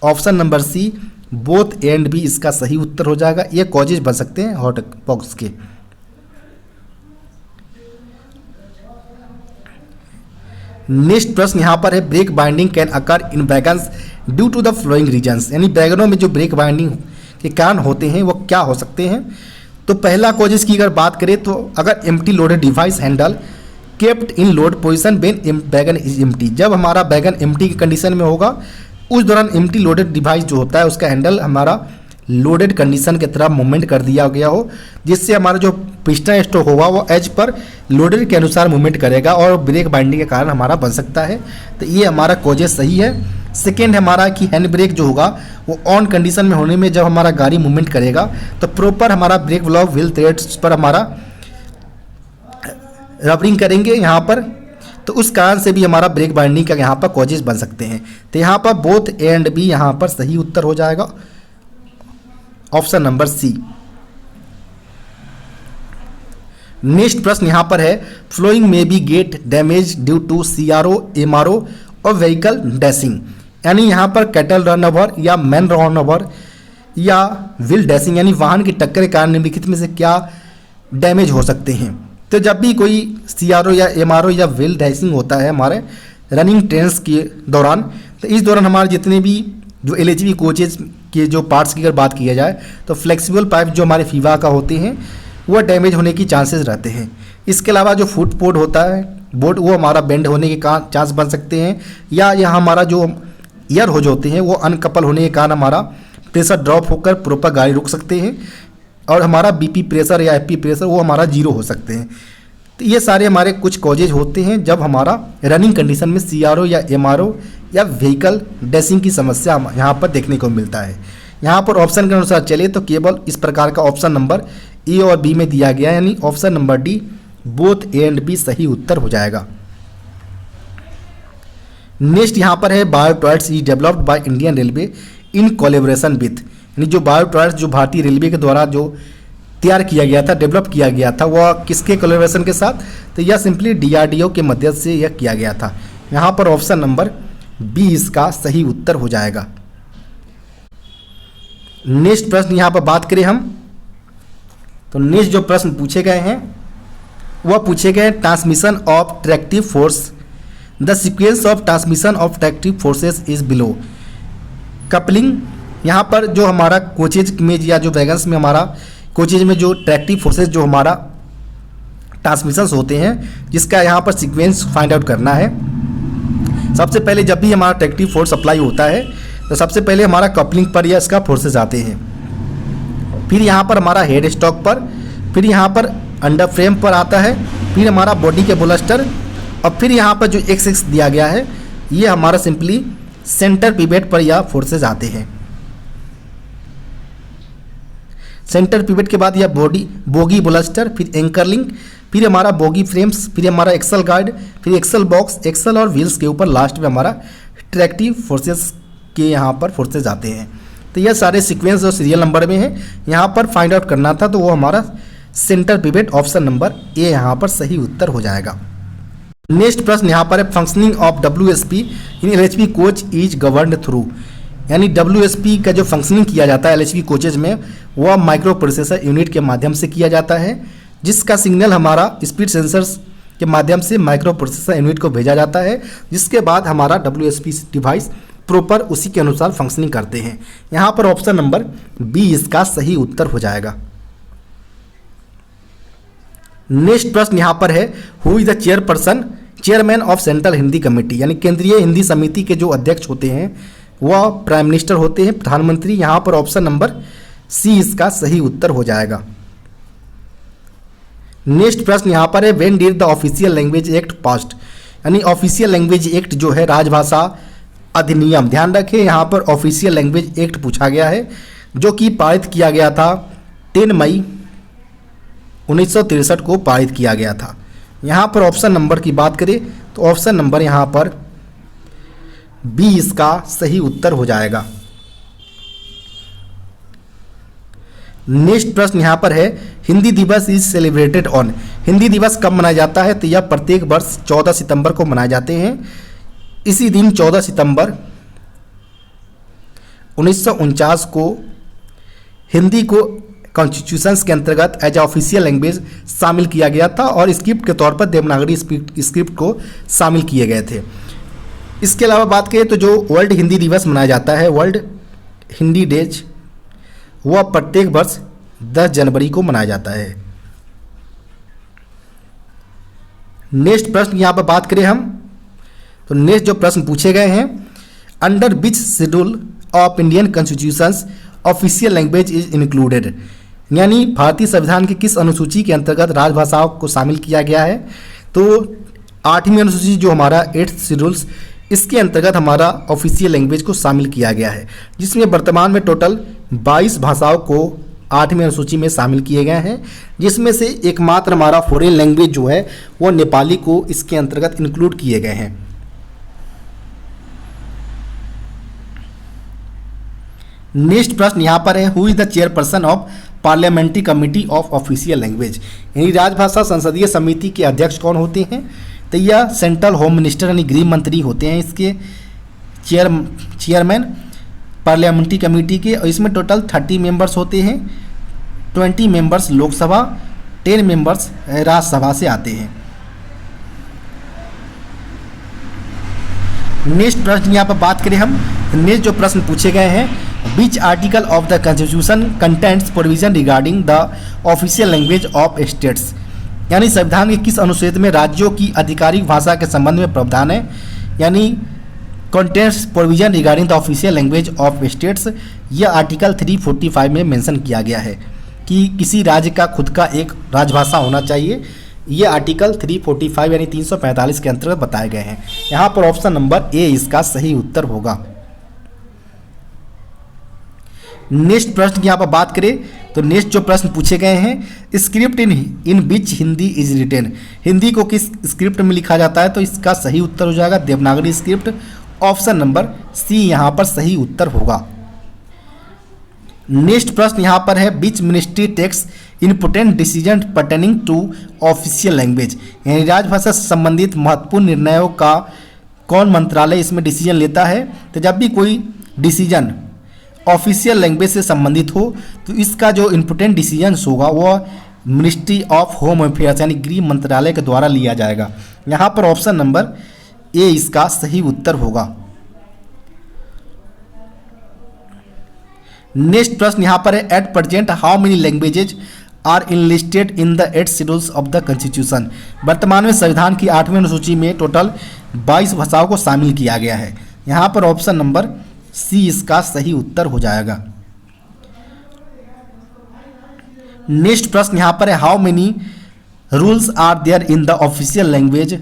option number C both and भी इसका सही उत्तर हो जाएगा। ये कॉजेज बन सकते हैं हॉट बॉक्स के। नेक्स्ट प्रश्न यहाँ पर है, brake binding can occur in wagons due to the following reasons. यानी वैगनों में जो ब्रेक बाइंडिंग के कारण होते हैं वो क्या हो सकते हैं। तो पहला कॉजेज की अगर बात करें तो अगर empty loaded device handle kept in load position when wagon is empty, जब हमारा वैगन एम्प्टी की कंडीशन में होगा उस दौरान एम्प्टी लोडेड डिवाइस जो होता है उसका हैंडल हमारा लोडेड कंडीशन की तरफ मूवमेंट कर दिया गया हो, जिससे हमारा जो पिस्टन स्ट्रोक होगा वो एज पर लोडेड के अनुसार मूवमेंट करेगा और ब्रेक बाइंडिंग के कारण हमारा बन सकता है। तो ये हमारा कॉजेज सही है। सेकेंड हमारा कि हैंड ब्रेक जो होगा वो ऑन कंडीशन में होने में जब हमारा गाड़ी मूवमेंट करेगा तो प्रॉपर हमारा ब्रेक व्लॉक व्हील थ्रेड्स पर हमारा रबरिंग करेंगे यहाँ पर, तो उस कारण से भी हमारा ब्रेक बाइंडिंग का यहाँ पर कॉजेज बन सकते हैं। तो यहाँ पर बोथ ए एंड बी यहाँ पर सही उत्तर हो जाएगा, ऑप्शन नंबर सी। नेक्स्ट प्रश्न यहाँ पर है, फ्लोइंग में B gate damage due to CRO MRO और व्हीकल डैशिंग। यानी यहाँ पर कैटल रन ओवर या मैन रन ओवर या व्हील डैशिंग, यानी वाहन की टक्कर के कारण निम्नलिखित में से क्या डैमेज हो सकते हैं। तो जब भी कोई CRO या MRO या व्हील डैशिंग होता है हमारे रनिंग ट्रेन्स के दौरान, तो इस दौरान हमारे जितने भी जो LHB कोचेज के जो पार्ट्स की अगर बात किया जाए तो फ्लेक्सिबल पाइप जो हमारे फीवा का होते हैं वह डैमेज होने की चांसेस रहते हैं। इसके अलावा जो फुट बोर्ड होता है बोर्ड वो हमारा बेंड होने के चांस बन सकते हैं, या यह हमारा जो ईयर होज होते हैं वो अनकपल होने के कारण हमारा प्रेशर ड्रॉप होकर प्रॉपर गाड़ी रुक सकते हैं और हमारा BP प्रेशर या FP प्रेशर वो हमारा जीरो हो सकते हैं। तो ये सारे हमारे कुछ कॉजेज होते हैं जब हमारा रनिंग कंडीशन में CRO या MRO या व्हीकल डैशिंग की समस्या यहाँ पर देखने को मिलता है। यहाँ पर ऑप्शन के अनुसार चले तो केवल इस प्रकार का ऑप्शन नंबर ए और बी में दिया गया है, यानी option number D both A and B सही उत्तर हो जाएगा। नेक्स्ट यहाँ पर है bio toilets is developed by Indian railway in collaboration with, यानी जो बायो टॉयलेट्स जो भारतीय रेलवे के द्वारा जो तैयार किया गया था, डेवलप किया गया था, वह किसके कोलैबोरेशन के साथ, तो यह सिंपली DRDO के मदद से यह किया गया था। यहाँ पर ऑप्शन नंबर बी इसका सही उत्तर हो जाएगा। नेक्स्ट प्रश्न यहाँ पर बात करें हम, तो नेक्स्ट जो प्रश्न पूछे गए हैं वह पूछे गए transmission of tractive force, the sequence of transmission of tractive forces is below. Coupling, यहाँ पर जो हमारा कोचेज में या जो वैगन्स में हमारा कोचेज में जो ट्रैक्टिव फोर्सेस जो हमारा ट्रांसमिशंस होते हैं, जिसका यहाँ पर सीक्वेंस फाइंड आउट करना है। सबसे पहले जब भी हमारा ट्रैक्टिव फोर्स अप्लाई होता है तो सबसे पहले हमारा कपलिंग पर या इसका फोर्सेस आते हैं, फिर यहाँ पर हमारा हेड स्टॉक पर, फिर यहाँ पर अंडर फ्रेम पर आता है, फिर हमारा बॉडी के बोलस्टर, और फिर यहाँ पर जो एक्स दिया गया है ये हमारा सिंपली सेंटर पिवेट पर यह फोर्सेस आते हैं। सेंटर पिवेट के बाद यह बोगी बोलस्टर, फिर एंकर लिंक, फिर हमारा बोगी फ्रेम्स, फिर हमारा एक्सल गार्ड, फिर एक्सल बॉक्स, एक्सल और व्हील्स के ऊपर लास्ट में हमारा ट्रैक्टिव फोर्सेस के यहाँ पर फोर्सेस आते हैं। तो यह सारे सीक्वेंस और सीरियल नंबर में है, यहाँ पर फाइंड आउट करना था तो वो हमारा centre pivot option number A यहाँ पर सही उत्तर हो जाएगा। नेक्स्ट प्रश्न यहाँ पर है functioning of WSP in LHP coach is governed through, यानी WSP का जो फंक्शनिंग किया जाता है LHP कोचेज में वह माइक्रो प्रोसेसर यूनिट के माध्यम से किया जाता है, जिसका सिग्नल हमारा स्पीड सेंसर्स के माध्यम से माइक्रो प्रोसेसर यूनिट को भेजा जाता है, जिसके बाद हमारा WSP डिवाइस प्रॉपर उसी के अनुसार फंक्शनिंग करते हैं। यहाँ पर ऑप्शन नंबर बी इसका सही उत्तर हो जाएगा। नेक्स्ट प्रश्न यहाँ पर है who is the chairman of central Hindi committee, यानी केंद्रीय हिंदी समिति के जो अध्यक्ष होते हैं वह प्राइम मिनिस्टर होते हैं, प्रधानमंत्री। यहाँ पर ऑप्शन नंबर सी इसका सही उत्तर हो जाएगा। नेक्स्ट प्रश्न यहाँ पर है when did the official language act passed, यानी ऑफिशियल लैंग्वेज एक्ट जो है राजभाषा अधिनियम, ध्यान रखें यहाँ पर ऑफिशियल लैंग्वेज एक्ट पूछा गया है, जो कि पारित किया गया था 10 मई 1963 को पारित किया गया था। यहाँ पर ऑप्शन नंबर की बात करें तो ऑप्शन नंबर यहाँ पर बी इसका सही उत्तर हो जाएगा। नेक्स्ट प्रश्न यहाँ पर है हिंदी दिवस इज सेलिब्रेटेड ऑन, हिंदी दिवस कब मनाया जाता है, तो यह प्रत्येक वर्ष 14 सितंबर को मनाए जाते हैं। इसी दिन 14 सितंबर 1949 को हिंदी को कॉन्स्टिट्यूशंस के अंतर्गत एज ऑफिशियल लैंग्वेज शामिल किया गया था और स्क्रिप्ट के तौर पर देवनागरी स्क्रिप्ट को शामिल किए गए थे। इसके अलावा बात करें तो जो वर्ल्ड हिंदी दिवस मनाया जाता है, वर्ल्ड हिंदी डेज, वह प्रत्येक वर्ष 10 जनवरी को मनाया जाता है। नेक्स्ट प्रश्न यहाँ पर बात करें हम, तो नेक्स्ट जो प्रश्न पूछे गए हैं under which schedule of Indian constitutions official language is included, यानी भारतीय संविधान की किस अनुसूची के अंतर्गत राजभाषाओं को शामिल किया गया है, तो 8वीं अनुसूची जो हमारा 8th शेड्यूल्स, इसके अंतर्गत हमारा ऑफिशियल लैंग्वेज को शामिल किया गया है, जिसमें वर्तमान में टोटल 22 भाषाओं को 8वीं अनुसूची में शामिल किए गए हैं, जिसमें से एकमात्र हमारा फॉरेन लैंग्वेज जो है वो नेपाली को इसके अंतर्गत इंक्लूड किए गए हैं। नेक्स्ट प्रश्न यहाँ पर है who is the chairperson of parliamentary committee of official language, यानी राजभाषा संसदीय समिति के अध्यक्ष कौन होते हैं, तो यह सेंट्रल होम मिनिस्टर यानी गृह मंत्री होते हैं इसके चेयरमैन पार्लियामेंट्री कमेटी के, और इसमें टोटल 30 मेंबर्स होते हैं, 20 मेंबर्स लोकसभा, 10 मेंबर्स राज्यसभा से आते हैं। नेक्स्ट प्रश्न यहाँ पर बात करें हम, नेक्स्ट जो प्रश्न पूछे गए हैं which article of the constitution contents provision regarding the official language of states, यानी संविधान के किस अनुच्छेद में राज्यों की आधिकारिक भाषा के संबंध में प्रावधान है, यानी contents provision regarding the official language of states, यह आर्टिकल 345 में मेंशन किया गया है कि किसी राज्य का खुद का एक राजभाषा होना चाहिए। ये आर्टिकल 345 यानी 345 के अंतर्गत बताए गए हैं। यहाँ पर ऑप्शन नंबर ए इसका सही उत्तर होगा। नेक्स्ट प्रश्न की यहाँ पर बात करें तो नेक्स्ट जो प्रश्न पूछे गए हैं, script in which Hindi is written, Hindi को किस स्क्रिप्ट में लिखा जाता है, तो इसका सही उत्तर हो जाएगा Devanagari script. Option number C यहाँ पर सही उत्तर होगा। नेक्स्ट प्रश्न यहाँ पर है, which ministry takes important decision pertaining to official language, यानी राजभाषा से संबंधित महत्वपूर्ण निर्णयों का कौन मंत्रालय इसमें डिसीजन लेता है। तो जब भी कोई डिसीजन ऑफिशियल लैंग्वेज से संबंधित हो तो इसका जो इम्पोर्टेंट डिसीजंस होगा वो मिनिस्ट्री ऑफ होम अफेयर्स यानी गृह मंत्रालय के द्वारा लिया जाएगा। यहाँ पर ऑप्शन नंबर ए इसका सही उत्तर होगा। नेक्स्ट प्रश्न यहाँ पर है, at present how many languages are enlisted in the 8 schedules of the constitution, वर्तमान में संविधान की 8वीं अनुसूची में टोटल 22 भाषाओं को शामिल किया गया है। यहाँ पर ऑप्शन नंबर सी इसका सही उत्तर हो जाएगा। नेक्स्ट प्रश्न यहाँ पर है, how many rules are there in the official language,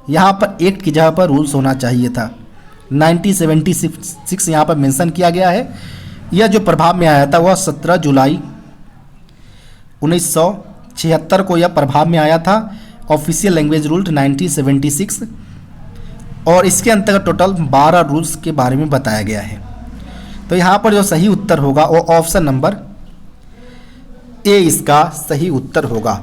यहाँ पर एक्ट की जगह पर रूल्स होना चाहिए था। 1976 यहाँ पर मेंशन किया गया है। यह जो प्रभाव में आया था वह 17 जुलाई 1976 को यह प्रभाव में आया था, ऑफिशियल लैंग्वेज रूल 1976, और इसके अंतर्गत टोटल 12 रूल्स के बारे में बताया गया है। तो यहाँ पर जो सही उत्तर होगा वो ऑप्शन नंबर ए इसका सही उत्तर होगा।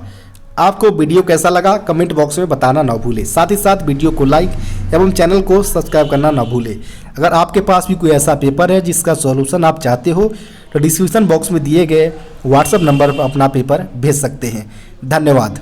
आपको वीडियो कैसा लगा कमेंट बॉक्स में बताना ना भूलें, साथ ही साथ वीडियो को लाइक एवं चैनल को सब्सक्राइब करना ना भूलें। अगर आपके पास भी कोई ऐसा पेपर है जिसका सॉल्यूशन आप चाहते हो तो डिस्क्रिप्शन बॉक्स में दिए गए व्हाट्सएप नंबर पर अपना पेपर भेज सकते हैं। धन्यवाद।